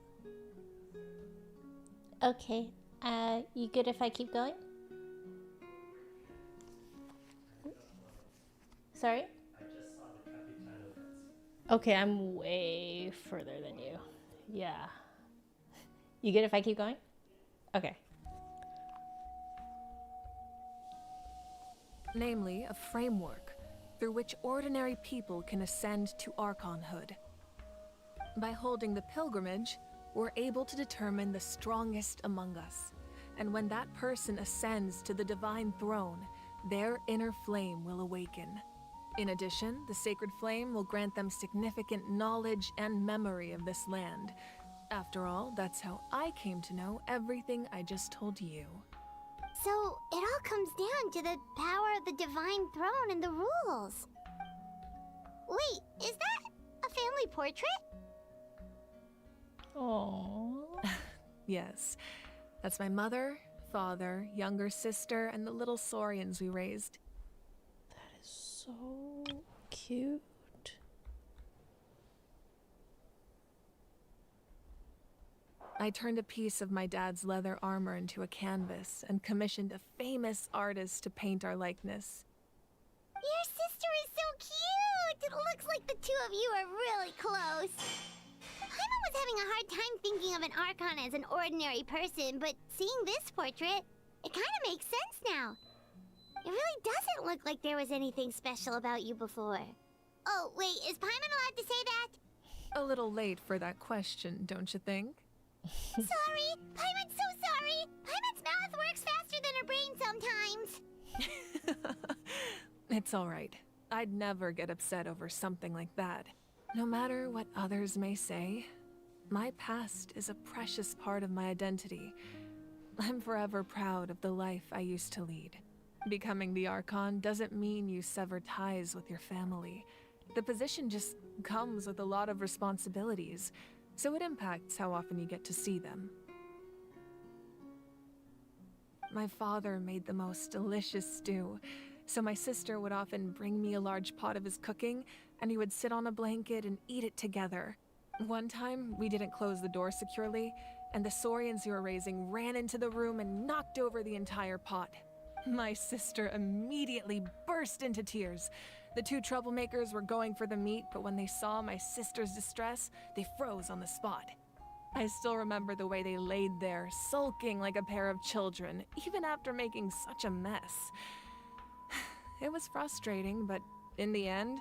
Okay, you good if I keep going? Sorry? Okay, I'm way further than you. Yeah. You good if I keep going? Okay. Namely, a framework through which ordinary people can ascend to Archonhood. By holding the pilgrimage, we're able to determine the strongest among us. And when that person ascends to the Divine Throne, their inner flame will awaken. In addition, the sacred flame will grant them significant knowledge and memory of this land. After all, that's how I came to know everything I just told you. So, it all comes down to the power of the Divine Throne and the rules. Wait, is that a family portrait? Aww. Yes, that's my mother, father, younger sister, and the little Saurians we raised. That is so cute. I turned a piece of my dad's leather armor into a canvas and commissioned a famous artist to paint our likeness. Your sister is so cute! It looks like the two of you are really close. Paimon was having a hard time thinking of an Archon as an ordinary person, but seeing this portrait, it kind of makes sense now. It really doesn't look like there was anything special about you before. Oh, wait, is Paimon allowed to say that? A little late for that question, don't you think? Sorry! Paimon's so sorry! Paimon's mouth works faster than her brain sometimes. It's all right. I'd never get upset over something like that. No matter what others may say, my past is a precious part of my identity. I'm forever proud of the life I used to lead. Becoming the Archon doesn't mean you sever ties with your family. The position just comes with a lot of responsibilities, so it impacts how often you get to see them. My father made the most delicious stew, so my sister would often bring me a large pot of his cooking, and he would sit on a blanket and eat it together. One time, we didn't close the door securely, and the Saurians you were raising ran into the room and knocked over the entire pot. My sister immediately burst into tears. The two troublemakers were going for the meat, but when they saw my sister's distress, they froze on the spot. I still remember the way they laid there, sulking like a pair of children, even after making such a mess. It was frustrating, but in the end,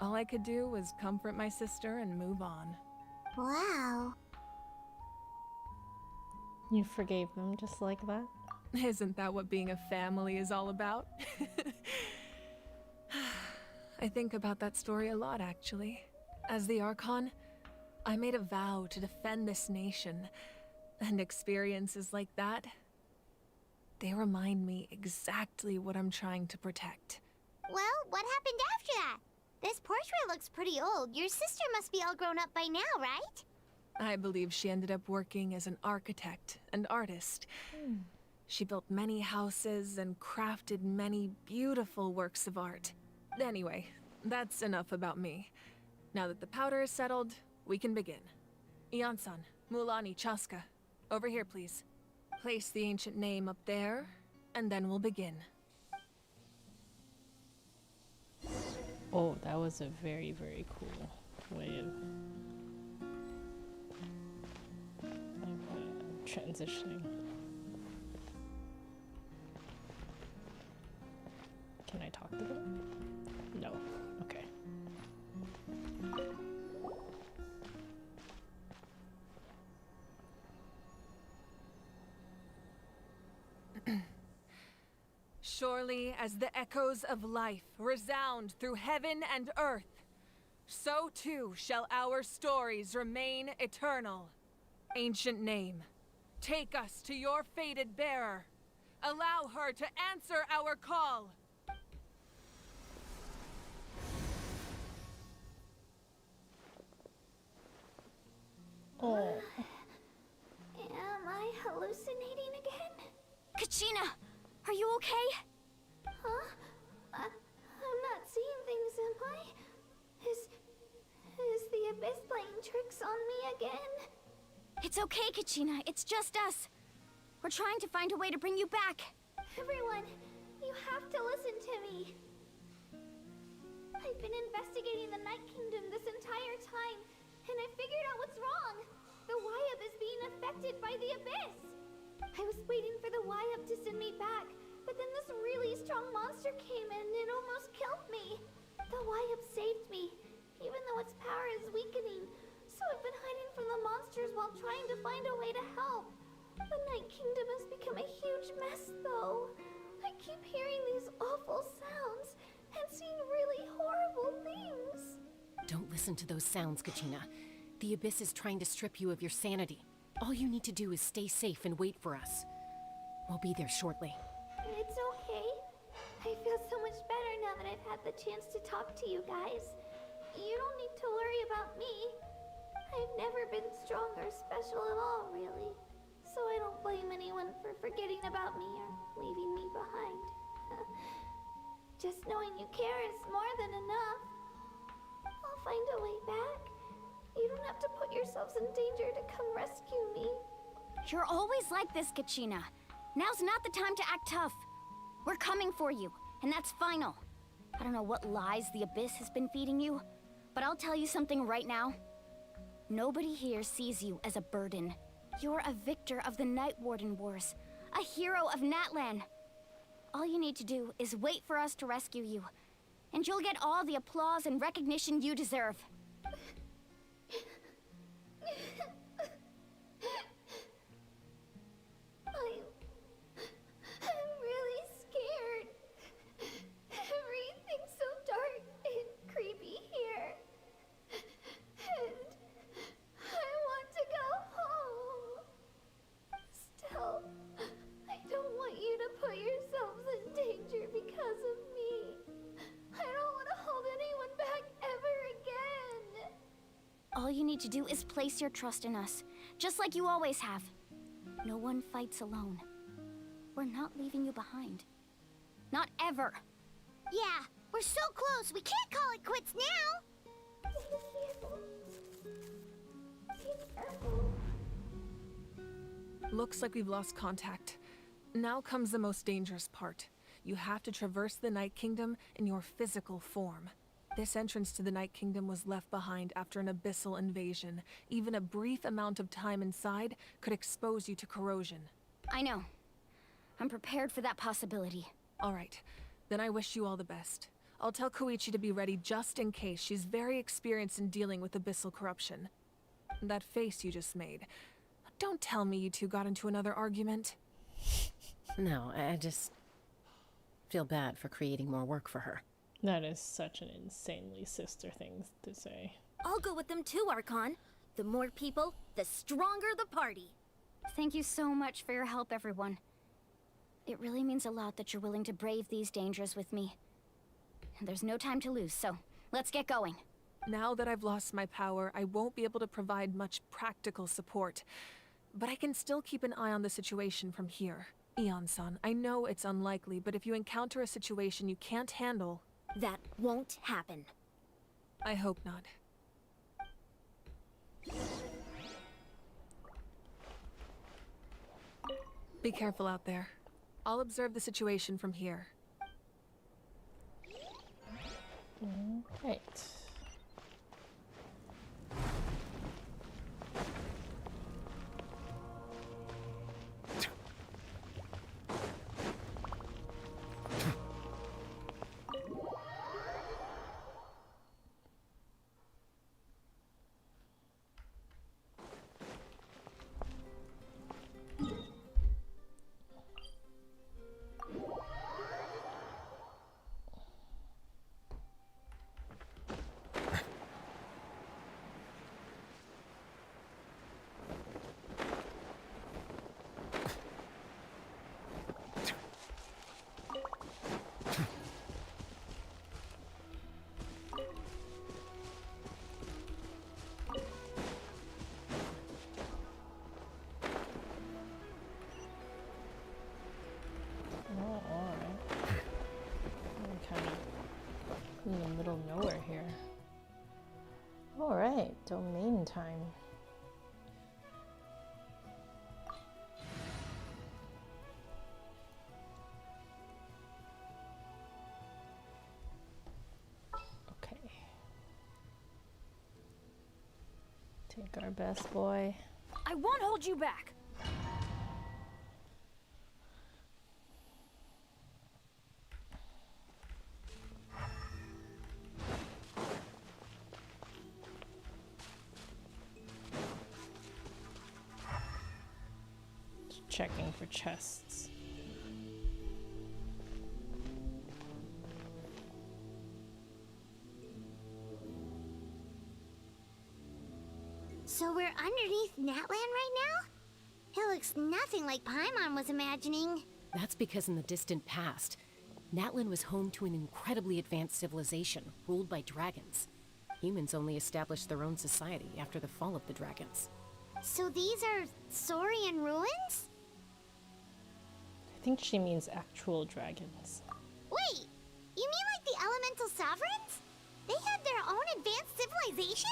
all I could do was comfort my sister and move on. Wow. You forgave them just like that? Isn't that what being a family is all about? I think about that story a lot, actually. As the Archon, I made a vow to defend this nation, and experiences like that, they remind me exactly what I'm trying to protect. Well, what happened after that? This portrait looks pretty old. Your sister must be all grown up by now, right? I believe she ended up working as an architect and artist. She built many houses and crafted many beautiful works of art. Anyway, that's enough about me. Now that the powder is settled, we can begin. Ian-san, Mulani, Chaska, over here, please. Place the ancient name up there, and then we'll begin. Oh, that was a very, very cool way of transitioning. Can I talk to them? No. Okay. Surely as the echoes of life resound through heaven and earth, so too shall our stories remain eternal. Ancient name, take us to your fated bearer. Allow her to answer our call. Oh. Am I hallucinating again? Kachina, are you okay? Huh? I'm not seeing things, am I? Is the Abyss playing tricks on me again? It's okay, Kachina. It's just us. We're trying to find a way to bring you back. Everyone, you have to listen to me. I've been investigating the Night Kingdom this entire time, and I figured out what's wrong. The Wyab is being affected by the Abyss. I was waiting for the Wyab to send me back, but then this really strong monster came in and it almost killed me. The Wyab saved me, even though its power is weakening. So I've been hiding from the monsters while trying to find a way to help. The Night Kingdom has become a huge mess, though. I keep hearing these awful sounds and seeing really horrible things. Don't listen to those sounds, Kachina. The Abyss is trying to strip you of your sanity. All you need to do is stay safe and wait for us. We'll be there shortly. It's okay. I feel so much better now that I've had the chance to talk to you guys. You don't need to worry about me. I've never been strong or special at all, really. So I don't blame anyone for forgetting about me or leaving me behind. Just knowing you care is more than enough. I'll find a way back. You don't have to put yourselves in danger to come rescue me. You're always like this, Kachina. Now's not the time to act tough. We're coming for you, and that's final. I don't know what lies the Abyss has been feeding you, but I'll tell you something right now. Nobody here sees you as a burden. You're a victor of the Night Warden Wars, a hero of Natlan. All you need to do is wait for us to rescue you, and you'll get all the applause and recognition you deserve. I'm really scared. Everything's so dark and creepy here. And I want to go home. Still, I don't want you to put yourselves in danger because of me. I don't want to hold anyone back ever again. All you need to do is place your trust in us, just like you always have. No one fights alone. We're not leaving you behind. Not ever. Yeah, we're so close. We can't call it quits now. Looks like we've lost contact. Now comes the most dangerous part. You have to traverse the Night Kingdom in your physical form. This entrance to the Night Kingdom was left behind after an abyssal invasion. Even a brief amount of time inside could expose you to corrosion. I know. I'm prepared for that possibility. All right. Then I wish you all the best. I'll tell Koichi to be ready just in case. She's very experienced in dealing with abyssal corruption. That face you just made. Don't tell me you two got into another argument. No, I just feel bad for creating more work for her. That is such an insanely sister thing to say. I'll go with them too, Archon. The more people, the stronger the party. Thank you so much for your help, everyone. It really means a lot that you're willing to brave these dangers with me. And there's no time to lose, so let's get going. Now that I've lost my power, I won't be able to provide much practical support. But I can still keep an eye on the situation from here. Eon-san, I know it's unlikely, but if you encounter a situation you can't handle... That won't happen. I hope not. Be careful out there. I'll observe the situation from here. Right. In the middle of nowhere here. Alright, domain time. Okay. Take our best boy. I won't hold you back. Checking for chests. So we're underneath Natlan right now? It looks nothing like Paimon was imagining. That's because in the distant past, Natlan was home to an incredibly advanced civilization ruled by dragons. Humans only established their own society after the fall of the dragons. So these are Saurian ruins? I think she means actual dragons. Wait, you mean like the elemental sovereigns? They had their own advanced civilization?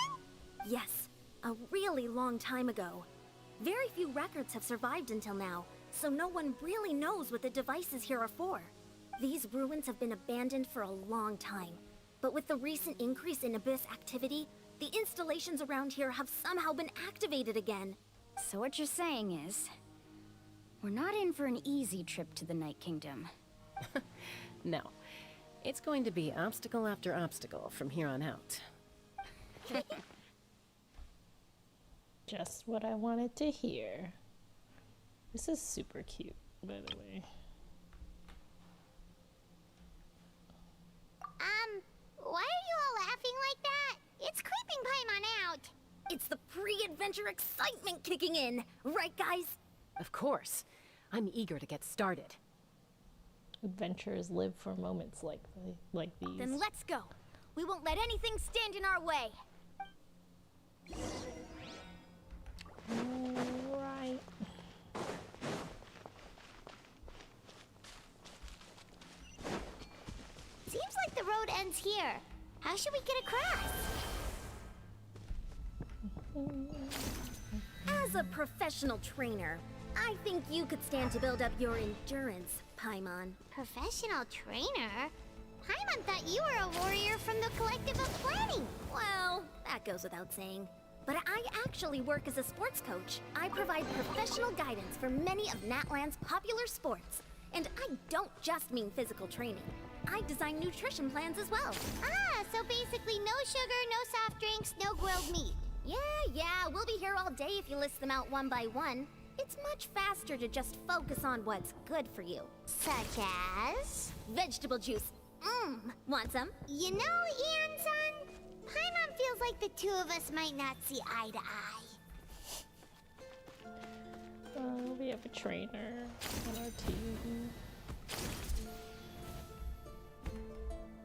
Yes, a really long time ago. Very few records have survived until now, so no one really knows what the devices here are for. These ruins have been abandoned for a long time, but with the recent increase in Abyss activity, the installations around here have somehow been activated again. So what you're saying is, we're not in for an easy trip to the Night Kingdom. No, it's going to be obstacle after obstacle from here on out. Just what I wanted to hear. This is super cute, by the way. Why are you all laughing like that? It's creeping Paimon out. It's the pre-adventure excitement kicking in, right guys? Of course. I'm eager to get started. Adventurers live for moments like these. Then let's go. We won't let anything stand in our way. Right. Seems like the road ends here. How should we get across? As a professional trainer, I think you could stand to build up your endurance, Paimon. Professional trainer? Paimon thought you were a warrior from the Collective of Planning. Well, that goes without saying. But I actually work as a sports coach. I provide professional guidance for many of Natlan's popular sports. And I don't just mean physical training. I design nutrition plans as well. Ah, so basically no sugar, no soft drinks, no grilled meat. Yeah, we'll be here all day if you list them out one by one. It's much faster to just focus on what's good for you. Such as? Vegetable juice. Want some? You know, Ian-san, Paimon feels like the two of us might not see eye to eye. We have a trainer on our team.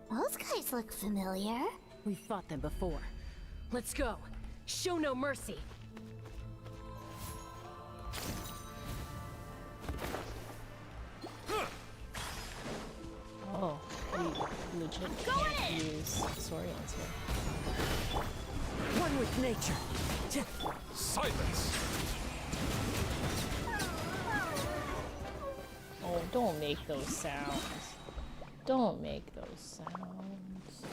Those guys look familiar. We've fought them before. Let's go. Show no mercy. Oh, we legit can't use Saurians here. One with nature. Silence! Oh, don't make those sounds. Don't make those sounds.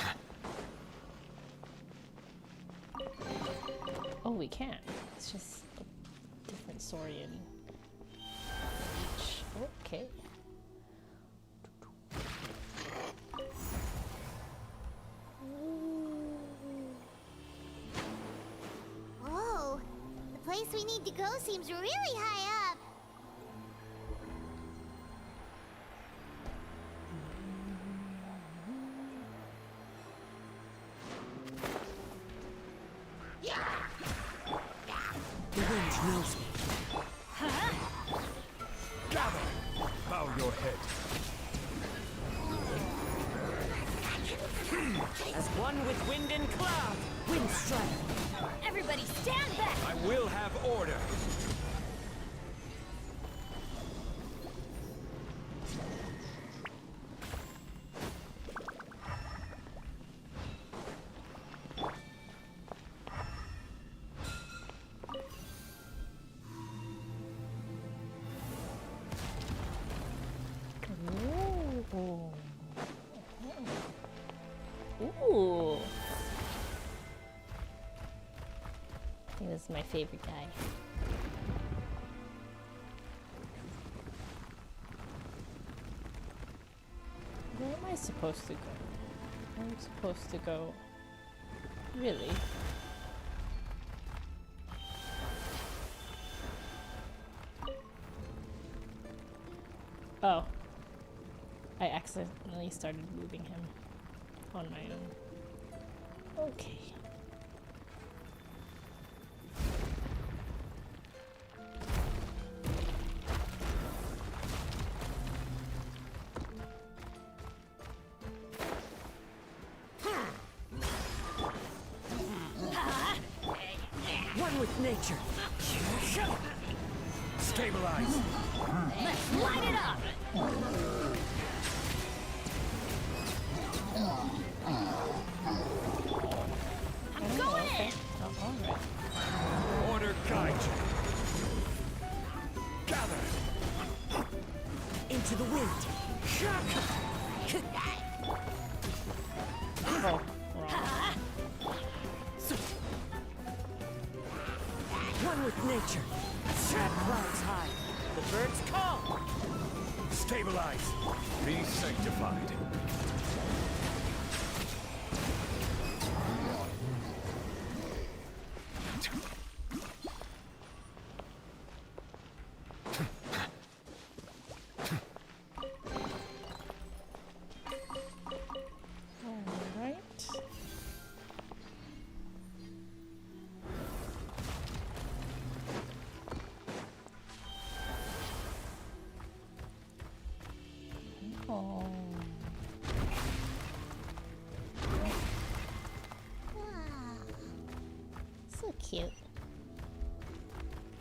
Oh, we can't. It's just a different Saurian. Okay. Whoa, the place we need to go seems really high up. The wind knows me. Gather! Bow your head. As one with wind and cloud. Wind strike. Everybody stand back! I will have order. Ooh. I think this is my favorite guy. Where am I supposed to go? I'm supposed to go. Really? Oh. I accidentally started moving him on my own. Okay. One with nature. Stabilize. Let's light it up! I'm going in! Order guide you. Gather. Into the wind. Oh, One with nature. Trap clouds high. The birds call. Stabilize. Be sanctified. So cute.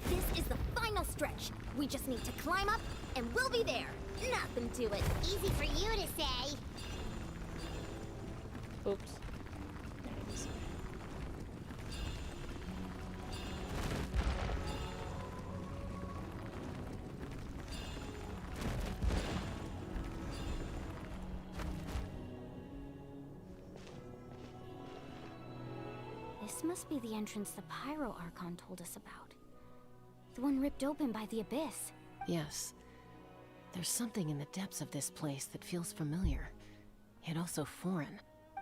This is the final stretch. We just need to climb up, and we'll be there. Nothing to it. Easy for you to say. Oops. This must be the entrance the Pyro Archon told us about. The one ripped open by the Abyss. Yes. There's something in the depths of this place that feels familiar, yet also foreign.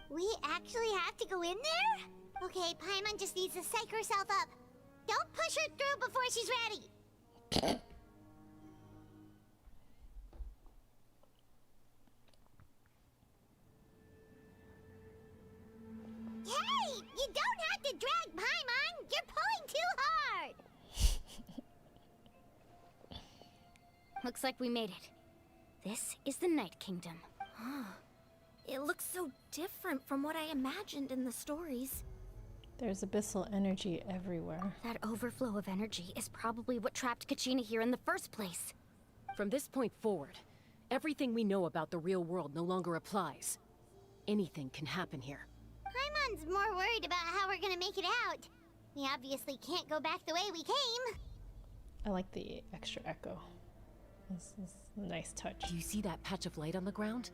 We actually have to go in there? Okay, Paimon just needs to psych herself up. Don't push her through before she's ready. Hey! You don't have to drag Paimon! You're pulling too hard! Looks like we made it. This is the Night Kingdom. It looks so different from what I imagined in the stories. There's abyssal energy everywhere. That overflow of energy is probably what trapped Kachina here in the first place. From this point forward, everything we know about the real world no longer applies. Anything can happen here. Paimon's more worried about how we're gonna make it out. We obviously can't go back the way we came. I like the extra echo. This is a nice touch. Do you see that patch of light on the ground?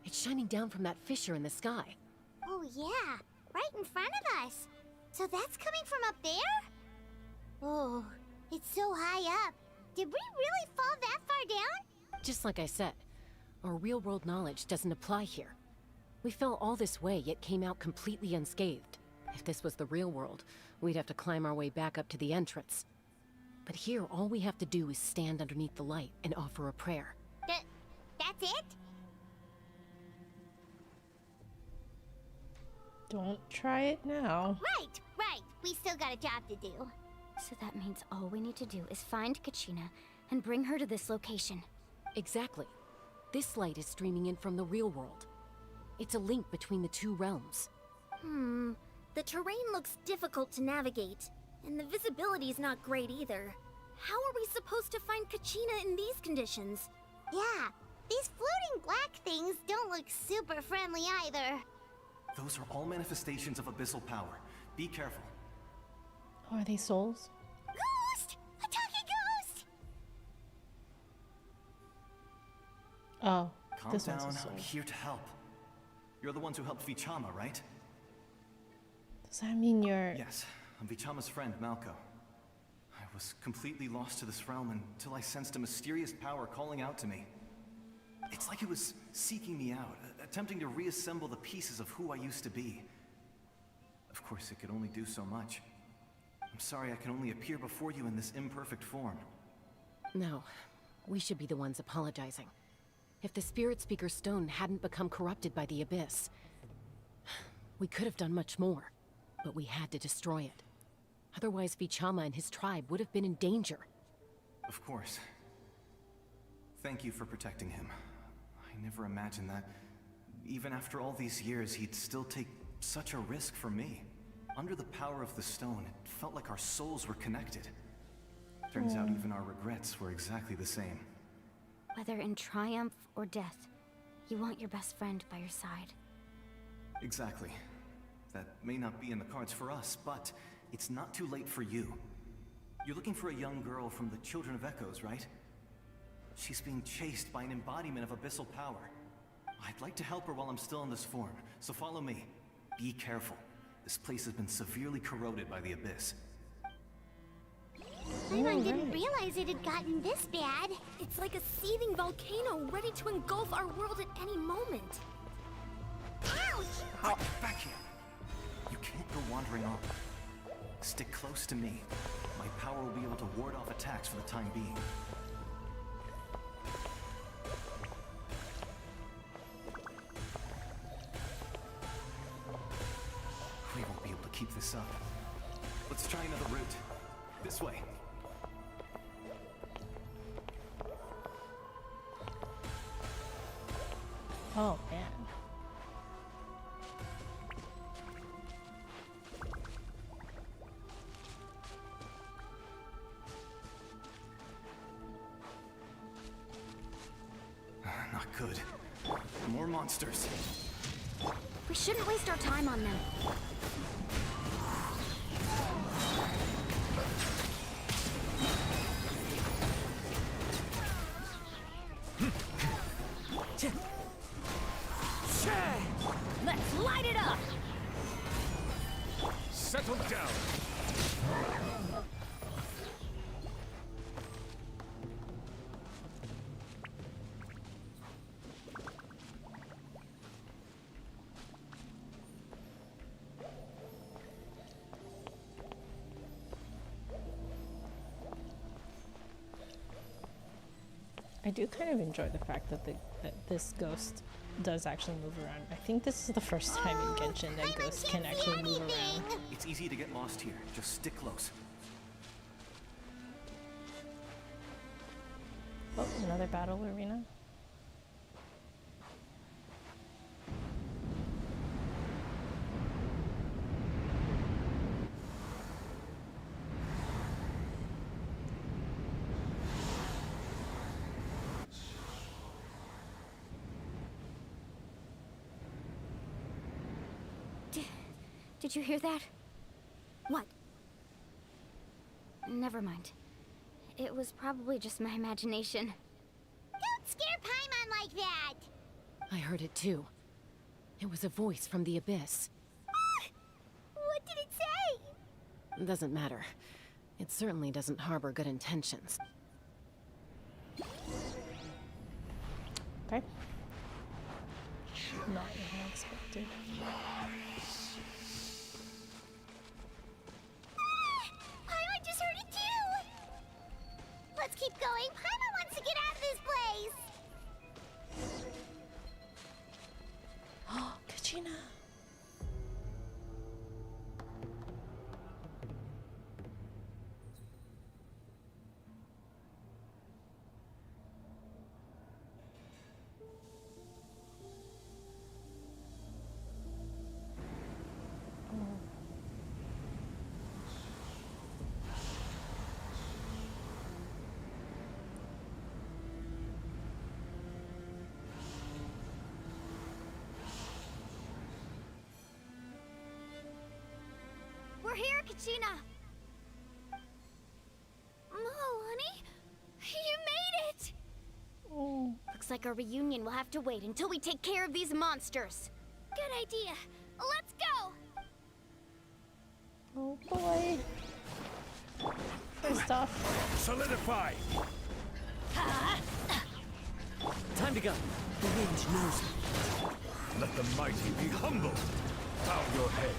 It's shining down from that fissure in the sky. Oh yeah, right in front of us. So that's coming from up there? Oh, it's so high up. Did we really fall that far down? Just like I said, our real-world knowledge doesn't apply here. We fell all this way, yet came out completely unscathed. If this was the real world, we'd have to climb our way back up to the entrance. But here, all we have to do is stand underneath the light and offer a prayer. That's it? Don't try it now. Right. We still got a job to do. So that means all we need to do is find Kachina and bring her to this location. Exactly. This light is streaming in from the real world. It's a link between the two realms. The terrain looks difficult to navigate, and the visibility's not great either. How are we supposed to find Kachina in these conditions? Yeah, these floating black things don't look super friendly either. Those are all manifestations of abyssal power. Be careful. Oh, are they souls? Ghost! A talking ghost! Oh, Calm this down, one's a soul. I'm here to help. You're the ones who helped Vichama, right? Does that mean you're... Yes, I'm Vichama's friend, Malco. I was completely lost to this realm until I sensed a mysterious power calling out to me. It's like it was seeking me out, attempting to reassemble the pieces of who I used to be. Of course, it could only do so much. I'm sorry I can only appear before you in this imperfect form. No, we should be the ones apologizing. If the Spirit Speaker Stone hadn't become corrupted by the Abyss, we could have done much more, but we had to destroy it. Otherwise, Vichama and his tribe would have been in danger. Of course. Thank you for protecting him. I never imagined that, even after all these years, he'd still take such a risk for me. Under the power of the stone, it felt like our souls were connected. Turns out even our regrets were exactly the same. Whether in triumph or death, you want your best friend by your side. Exactly. That may not be in the cards for us, but it's not too late for you. You're looking for a young girl from the Children of Echoes, right? She's being chased by an embodiment of abyssal power. I'd like to help her while I'm still in this form, so follow me. Be careful. This place has been severely corroded by the Abyss. Paimon didn't realize it had gotten this bad. It's like a seething volcano ready to engulf our world at any moment. Ouch! Back here! You can't go wandering off. Stick close to me. My power will be able to ward off attacks for the time being. We won't be able to keep this up. Let's try another route. This way. Oh, man. Not good. More monsters. We shouldn't waste our time on them. Let's light it up! Set I do kind of enjoy the fact that this ghost does actually move around. I think this is the first time in Genshin that ghosts can actually move around. It's easy to get lost here. Just stick close. Oh, another battle arena. Did you hear that? What? Never mind. It was probably just my imagination. Don't scare Paimon like that! I heard it too. It was a voice from the abyss. What did it say? Doesn't matter. It certainly doesn't harbor good intentions. Okay. Not what I expected. Paimon just heard it too! Let's keep going. Paimon wants to get out of this place! Oh, Kachina! We're here, Kachina! Oh, honey? You made it! Oh. Looks like our reunion will have to wait until we take care of these monsters. Good idea. Let's go! Oh boy. First off. Solidify! Time to go. The wind knows me. Let the mighty be humble. Bow your head.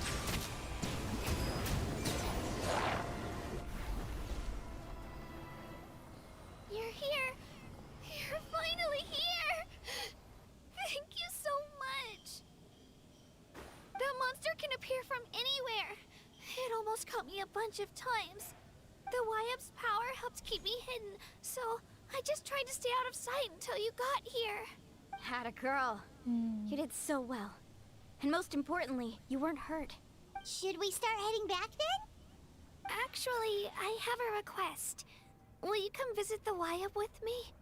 You're here. You're finally here. Thank you so much. That monster can appear from anywhere. It almost caught me a bunch of times. The Wyup's power helped keep me hidden, so I just tried to stay out of sight until you got here. Had a girl. You did so well. And most importantly, you weren't hurt. Should we start heading back then? Actually, I have a request. Will you come visit the Wyup with me?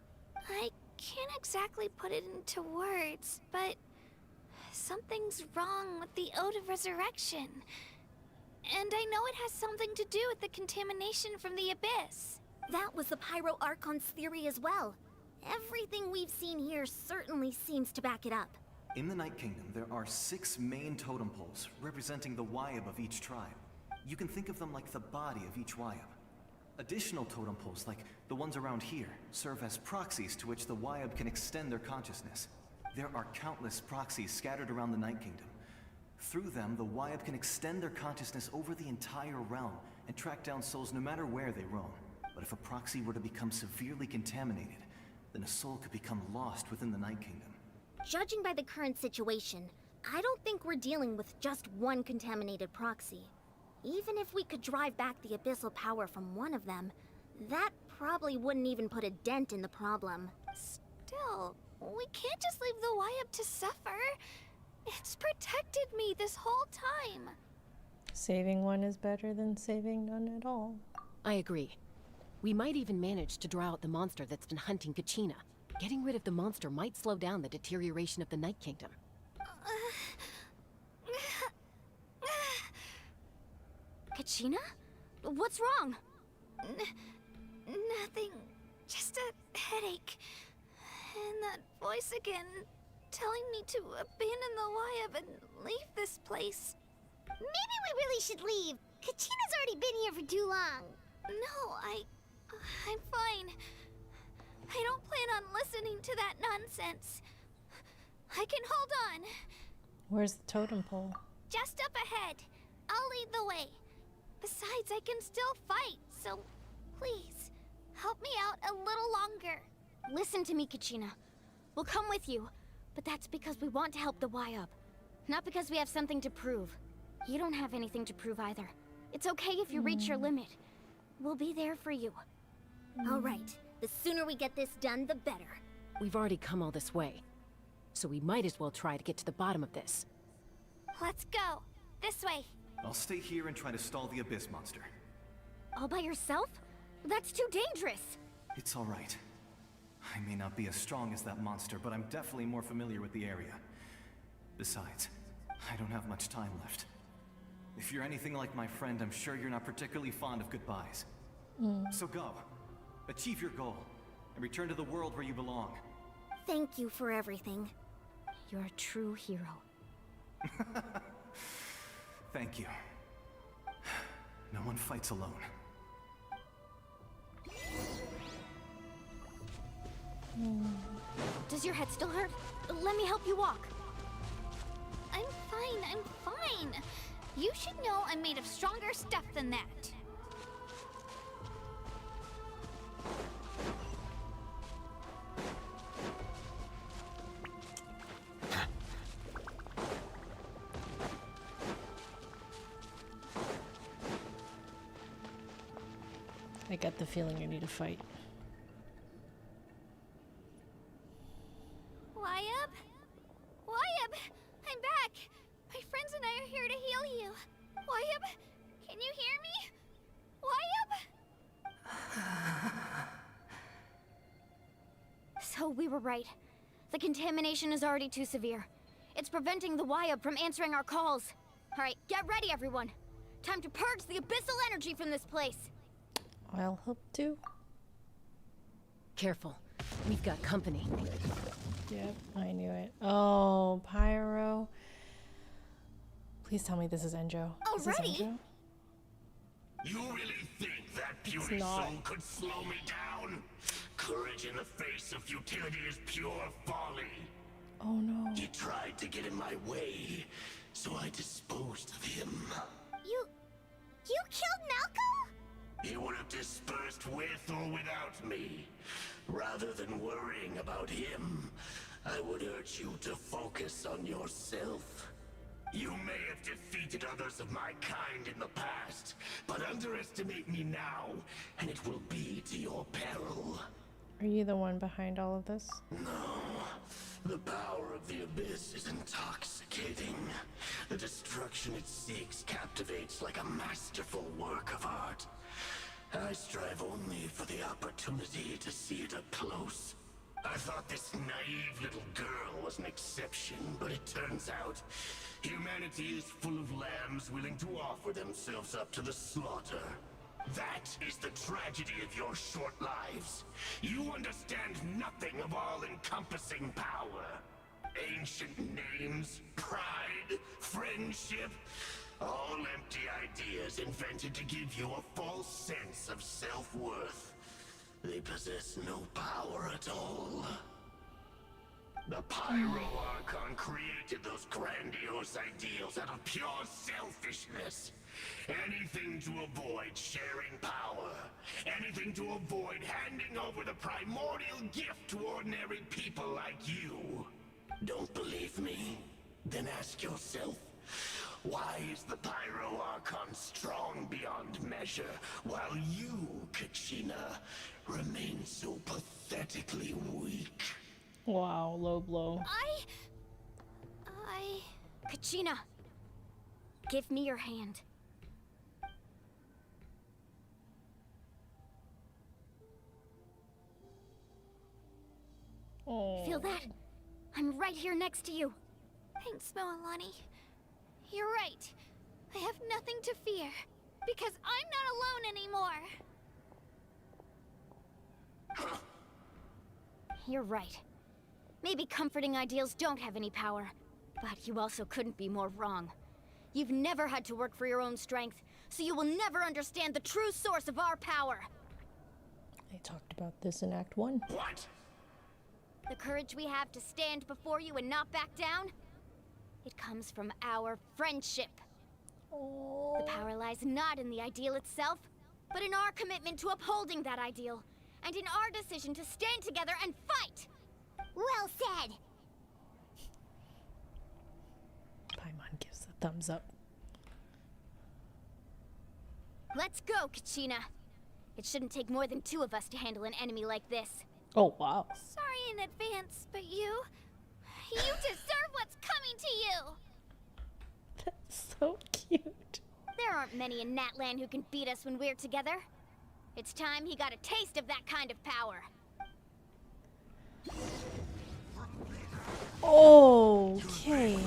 I can't exactly put it into words, but something's wrong with the Ode of Resurrection. And I know it has something to do with the contamination from the Abyss. That was the Pyro Archon's theory as well. Everything we've seen here certainly seems to back it up. In the Night Kingdom, there are 6 main totem poles representing the Wyup of each tribe. You can think of them like the body of each Wyup. Additional totem poles, like the ones around here, serve as proxies to which the Wyup can extend their consciousness. There are countless proxies scattered around the Night Kingdom. Through them, the Wyup can extend their consciousness over the entire realm and track down souls no matter where they roam. But if a proxy were to become severely contaminated, then a soul could become lost within the Night Kingdom. Judging by the current situation, I don't think we're dealing with just one contaminated proxy. Even if we could drive back the abyssal power from one of them, that probably wouldn't even put a dent in the problem. Still, we can't just leave the Wyup to suffer. It's protected me this whole time. Saving one is better than saving none at all. I agree. We might even manage to draw out the monster that's been hunting Kachina. Getting rid of the monster might slow down the deterioration of the Night Kingdom. Kachina? What's wrong? Nothing. Just a headache. And that voice again, telling me to abandon the Wyup and leave this place. Maybe we really should leave. Kachina's already been here for too long. No, I'm fine. I don't plan on listening to that nonsense. I can hold on. Where's the totem pole? Just up ahead. I'll lead the way. Besides, I can still fight, so please, help me out a little longer. Listen to me, Kachina. We'll come with you, but that's because we want to help the Y-Up. Not because we have something to prove. You don't have anything to prove either. It's okay if you reach your limit. We'll be there for you. All right. The sooner we get this done, the better. We've already come all this way, so we might as well try to get to the bottom of this. Let's go. This way. I'll stay here and try to stall the Abyss monster. All by yourself? That's too dangerous. It's all right. I may not be as strong as that monster, but I'm definitely more familiar with the area. Besides, I don't have much time left. If you're anything like my friend, I'm sure you're not particularly fond of goodbyes. So go. Achieve your goal, and return to the world where you belong. Thank you for everything. You're a true hero. Thank you. No one fights alone. Does your head still hurt? Let me help you walk. I'm fine. You should know I'm made of stronger stuff than that. I get the feeling you need to fight. Y-Up? Y-Up! I'm back! My friends and I are here to heal you. Y-Up, can you hear me? Y-Up? So we were right. The contamination is already too severe. It's preventing the Y-Up from answering our calls. All right, get ready, everyone. Time to purge the abyssal energy from this place. I'll help too. Careful. We've got company. Yep, I knew it. Oh, Pyro. Please tell me this is Enjo. Is this Already? Enjo? You really think that beauty soul could slow me down? Courage in the face of futility is pure folly. Oh no. He tried to get in my way, so I disposed of him. You killed Malcolm? He would have dispersed with or without me. Rather than worrying about him, I would urge you to focus on yourself. You may have defeated others of my kind in the past, but underestimate me now, and it will be to your peril. Are you the one behind all of this? No. The power of the Abyss is intoxicating. The destruction it seeks captivates like a masterful work of art. I strive only for the opportunity to see it up close. I thought this naive little girl was an exception, but it turns out humanity is full of lambs willing to offer themselves up to the slaughter. That is the tragedy of your short lives. You understand nothing of all-encompassing power. Ancient names, pride, friendship, all empty ideas invented to give you a false sense of self-worth. They possess no power at all. The Archon created those grandiose ideals out of pure selfishness. Anything to avoid sharing power. Anything to avoid handing over the primordial gift to ordinary people like you. Don't believe me? Then ask yourself, why is the Archon strong beyond measure, while you, Kachina, remain so pathetically weak? Wow, low blow. Kachina, give me your hand. Oh. Feel that? I'm right here next to you. Thanks, Moalani. You're right. I have nothing to fear, because I'm not alone anymore. You're right. Maybe comforting ideals don't have any power, but you also couldn't be more wrong. You've never had to work for your own strength, so you will never understand the true source of our power. I talked about this in Act 1. What? The courage we have to stand before you and not back down, it comes from our friendship. The power lies not in the ideal itself, but in our commitment to upholding that ideal, and in our decision to stand together and fight! Well said! Paimon gives a thumbs up. Let's go, Kachina. It shouldn't take more than 2 of us to handle an enemy like this. Oh, wow. Sorry in advance, but you deserve what's coming to you! That's so cute. There aren't many in Natlan who can beat us when we're together. It's time he got a taste of that kind of power. Okay.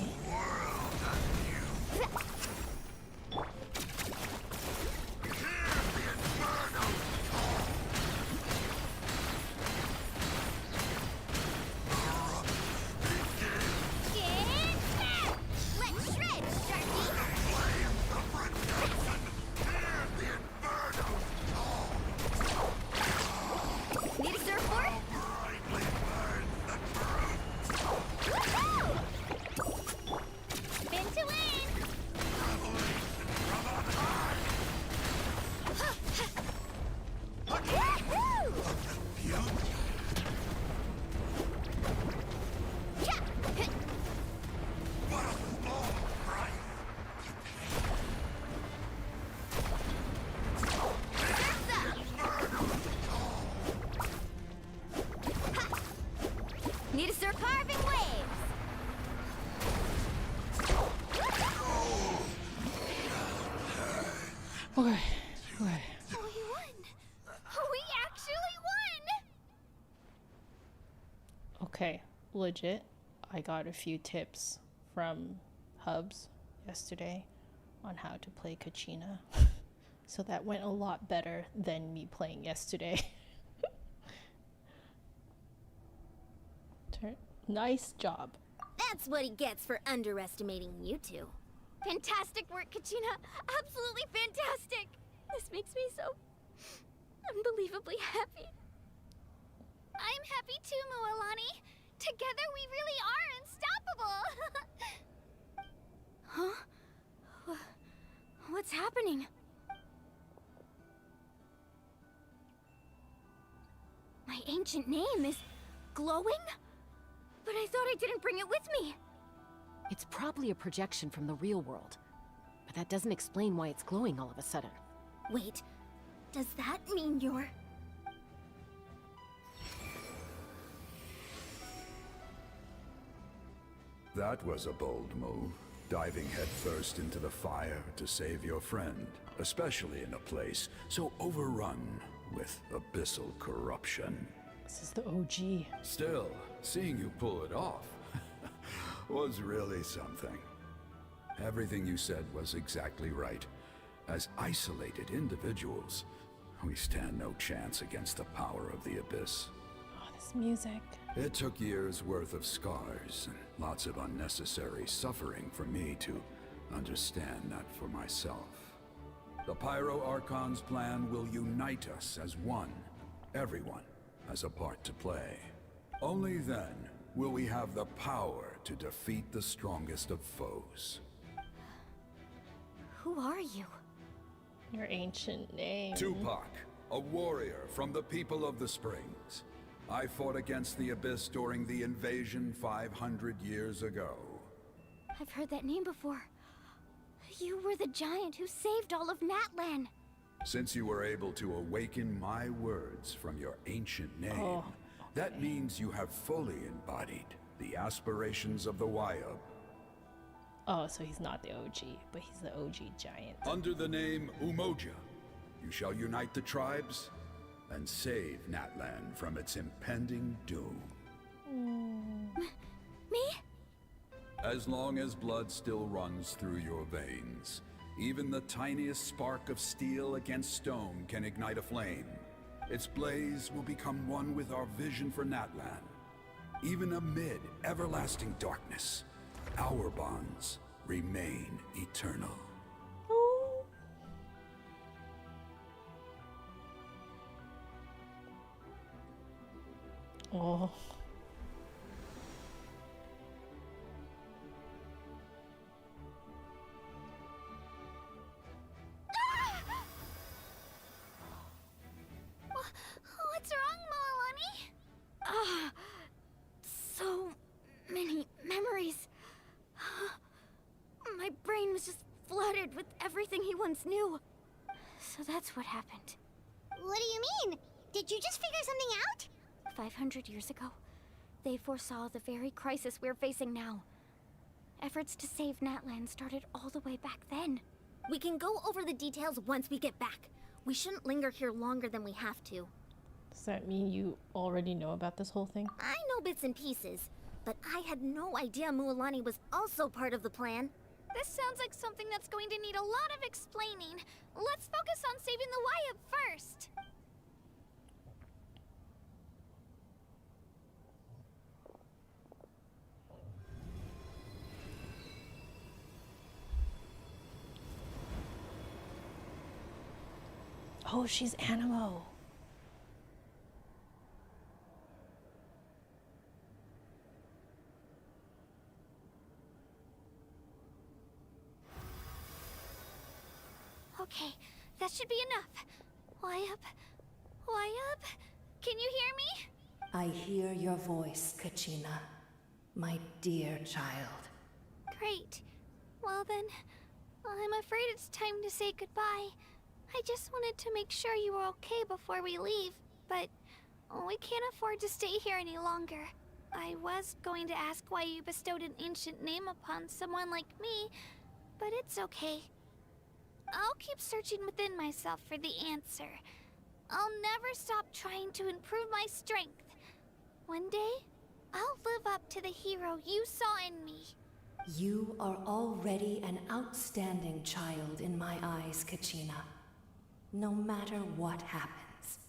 Need to start carving waves! Okay. We won! We actually won! Okay, legit. I got a few tips from Hubs yesterday on how to play Kachina. So that went a lot better than me playing yesterday. Nice job. That's what he gets for underestimating you two. Fantastic work, Kachina. Absolutely fantastic. This makes me so unbelievably happy. I'm happy too, Mualani. Together we really are unstoppable. Huh? What's happening? My ancient name is glowing? But I thought I didn't bring it with me. It's probably a projection from the real world. But that doesn't explain why it's glowing all of a sudden. Wait, does that mean you're... That was a bold move, diving headfirst into the fire to save your friend, especially in a place so overrun with abyssal corruption. This is the OG. Still, seeing you pull it off was really something. Everything you said was exactly right. As isolated individuals, we stand no chance against the power of the Abyss. Oh, this music. It took years' worth of scars and lots of unnecessary suffering for me to understand that for myself. The Pyro Archon's plan will unite us as one. Everyone has a part to play. Only then will we have the power to defeat the strongest of foes. Who are you? Your ancient name. Tupac, a warrior from the people of the Springs. I fought against the Abyss during the invasion 500 years ago. I've heard that name before. You were the giant who saved all of Natlan. Since you were able to awaken my words from your ancient name, that means you have fully embodied the aspirations of the Wyab. Oh, so he's not the OG, but he's the OG giant. Under the name Umoja, you shall unite the tribes and save Natlan from its impending doom. Me? As long as blood still runs through your veins, even the tiniest spark of steel against stone can ignite a flame. Its blaze will become one with our vision for Natlan. Even amid everlasting darkness, our bonds remain eternal. Oh. What's wrong, Moalani? So many memories. My brain was just flooded with everything he once knew. So that's what happened. What do you mean? Did you just figure something out? 500 years ago, they foresaw the very crisis we're facing now. Efforts to save Natlan started all the way back then. We can go over the details once we get back. We shouldn't linger here longer than we have to. Does that mean you already know about this whole thing? I know bits and pieces, but I had no idea Mualani was also part of the plan. This sounds like something that's going to need a lot of explaining. Let's focus on saving the Wyatt first. Oh, she's Animo. Okay, that should be enough. Wyatt? Wyatt? Can you hear me? I hear your voice, Kachina, my dear child. Great. Well then, I'm afraid it's time to say goodbye. I just wanted to make sure you were okay before we leave, but we can't afford to stay here any longer. I was going to ask why you bestowed an ancient name upon someone like me, but it's okay. I'll keep searching within myself for the answer. I'll never stop trying to improve my strength. One day, I'll live up to the hero you saw in me. You are already an outstanding child in my eyes, Kachina. No matter what happens.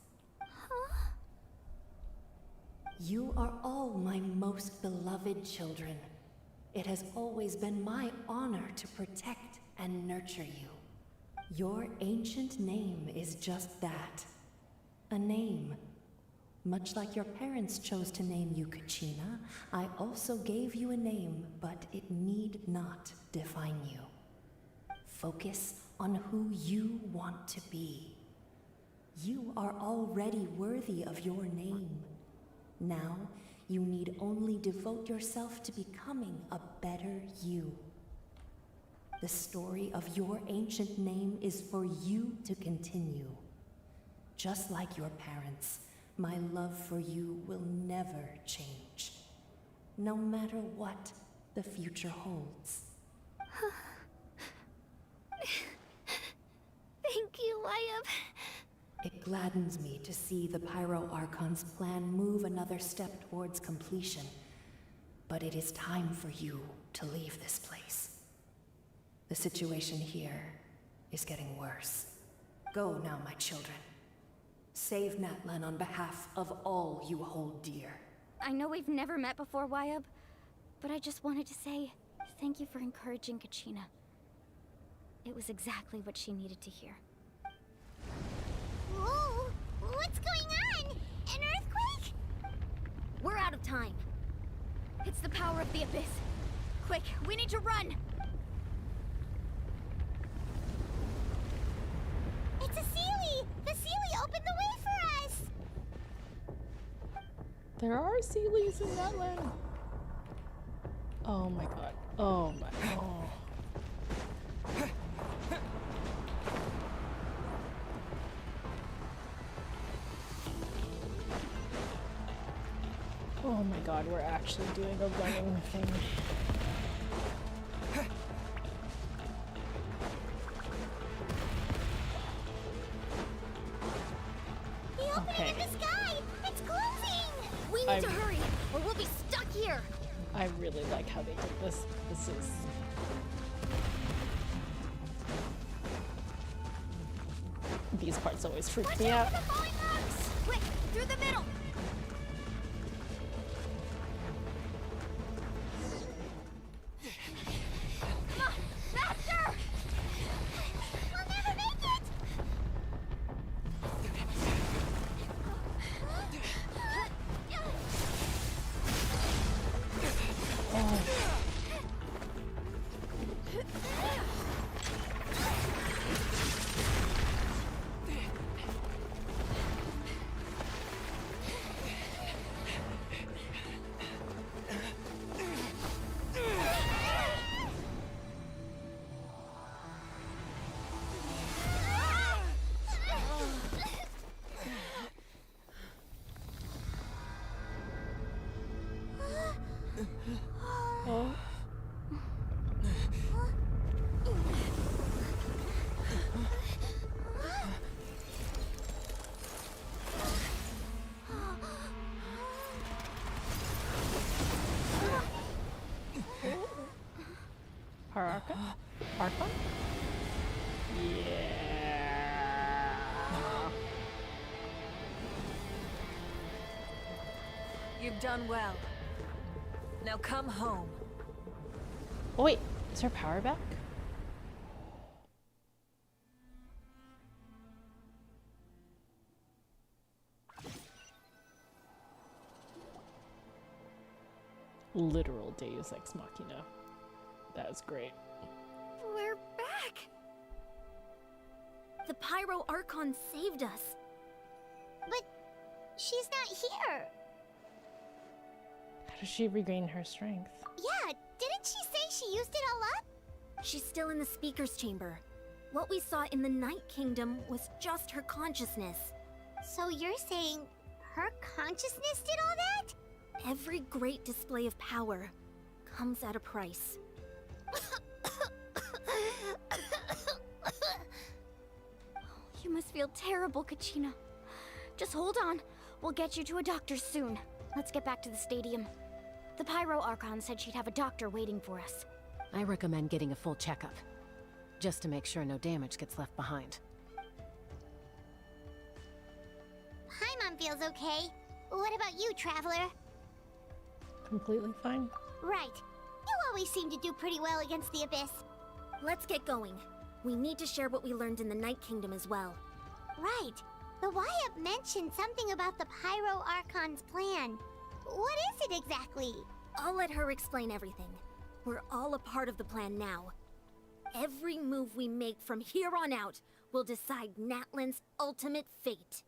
Huh? You are all my most beloved children. It has always been my honor to protect and nurture you. Your ancient name is just that. A name. Much like your parents chose to name you Kachina, I also gave you a name, but it need not define you. Focus on who you want to be. You are already worthy of your name. Now, you need only devote yourself to becoming a better you. The story of your ancient name is for you to continue. Just like your parents, my love for you will never change. No matter what the future holds. Thank you, Wyatt. It gladdens me to see the Pyro Archon's plan move another step towards completion. But it is time for you to leave this place. The situation here is getting worse. Go now, my children. Save Natlan on behalf of all you hold dear. I know we've never met before, Wyatt, but I just wanted to say thank you for encouraging Kachina. It was exactly what she needed to hear. Whoa! What's going on? An earthquake? We're out of time. It's the power of the Abyss. Quick, we need to run! It's a Seelie! The Seelie opened the way for us! There are Seelies in that land. Oh my god. Oh my. Oh. Oh my god, we're actually doing a running thing. The opening in the sky! It's closing! We need to hurry, or we'll be stuck here! I really like how they did this. This is... These parts always freak me out. Quick, through the middle! Come on, faster! We'll never make it! Archon? Archon? Yeah. You've done well. Now come home. Oh wait, is her power back? Literal Deus Ex Machina. That was great. We're back! The Pyro Archon saved us. But she's not here. How does she regain her strength? Yeah, didn't she say she used it all up? She's still in the speaker's chamber. What we saw in the Night Kingdom was just her consciousness. So you're saying her consciousness did all that? Every great display of power comes at a price. You must feel terrible, Kachina. Just hold on. We'll get you to a doctor soon. Let's get back to the stadium. The Pyro Archon said she'd have a doctor waiting for us. I recommend getting a full checkup, just to make sure no damage gets left behind. Paimon feels okay. What about you, Traveler? Completely fine. Right. You always seem to do pretty well against the Abyss. Let's get going. We need to share what we learned in the Night Kingdom as well. Right. The Wyatt mentioned something about the Pyro Archon's plan. What is it exactly? I'll let her explain everything. We're all a part of the plan now. Every move we make from here on out will decide Natlan's ultimate fate.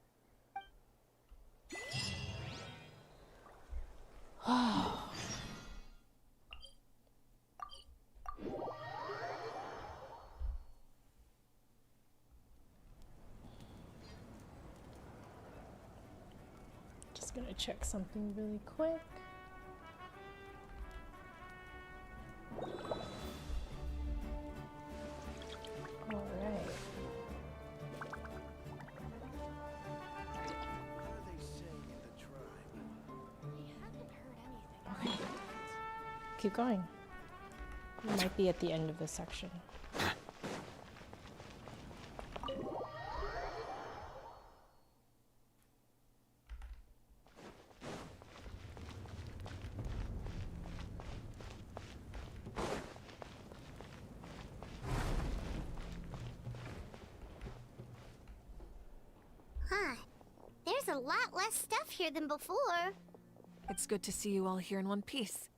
Just gonna check something really quick. Alright. Okay. Keep going. We might be at the end of this section. Huh. There's a lot less stuff here than before. It's good to see you all here in one piece.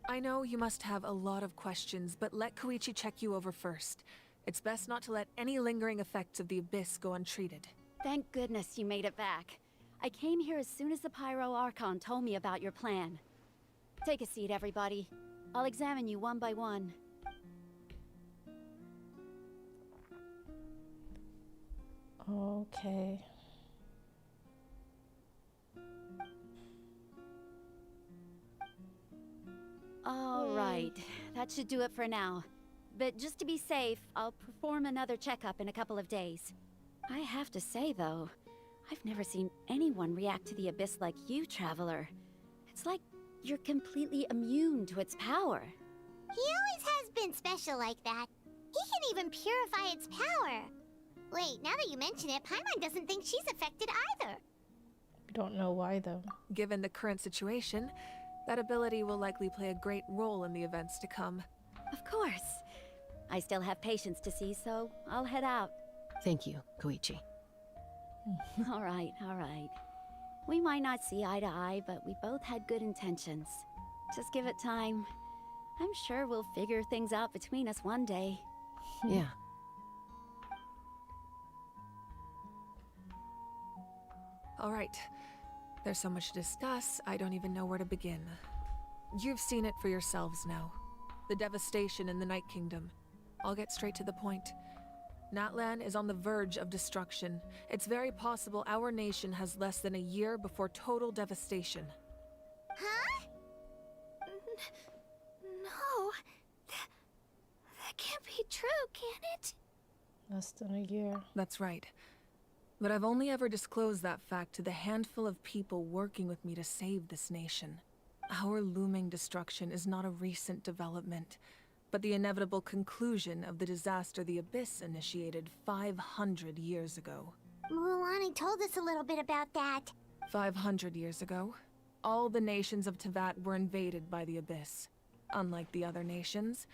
I know you must have a lot of questions, but let Koichi check you over first. It's best not to let any lingering effects of the Abyss go untreated. Thank goodness you made it back. I came here as soon as the Pyro Archon told me about your plan. Take a seat, everybody. I'll examine you one by one. Okay. All right, that should do it for now. But just to be safe, I'll perform another checkup in a couple of days. I have to say, though, I've never seen anyone react to the Abyss like you, Traveler. It's like you're completely immune to its power. He always has been special like that. He can even purify its power. Wait, now that you mention it, Paimon doesn't think she's affected either. We don't know why, though. Given the current situation, that ability will likely play a great role in the events to come. Of course. I still have patients to see, so I'll head out. Thank you, Koichi. All right, all right. We might not see eye to eye, but we both had good intentions. Just give it time. I'm sure we'll figure things out between us one day. Yeah. All right. There's so much to discuss, I don't even know where to begin. You've seen it for yourselves now. The devastation in the Night Kingdom. I'll get straight to the point. Natlan is on the verge of destruction. It's very possible our nation has less than a year before total devastation. Huh? No. That can't be true, can it? Less than a year. That's right. But I've only ever disclosed that fact to the handful of people working with me to save this nation. Our looming destruction is not a recent development, but the inevitable conclusion of the disaster the Abyss initiated 500 years ago. Mualani told us a little bit about that. 500 years ago, all the nations of Teyvat were invaded by the Abyss. Unlike the other nations,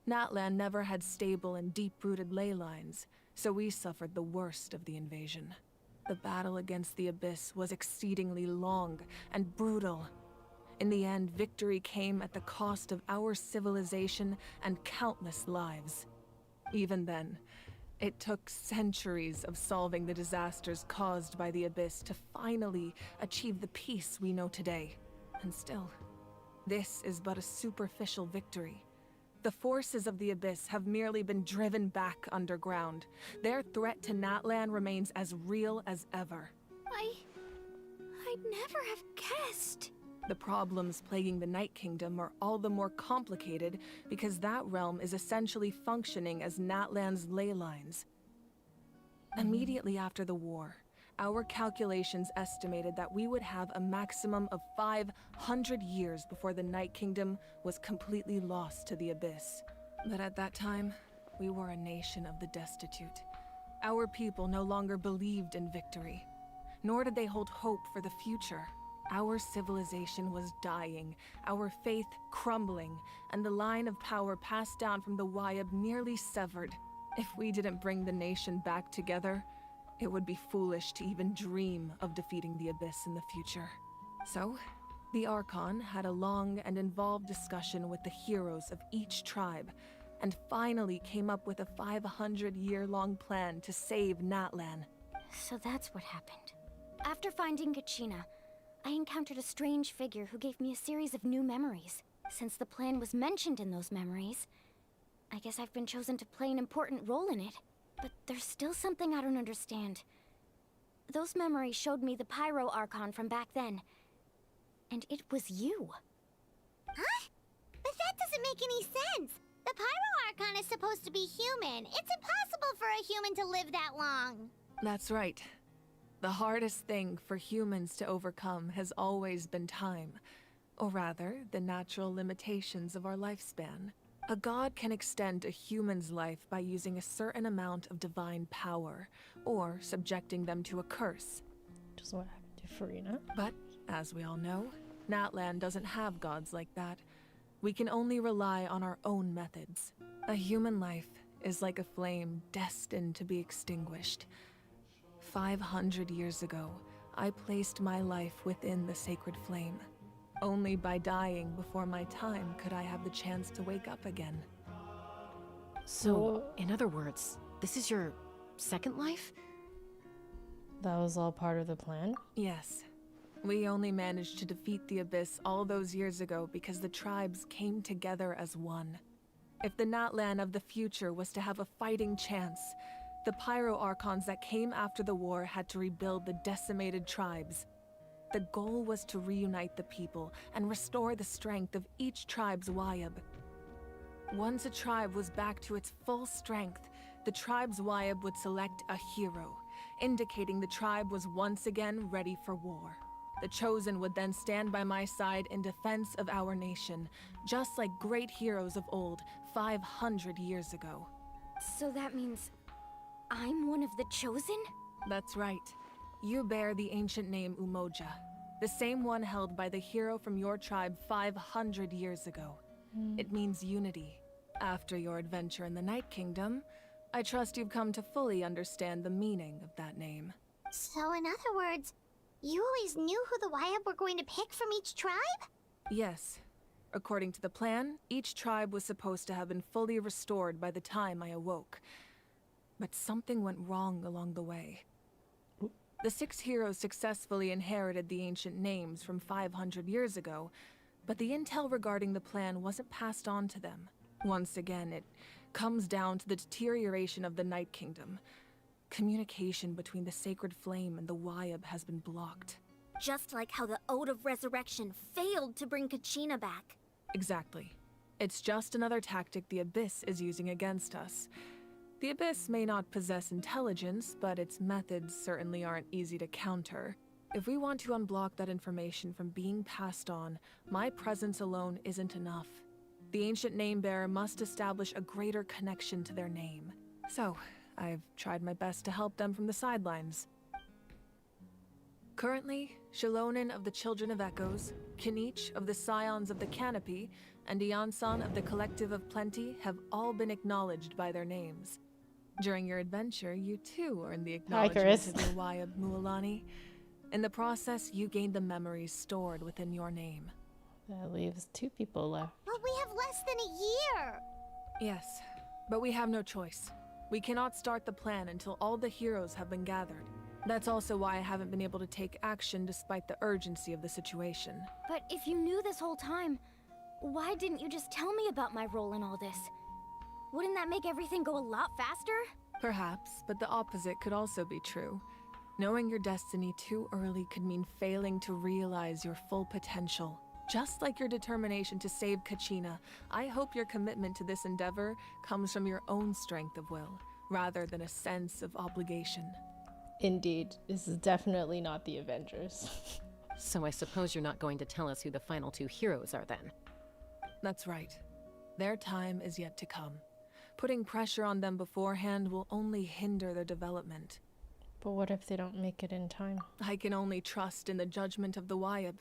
Natlan never had stable and deep-rooted ley lines, so we suffered the worst of the invasion. The battle against the Abyss was exceedingly long and brutal. In the end, victory came at the cost of our civilization and countless lives. Even then, it took centuries of solving the disasters caused by the Abyss to finally achieve the peace we know today. And still, this is but a superficial victory. The forces of the Abyss have merely been driven back underground. Their threat to Natlan remains as real as ever. I'd never have guessed. The problems plaguing the Night Kingdom are all the more complicated because that realm is essentially functioning as Natlan's ley lines. Immediately after the war, our calculations estimated that we would have a maximum of 500 years before the Night Kingdom was completely lost to the Abyss. But at that time, we were a nation of the destitute. Our people no longer believed in victory, nor did they hold hope for the future. Our civilization was dying, our faith crumbling, and the line of power passed down from the Wayab nearly severed. If we didn't bring the nation back together, it would be foolish to even dream of defeating the Abyss in the future. So, the Archon had a long and involved discussion with the heroes of each tribe, and finally came up with a 500-year-long plan to save Natlan. So that's what happened. After finding Kachina, I encountered a strange figure who gave me a series of new memories. Since the plan was mentioned in those memories, I guess I've been chosen to play an important role in it. But there's still something I don't understand. Those memories showed me the Pyro Archon from back then. And it was you. Huh? But that doesn't make any sense. The Pyro Archon is supposed to be human. It's impossible for a human to live that long. That's right. The hardest thing for humans to overcome has always been time, or rather, the natural limitations of our lifespan. A god can extend a human's life by using a certain amount of divine power, or subjecting them to a curse. Just what happened to Farina. But, as we all know, Natlan doesn't have gods like that. We can only rely on our own methods. A human life is like a flame destined to be extinguished. 500 years ago, I placed my life within the sacred flame. Only by dying before my time could I have the chance to wake up again. So, in other words, this is your second life? That was all part of the plan? Yes. We only managed to defeat the Abyss all those years ago because the tribes came together as one. If the Natlan of the future was to have a fighting chance, the Pyro Archons that came after the war had to rebuild the decimated tribes. The goal was to reunite the people and restore the strength of each tribe's Wayab. Once a tribe was back to its full strength, the tribe's Wayab would select a hero, indicating the tribe was once again ready for war. The Chosen would then stand by my side in defense of our nation, just like great heroes of old 500 years ago. So that means I'm one of the Chosen? That's right. You bear the ancient name Umoja, the same one held by the hero from your tribe 500 years ago. It means unity. After your adventure in the Night Kingdom, I trust you've come to fully understand the meaning of that name. So in other words, you always knew who the Wayab were going to pick from each tribe? Yes. According to the plan, each tribe was supposed to have been fully restored by the time I awoke. But something went wrong along the way. The 6 heroes successfully inherited the ancient names from 500 years ago, but the intel regarding the plan wasn't passed on to them. Once again, it comes down to the deterioration of the Night Kingdom. Communication between the Sacred Flame and the Wayab has been blocked. Just like how the Ode of Resurrection failed to bring Kachina back. Exactly. It's just another tactic the Abyss is using against us. The Abyss may not possess intelligence, but its methods certainly aren't easy to counter. If we want to unblock that information from being passed on, my presence alone isn't enough. The ancient name-bearer must establish a greater connection to their name. So, I've tried my best to help them from the sidelines. Currently, Shilonen of the Children of Echoes, Kinich of the Scions of the Canopy, and Iansan of the Collective of Plenty have all been acknowledged by their names. During your adventure, you too earned the acknowledgement of your Wayab Mualani. In the process, you gained the memories stored within your name. That leaves 2 people left. But we have less than a year! Yes, but we have no choice. We cannot start the plan until all the heroes have been gathered. That's also why I haven't been able to take action despite the urgency of the situation. But if you knew this whole time, why didn't you just tell me about my role in all this? Wouldn't that make everything go a lot faster? Perhaps, but the opposite could also be true. Knowing your destiny too early could mean failing to realize your full potential. Just like your determination to save Kachina, I hope your commitment to this endeavor comes from your own strength of will, rather than a sense of obligation. Indeed, this is definitely not the Avengers. So I suppose you're not going to tell us who the final 2 heroes are then? That's right. Their time is yet to come. Putting pressure on them beforehand will only hinder their development. But what if they don't make it in time? I can only trust in the judgment of the Wayab.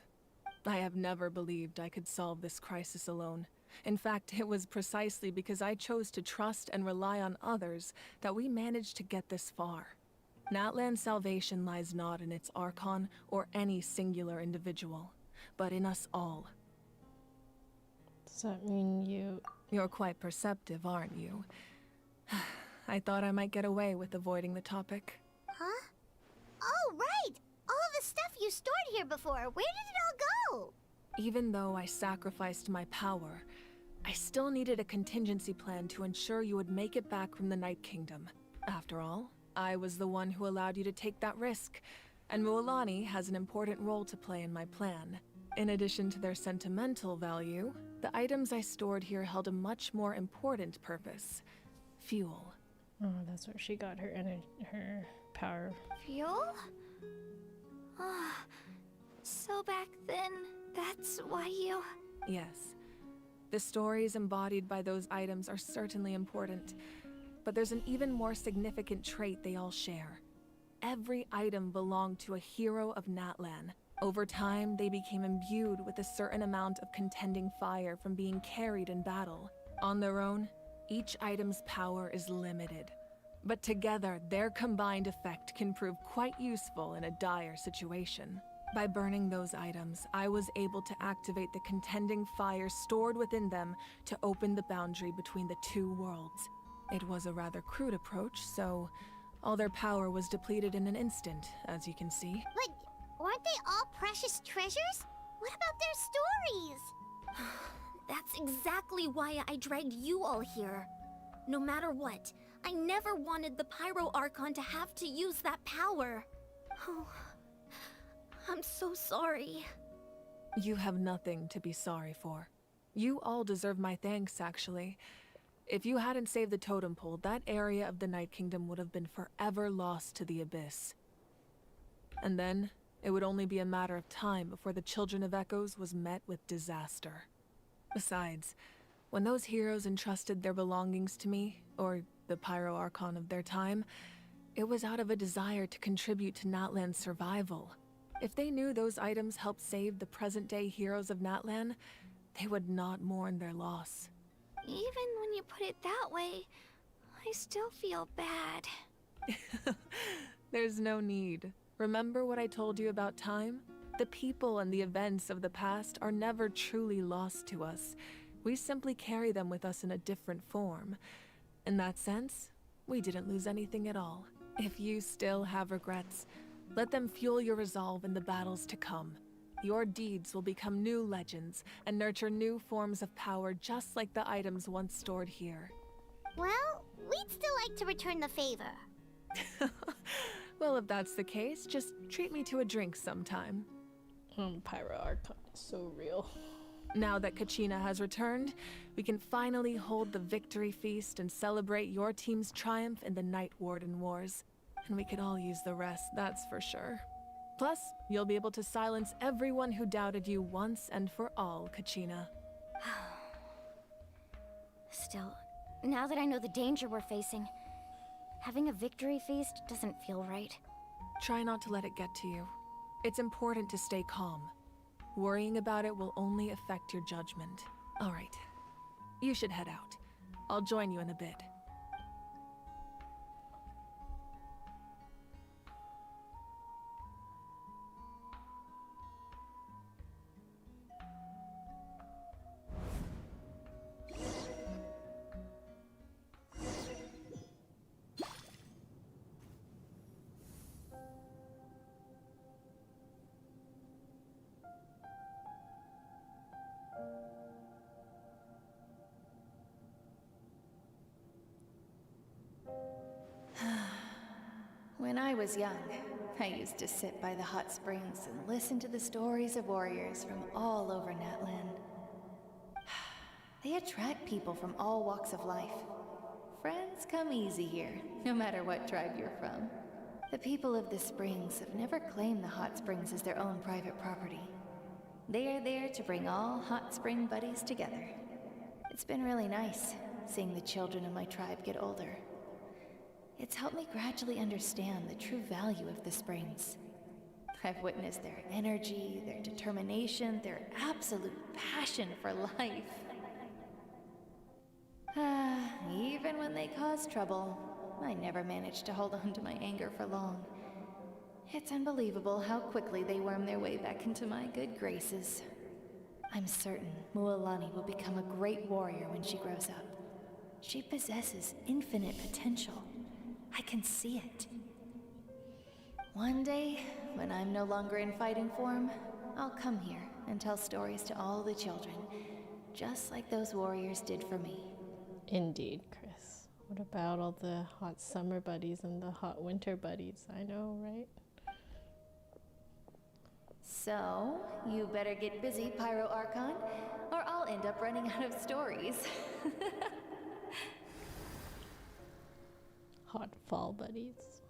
I have never believed I could solve this crisis alone. In fact, it was precisely because I chose to trust and rely on others that we managed to get this far. Natlan's salvation lies not in its Archon or any singular individual, but in us all. Does that mean you... You're quite perceptive, aren't you? I thought I might get away with avoiding the topic. Huh? Oh, right! All of the stuff you stored here before, where did it all go? Even though I sacrificed my power, I still needed a contingency plan to ensure you would make it back from the Night Kingdom. After all, I was the one who allowed you to take that risk, and Mualani has an important role to play in my plan. In addition to their sentimental value, the items I stored here held a much more important purpose. Fuel. Oh, that's where she got her her power. Fuel? Ah, so back then, that's why you... Yes. The stories embodied by those items are certainly important, but there's an even more significant trait they all share. Every item belonged to a hero of Natlan. Over time, they became imbued with a certain amount of contending fire from being carried in battle. On their own, each item's power is limited. But together, their combined effect can prove quite useful in a dire situation. By burning those items, I was able to activate the contending fire stored within them to open the boundary between the 2 worlds. It was a rather crude approach, so all their power was depleted in an instant, as you can see. But weren't they all precious treasures? What about their stories? That's exactly why I dragged you all here. No matter what, I never wanted the Pyro Archon to have to use that power. Oh, I'm so sorry. You have nothing to be sorry for. You all deserve my thanks, actually. If you hadn't saved the totem pole, that area of the Night Kingdom would have been forever lost to the Abyss. And then, it would only be a matter of time before the Children of Echoes was met with disaster. Besides, when those heroes entrusted their belongings to me, or the Pyro Archon of their time, it was out of a desire to contribute to Natlan's survival. If they knew those items helped save the present-day heroes of Natlan, they would not mourn their loss. Even when you put it that way, I still feel bad. There's no need. Remember what I told you about time? The people and the events of the past are never truly lost to us. We simply carry them with us in a different form. In that sense, we didn't lose anything at all. If you still have regrets, let them fuel your resolve in the battles to come. Your deeds will become new legends and nurture new forms of power just like the items once stored here. Well, we'd still like to return the favor. Well, if that's the case, just treat me to a drink sometime. Pyro Archon is so real. Now that Kachina has returned, we can finally hold the victory feast and celebrate your team's triumph in the Night Warden Wars. And we could all use the rest, that's for sure. Plus, you'll be able to silence everyone who doubted you once and for all, Kachina. Still, now that I know the danger we're facing, having a victory feast doesn't feel right. Try not to let it get to you. It's important to stay calm. Worrying about it will only affect your judgment. All right. You should head out. I'll join you in a bit. When I was young, I used to sit by the hot springs and listen to the stories of warriors from all over Natlan. They attract people from all walks of life. Friends come easy here, no matter what tribe you're from. The people of the springs have never claimed the hot springs as their own private property. They are there to bring all hot spring buddies together. It's been really nice, seeing the children of my tribe get older. It's helped me gradually understand the true value of the springs. I've witnessed their energy, their determination, their absolute passion for life. Even when they cause trouble, I never managed to hold on to my anger for long. It's unbelievable how quickly they worm their way back into my good graces. I'm certain Mualani will become a great warrior when she grows up. She possesses infinite potential. I can see it. One day, when I'm no longer in fighting form, I'll come here and tell stories to all the children, just like those warriors did for me. Indeed, Chris. What about all the hot summer buddies and the hot winter buddies? I know, right? So, you better get busy, Pyro Archon, or I'll end up running out of stories. Hot fall buddies.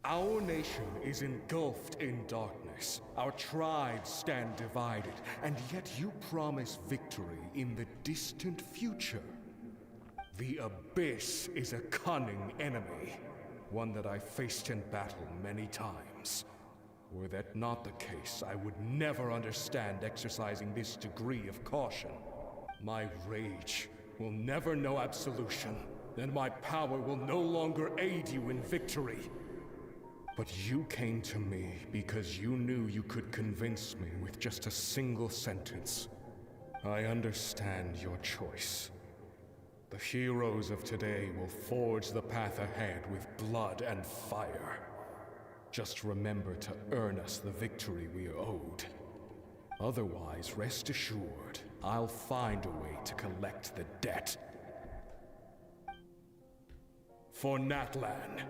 Our nation is engulfed in darkness. Our tribes stand divided, and yet you promise victory in the distant future. The Abyss is a cunning enemy, one that I faced in battle many times. Were that not the case, I would never understand exercising this degree of caution. My rage will never know absolution, and my power will no longer aid you in victory. But you came to me because you knew you could convince me with just a single sentence. I understand your choice. The heroes of today will forge the path ahead with blood and fire. Just remember to earn us the victory we are owed. Otherwise, rest assured, I'll find a way to collect the debt. For Natlan.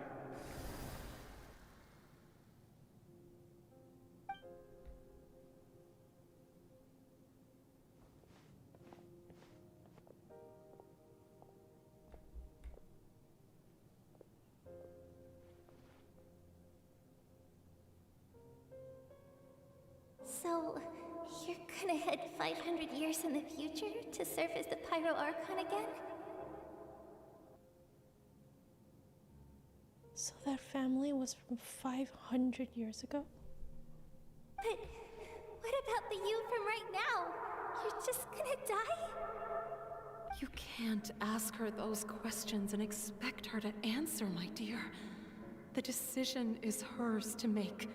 So, you're gonna head 500 years in the future to serve as the Pyro Archon again? So that family was from 500 years ago? But what about the you from right now? You're just gonna die? You can't ask her those questions and expect her to answer, my dear. The decision is hers to make,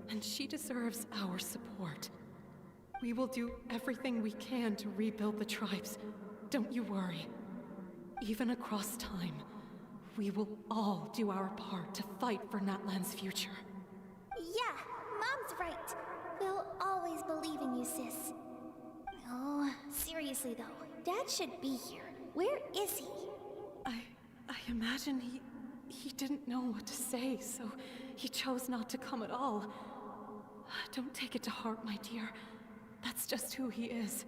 and she deserves our support. We will do everything we can to rebuild the tribes. Don't you worry. Even across time, we will all do our part to fight for Natlan's future. Yeah, Mom's right. We'll always believe in you, sis. Oh, seriously though, Dad should be here. Where is he? I imagine he didn't know what to say, so he chose not to come at all. Don't take it to heart, my dear. That's just who he is.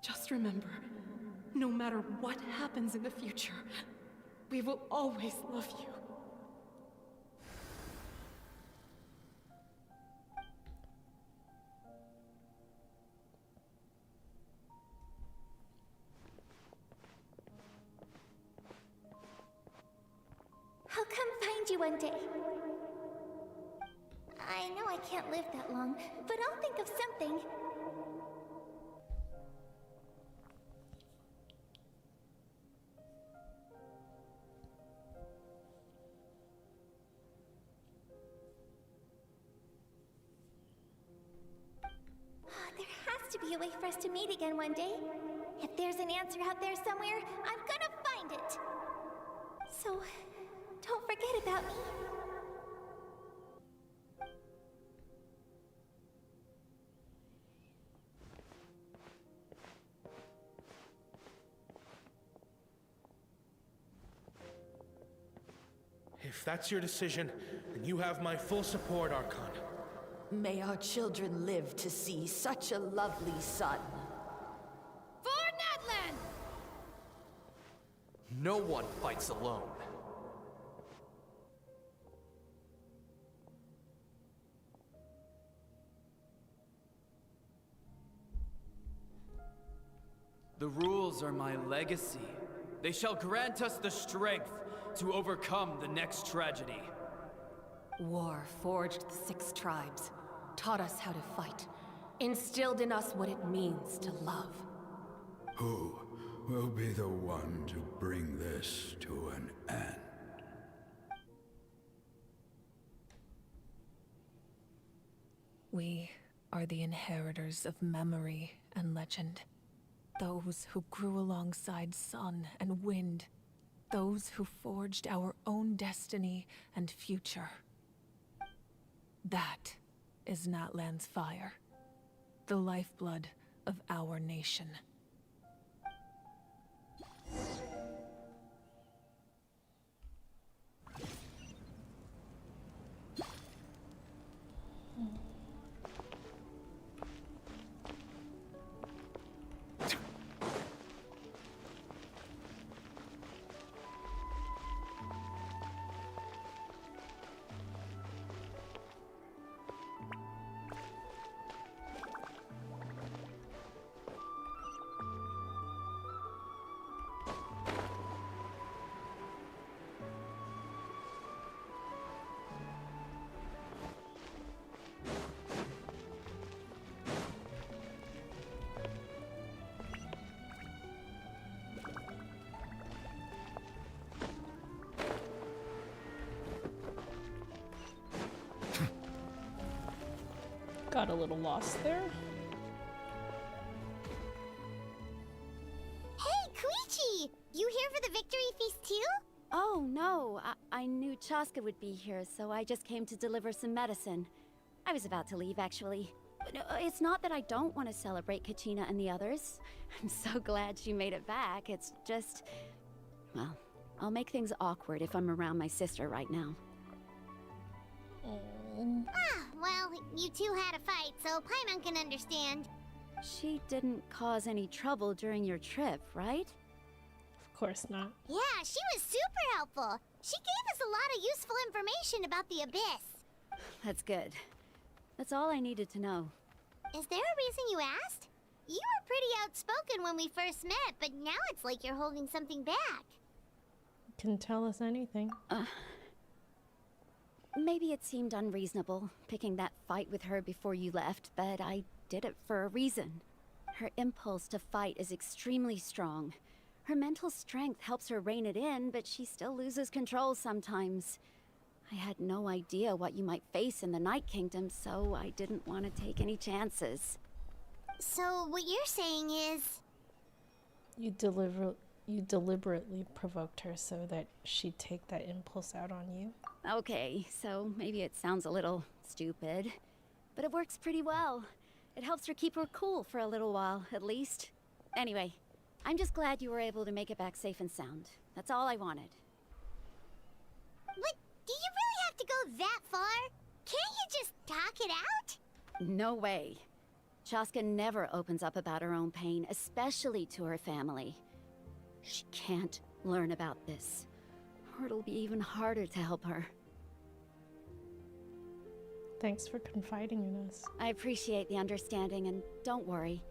Just remember, no matter what happens in the future, we will always love you. I'll come find you one day. I know I can't live that long, but I'll think of something. There has to be a way for us to meet again one day. If there's an answer out there somewhere, I'm gonna find it. So, don't forget about me. If that's your decision, then you have my full support, Archon. May our children live to see such a lovely son. For Natlan! No one fights alone. The rules are my legacy. They shall grant us the strength to overcome the next tragedy. War forged the 6 tribes, taught us how to fight, instilled in us what it means to love. Who will be the one to bring this to an end? We are the inheritors of memory and legend. Those who grew alongside sun and wind. Those who forged our own destiny and future. That is Natlan's fire. The lifeblood of our nation. Got a little lost there. Hey, Koichi! You here for the victory feast too? Oh, no. I knew Chaska would be here, so I just came to deliver some medicine. I was about to leave, actually. But it's not that I don't want to celebrate Kachina and the others. I'm so glad she made it back. It's just... well, I'll make things awkward if I'm around my sister right now. Well, you two had a fight, so Paimon can understand. She didn't cause any trouble during your trip, right? Of course not. Yeah, she was super helpful. She gave us a lot of useful information about the Abyss. That's good. That's all I needed to know. Is there a reason you asked? You were pretty outspoken when we first met, but now it's like you're holding something back. Can tell us anything. Maybe it seemed unreasonable, picking that fight with her before you left, but I did it for a reason. Her impulse to fight is extremely strong. Her mental strength helps her rein it in, but she still loses control sometimes. I had no idea what you might face in the Night Kingdom, so I didn't want to take any chances. So what you're saying is... You deliberately provoked her so that she'd take that impulse out on you? Okay, so maybe it sounds a little stupid, but it works pretty well. It helps her keep her cool for a little while, at least. Anyway, I'm just glad you were able to make it back safe and sound. That's all I wanted. What? Do you really have to go that far? Can't you just talk it out? No way. Chaska never opens up about her own pain, especially to her family. She can't learn about this, or it'll be even harder to help her. Thanks for confiding in us. I appreciate the understanding, and don't worry.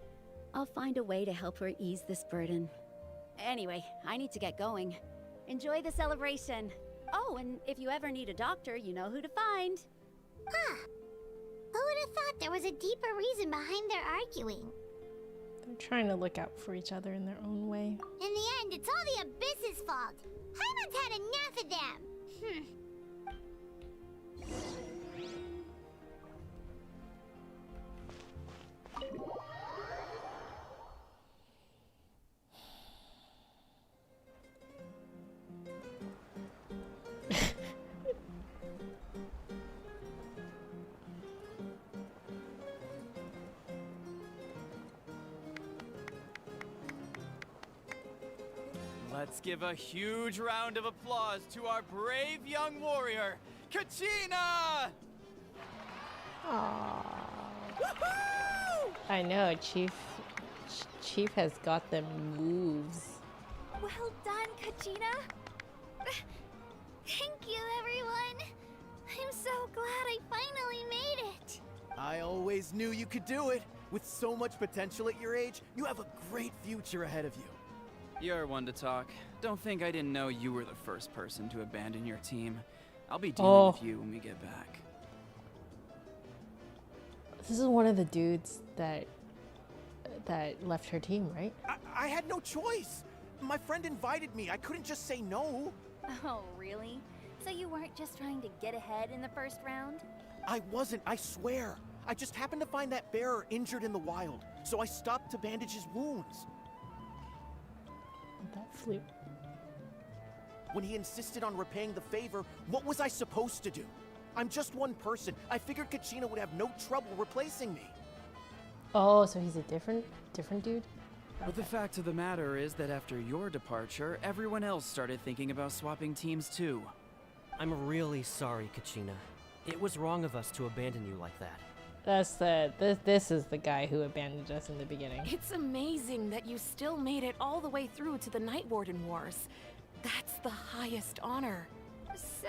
I'll find a way to help her ease this burden. Anyway, I need to get going. Enjoy the celebration. Oh, and if you ever need a doctor, you know who to find. Huh. Who would have thought there was a deeper reason behind their arguing? They're trying to look out for each other in their own way. In the end, it's all the Abyss's fault. Paimon's had enough of them. Let's give a huge round of applause to our brave young warrior, Kachina! Aww. I know, Chief has got the moves. Well done, Kachina. Thank you, everyone. I'm so glad I finally made it. I always knew you could do it. With so much potential at your age, you have a great future ahead of you. You're one to talk. Don't think I didn't know you were the first person to abandon your team. I'll be dealing with you when we get back. This is one of the dudes that left her team, right? I had no choice. My friend invited me. I couldn't just say no. Oh, really? So you weren't just trying to get ahead in the first round? I wasn't, I swear. I just happened to find that bearer injured in the wild, so I stopped to bandage his wounds. That flute. When he insisted on repaying the favor, what was I supposed to do? I'm just one person. I figured Kachina would have no trouble replacing me. Oh, so he's a different dude? But the fact of the matter is that after your departure, everyone else started thinking about swapping teams too. I'm really sorry, Kachina. It was wrong of us to abandon you like that. This is the guy who abandoned us in the beginning. It's amazing that you still made it all the way through to the Night Warden Wars. That's the highest honor. So,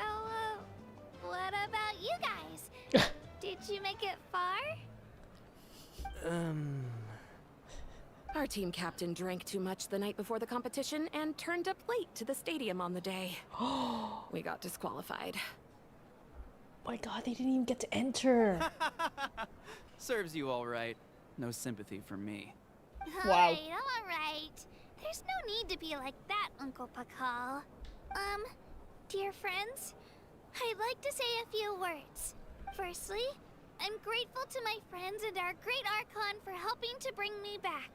what about you guys? Did you make it far? Our team captain drank too much the night before the competition and turned up late to the stadium on the day. We got disqualified. My god, they didn't even get to enter. Serves you all right. No sympathy from me. Alright, I'm alright. There's no need to be like that, Uncle Pakal. Dear friends, I'd like to say a few words. Firstly, I'm grateful to my friends and our great Archon for helping to bring me back.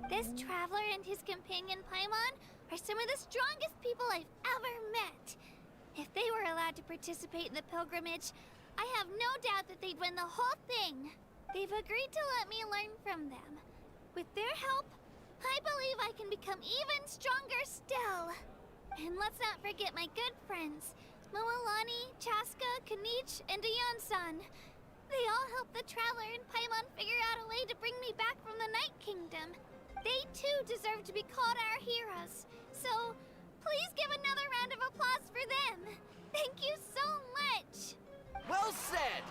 This traveler and his companion Paimon are some of the strongest people I've ever met. If they were allowed to participate in the pilgrimage, I have no doubt that they'd win the whole thing. They've agreed to let me learn from them. With their help, I believe I can become even stronger still. And let's not forget my good friends, Moalani, Chaska, Kanich, and Ayan-san. They all helped the Traveler and Paimon figure out a way to bring me back from the Night Kingdom. They too deserve to be called our heroes. So, please give another round of applause for them. Thank you so much. Well said!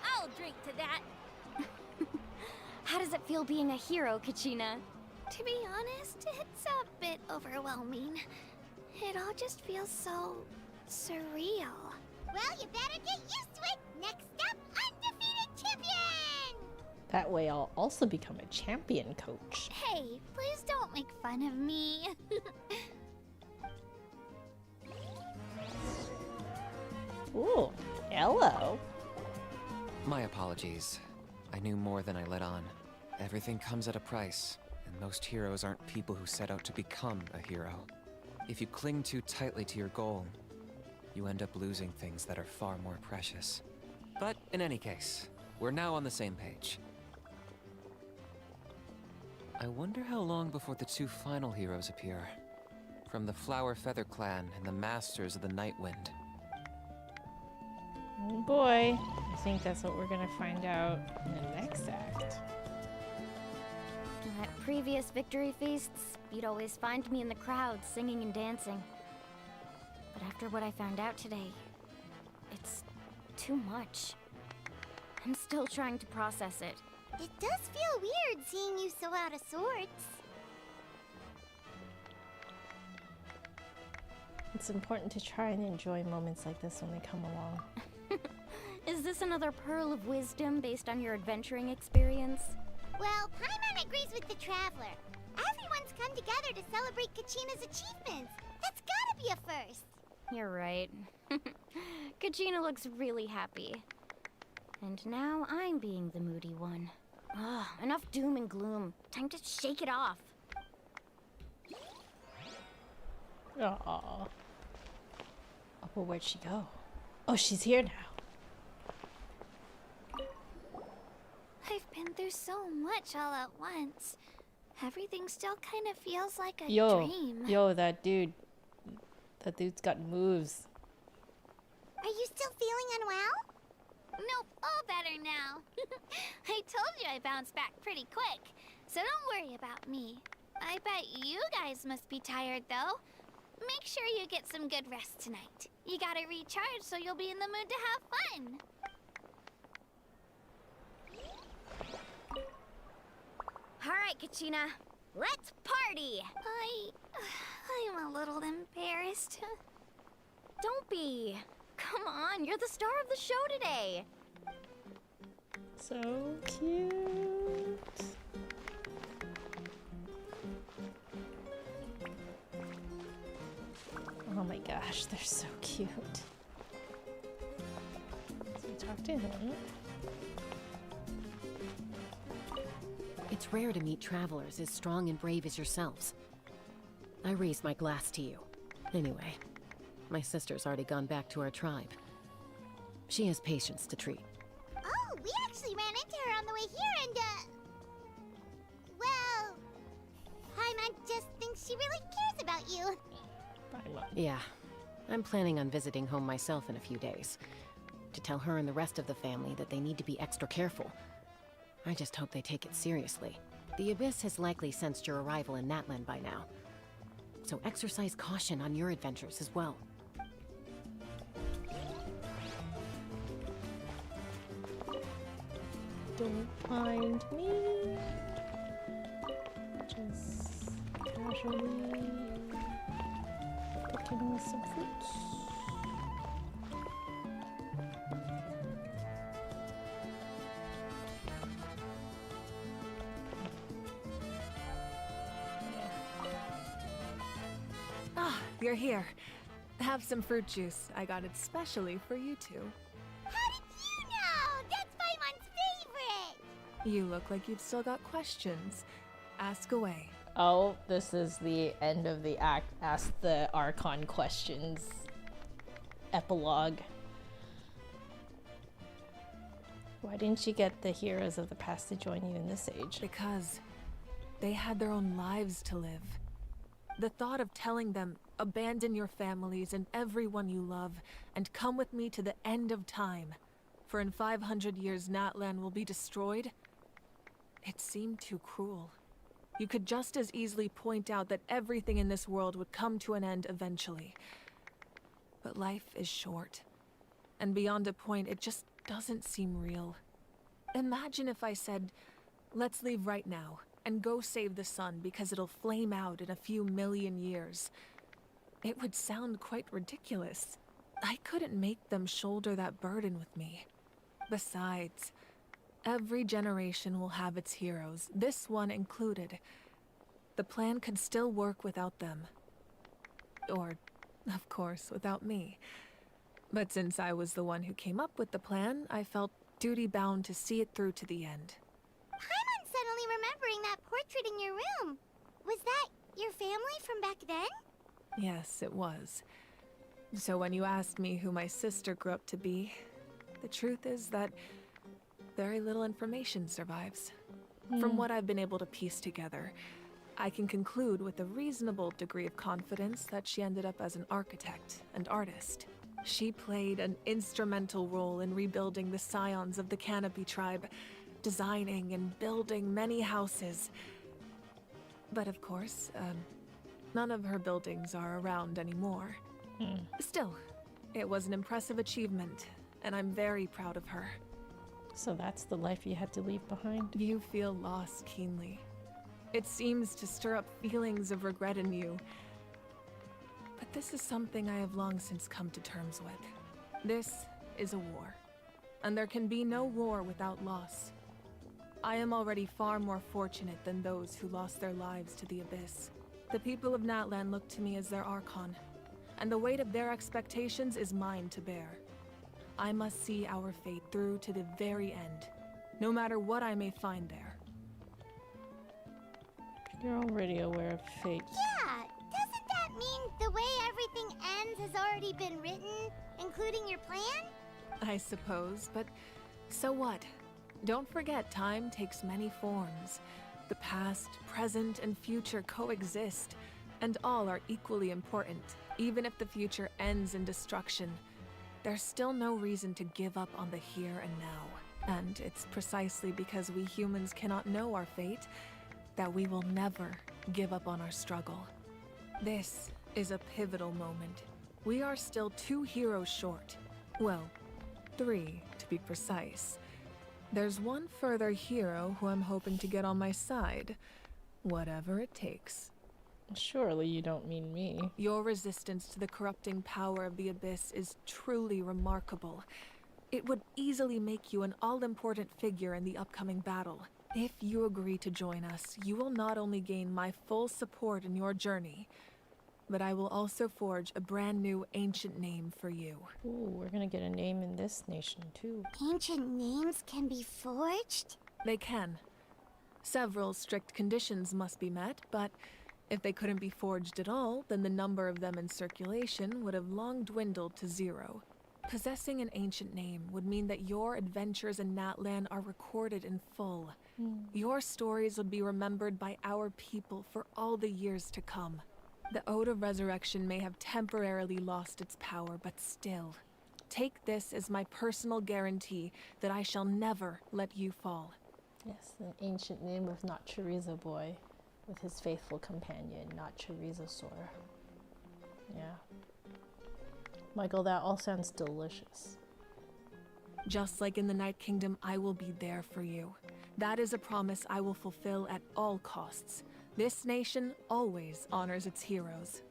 I'll drink to that. How does it feel being a hero, Kachina? To be honest, it's a bit overwhelming. It all just feels so surreal. Well, you better get used to it. Next up, undefeated champion! That way I'll also become a champion coach. Hey, please don't make fun of me. Ooh, hello. My apologies. I knew more than I let on. Everything comes at a price, and most heroes aren't people who set out to become a hero. If you cling too tightly to your goal, you end up losing things that are far more precious. But in any case, we're now on the same page. I wonder how long before the two final heroes appear. From the Flower Feather Clan and the Masters of the Night Wind. Oh boy, I think that's what we're gonna find out in the next act. At previous victory feasts, you'd always find me in the crowd singing and dancing. But after what I found out today, it's too much. I'm still trying to process it. It does feel weird seeing you so out of sorts. It's important to try and enjoy moments like this when they come along. Is this another pearl of wisdom based on your adventuring experience? Well, Paimon agrees with the Traveler. Everyone's come together to celebrate Kachina's achievements. That's gotta be a first. You're right. Kachina looks really happy. And now I'm being the moody one. Ugh, enough doom and gloom. Time to shake it off. Aww. Oh, well, where'd she go? Oh, she's here now. I've been through so much all at once. Everything still kind of feels like a dream. Yo, that dude's got moves. Are you still feeling unwell? Nope, all better now. I told you I bounced back pretty quick, so don't worry about me. I bet you guys must be tired, though. Make sure you get some good rest tonight. You gotta recharge so you'll be in the mood to have fun. All right, Kachina, let's party! I'm a little embarrassed. Don't be. Come on, you're the star of the show today. So cute. Oh my gosh, they're so cute. So we talk to him. It's rare to meet travelers as strong and brave as yourselves. I raise my glass to you. Anyway, my sister's already gone back to our tribe. She has patients to treat. Oh, we actually ran into her on the way here and, well, Paimon just thinks she really cares about you. Yeah, I'm planning on visiting home myself in a few days. To tell her and the rest of the family that they need to be extra careful. I just hope they take it seriously. The Abyss has likely sensed your arrival in Natlan by now. So exercise caution on your adventures as well. Don't mind me. Just casually picking some fruits. Ah, you're here. Have some fruit juice. I got it specially for you two. How did you know? That's Paimon's favorite! You look like you've still got questions. Ask away. Oh, this is the end of the act. Ask the Archon questions. Epilogue. Why didn't you get the heroes of the past to join you in this age? Because they had their own lives to live. The thought of telling them, abandon your families and everyone you love, and come with me to the end of time, for in 500 years Natlan will be destroyed, it seemed too cruel. You could just as easily point out that everything in this world would come to an end eventually. But life is short, and beyond a point, it just doesn't seem real. Imagine if I said, let's leave right now, and go save the sun because it'll flame out in a few million years. It would sound quite ridiculous. I couldn't make them shoulder that burden with me. Besides, every generation will have its heroes, this one included. The plan could still work without them. Or, of course, without me. But since I was the one who came up with the plan, I felt duty-bound to see it through to the end. Paimon's suddenly remembering that portrait in your room. Was that your family from back then? Yes, it was. So when you asked me who my sister grew up to be, the truth is that very little information survives. From what I've been able to piece together, I can conclude with a reasonable degree of confidence that she ended up as an architect and artist. She played an instrumental role in rebuilding the scions of the Canopy tribe, designing and building many houses. But of course, none of her buildings are around anymore. Still, it was an impressive achievement, and I'm very proud of her. So that's the life you had to leave behind? You feel loss keenly. It seems to stir up feelings of regret in you. But this is something I have long since come to terms with. This is a war, and there can be no war without loss. I am already far more fortunate than those who lost their lives to the Abyss. The people of Natlan look to me as their Archon, and the weight of their expectations is mine to bear. I must see our fate through to the very end, no matter what I may find there. You're already aware of fate. Yeah, doesn't that mean the way everything ends has already been written, including your plan? I suppose, but so what? Don't forget, time takes many forms. The past, present, and future coexist, and all are equally important. Even if the future ends in destruction, there's still no reason to give up on the here and now. And it's precisely because we humans cannot know our fate that we will never give up on our struggle. This is a pivotal moment. We are still 2 heroes short. Well, 3 to be precise. There's one further hero who I'm hoping to get on my side, whatever it takes. Surely you don't mean me. Your resistance to the corrupting power of the Abyss is truly remarkable. It would easily make you an all-important figure in the upcoming battle. If you agree to join us, you will not only gain my full support in your journey, but I will also forge a brand new ancient name for you. Ooh, we're gonna get a name in this nation too. Ancient names can be forged? They can. Several strict conditions must be met, but if they couldn't be forged at all, then the number of them in circulation would have long dwindled to 0. Possessing an ancient name would mean that your adventures in Natlan are recorded in full. Your stories would be remembered by our people for all the years to come. The Ode of Resurrection may have temporarily lost its power, but still, take this as my personal guarantee that I shall never let you fall. Yes, the ancient name of Not Chorizo Boy, with his faithful companion, Not Chorizo Sora. Yeah. Michael, that all sounds delicious. Just like in the Night Kingdom, I will be there for you. That is a promise I will fulfill at all costs. This nation always honors its heroes.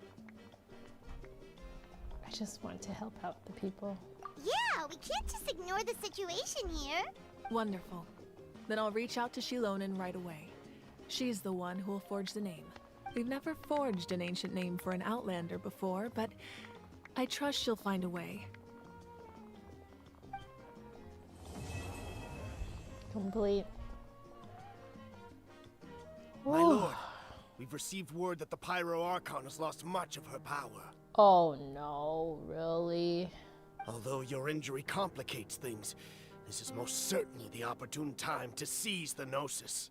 I just want to help out the people. Yeah, we can't just ignore the situation here. Wonderful. Then I'll reach out to Shilonen right away. She's the one who will forge the name. We've never forged an ancient name for an Outlander before, but I trust she'll find a way. Complete. My lord, we've received word that the Pyro Archon has lost much of her power. Oh no, really? Although your injury complicates things, this is most certainly the opportune time to seize the Gnosis.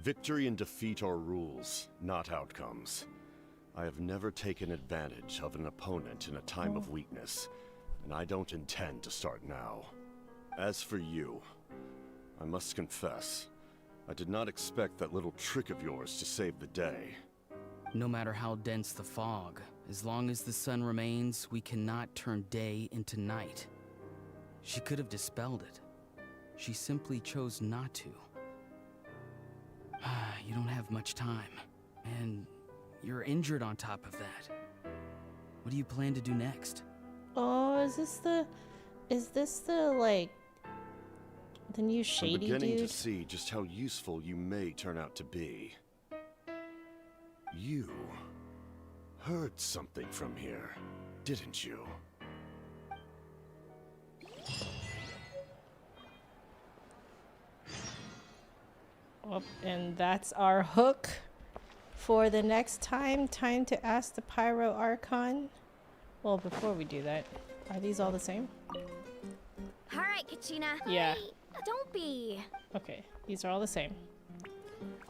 Victory and defeat are rules, not outcomes. I have never taken advantage of an opponent in a time of weakness, and I don't intend to start now. As for you, I must confess, I did not expect that little trick of yours to save the day. No matter how dense the fog, as long as the sun remains, we cannot turn day into night. She could have dispelled it. She simply chose not to. You don't have much time, and you're injured on top of that. What do you plan to do next? Oh, is this the like the new shady I'm beginning dude? to see just how useful you may turn out to be. You heard something from here, didn't you? Oh, and that's our hook for the next time. Time to ask the Pyro Archon Well, before we do that, are these all the same? All right, Kachina. Yeah. Hey, don't be. Okay, these are all the same.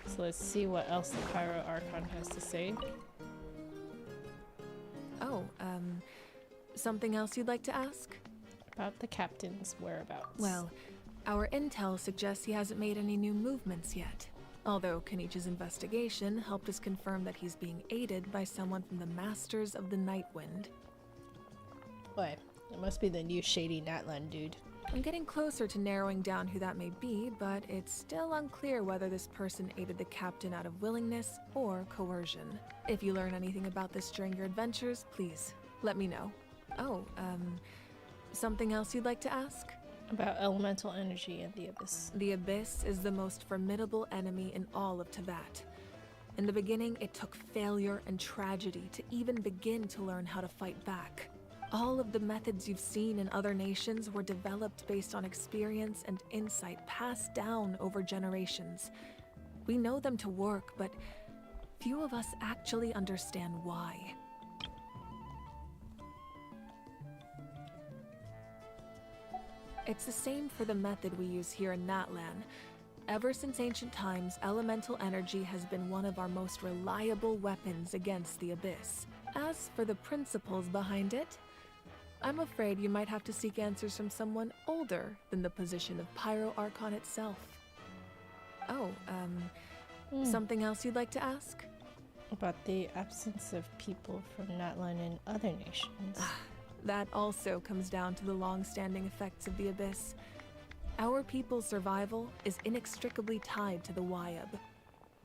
So let's see what else the Pyro Archon has to say. Oh, something else you'd like to ask? About the captain's whereabouts. Well, our intel suggests he hasn't made any new movements yet. Although Kenichi's investigation helped us confirm that he's being aided by someone from the Masters of the Nightwind. What? It must be the new shady Natlan dude. I'm getting closer to narrowing down who that may be, but it's still unclear whether this person aided the captain out of willingness or coercion. If you learn anything about this during your adventures, please let me know. Oh, something else you'd like to ask? About elemental energy and the Abyss. The Abyss is the most formidable enemy in all of Teyvat. In the beginning, it took failure and tragedy to even begin to learn how to fight back. All of the methods you've seen in other nations were developed based on experience and insight passed down over generations. We know them to work, but few of us actually understand why. It's the same for the method we use here in Natlan. Ever since ancient times, elemental energy has been one of our most reliable weapons against the Abyss. As for the principles behind it, I'm afraid you might have to seek answers from someone older than the position of Pyro Archon itself. Oh, something else you'd like to ask? About the absence of people from Natlan and other nations. That also comes down to the long-standing effects of the Abyss. Our people's survival is inextricably tied to the Wyab,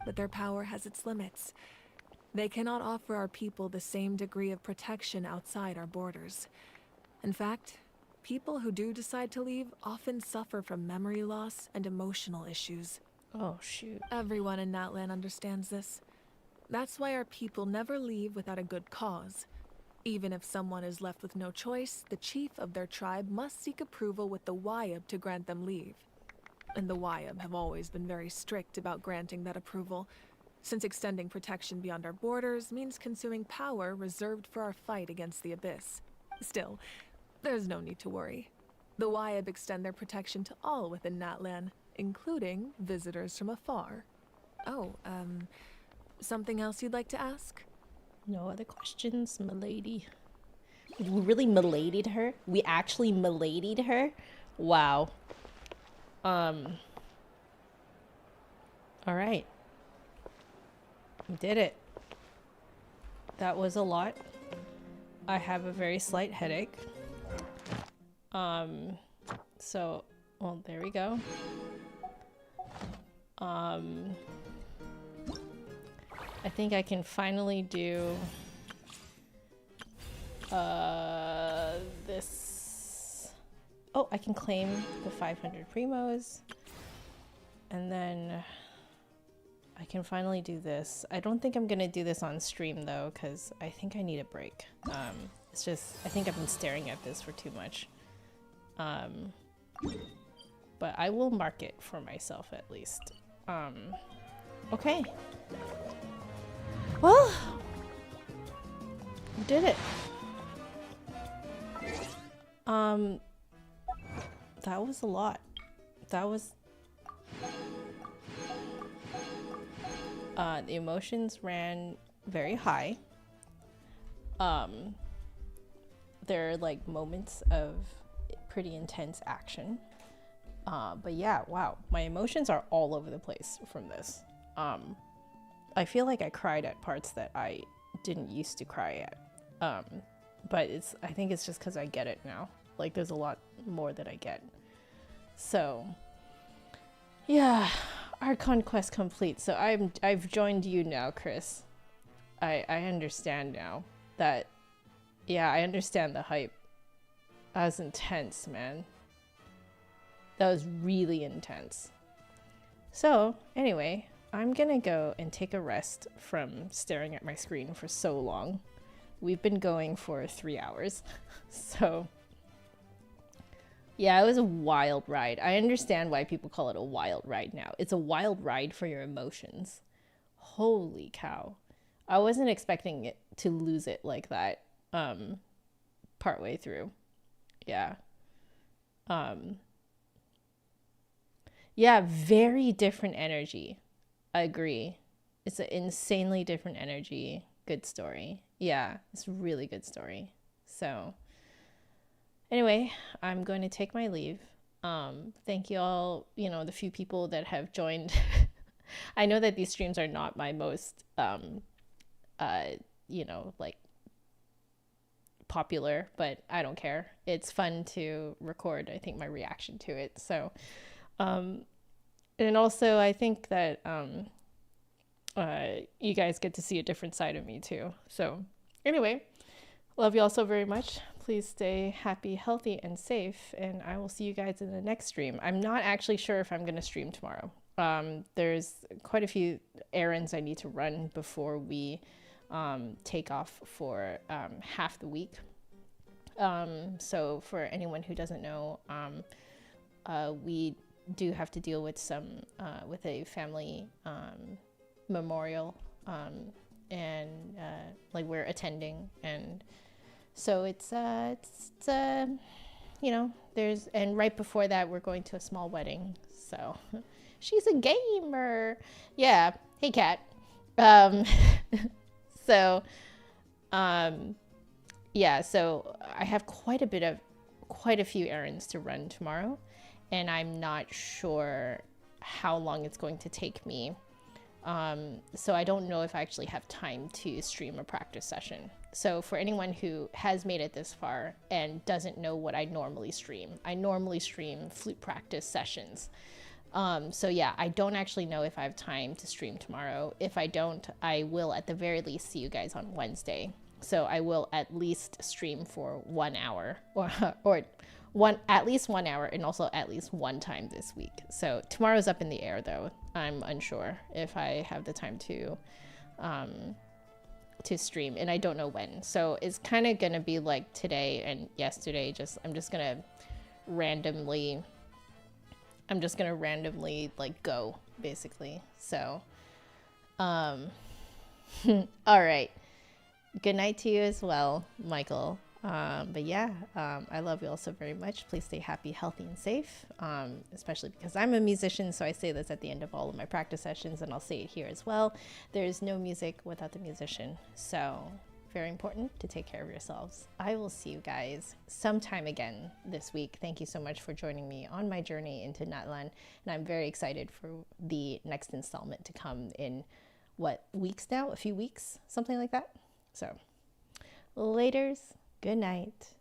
but their power has its limits. They cannot offer our people the same degree of protection outside our borders. In fact, people who do decide to leave often suffer from memory loss and emotional issues. Oh, shoot. Everyone in Natlan understands this. That's why our people never leave without a good cause. Even if someone is left with no choice, the chief of their tribe must seek approval with the Wyab to grant them leave. And the Wyab have always been very strict about granting that approval, since extending protection beyond our borders means consuming power reserved for our fight against the Abyss. Still, there's no need to worry. The Wyab extend their protection to all within Natlan, including visitors from afar. Oh, something else you'd like to ask? No other questions, milady? We really miladied her? We actually miladied her? Wow. Alright. We did it. That was a lot. I have a very slight headache. So, well, there we go. I think I can finally do this. Oh, I can claim the 500 primos. And then I can finally do this. I don't think I'm gonna do this on stream though, because I think I need a break. It's just, I think I've been staring at this for too much. But I will mark it for myself at least. Okay. Well, we did it. That was a lot. That was... the emotions ran very high. There are like moments of pretty intense action. But yeah, wow. My emotions are all over the place from this. I feel like I cried at parts that I didn't used to cry at. But I think it's just because I get it now. Like there's a lot more that I get. So yeah, Archon quest complete. So I've joined you now, Chris. I understand now that, yeah, I understand the hype. That was intense, man. That was really intense. So anyway, I'm gonna go and take a rest from staring at my screen for so long. We've been going for 3 hours. So yeah, it was a wild ride. I understand why people call it a wild ride now. It's a wild ride for your emotions. Holy cow. I wasn't expecting it to lose it like that. partway through. Yeah. Yeah, very different energy. I agree. It's an insanely different energy. Good story. Yeah, it's a really good story. So anyway, I'm going to take my leave. Thank you all, the few people that have joined. I know that these streams are not my most, like popular, but I don't care. It's fun to record, I think, my reaction to it. So, and also I think that, you guys get to see a different side of me too. So anyway, love you all so very much. Please stay happy, healthy, and safe, and I will see you guys in the next stream. I'm not actually sure if I'm going to stream tomorrow. There's quite a few errands I need to run before we take off for half the week. So for anyone who doesn't know, we do have to deal with with a family memorial, and like we're attending, and so it's and right before that we're going to a small wedding. So she's a gamer. Yeah. Hey, Kat. So yeah, so I have quite a few errands to run tomorrow, and I'm not sure how long it's going to take me. So I don't know if I actually have time to stream a practice session. So for anyone who has made it this far and doesn't know what I normally stream flute practice sessions. So yeah, I don't actually know if I have time to stream tomorrow. If I don't, I will at the very least see you guys on Wednesday. So I will at least stream for 1 hour or at least 1 hour, and also at least one time this week. So tomorrow's up in the air though. I'm unsure if I have the time to stream, and I don't know when. So it's kind of gonna be like today and yesterday. I'm just gonna randomly like go basically. So all right, good night to you as well, Michael. But yeah, I love you all so very much. Please stay happy, healthy, and safe, especially because I'm a musician, so I say this at the end of all of my practice sessions, and I'll say it here as well. There's no music without the musician, so very important to take care of yourselves. I will see you guys sometime again this week. Thank you so much for joining me on my journey into Natlan, and I'm very excited for the next installment to come in, weeks now? A few weeks? Something like that? So, laters. Good night.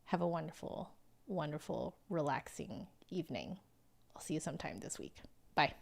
Have a wonderful, wonderful, relaxing evening. I'll see you sometime this week. Bye.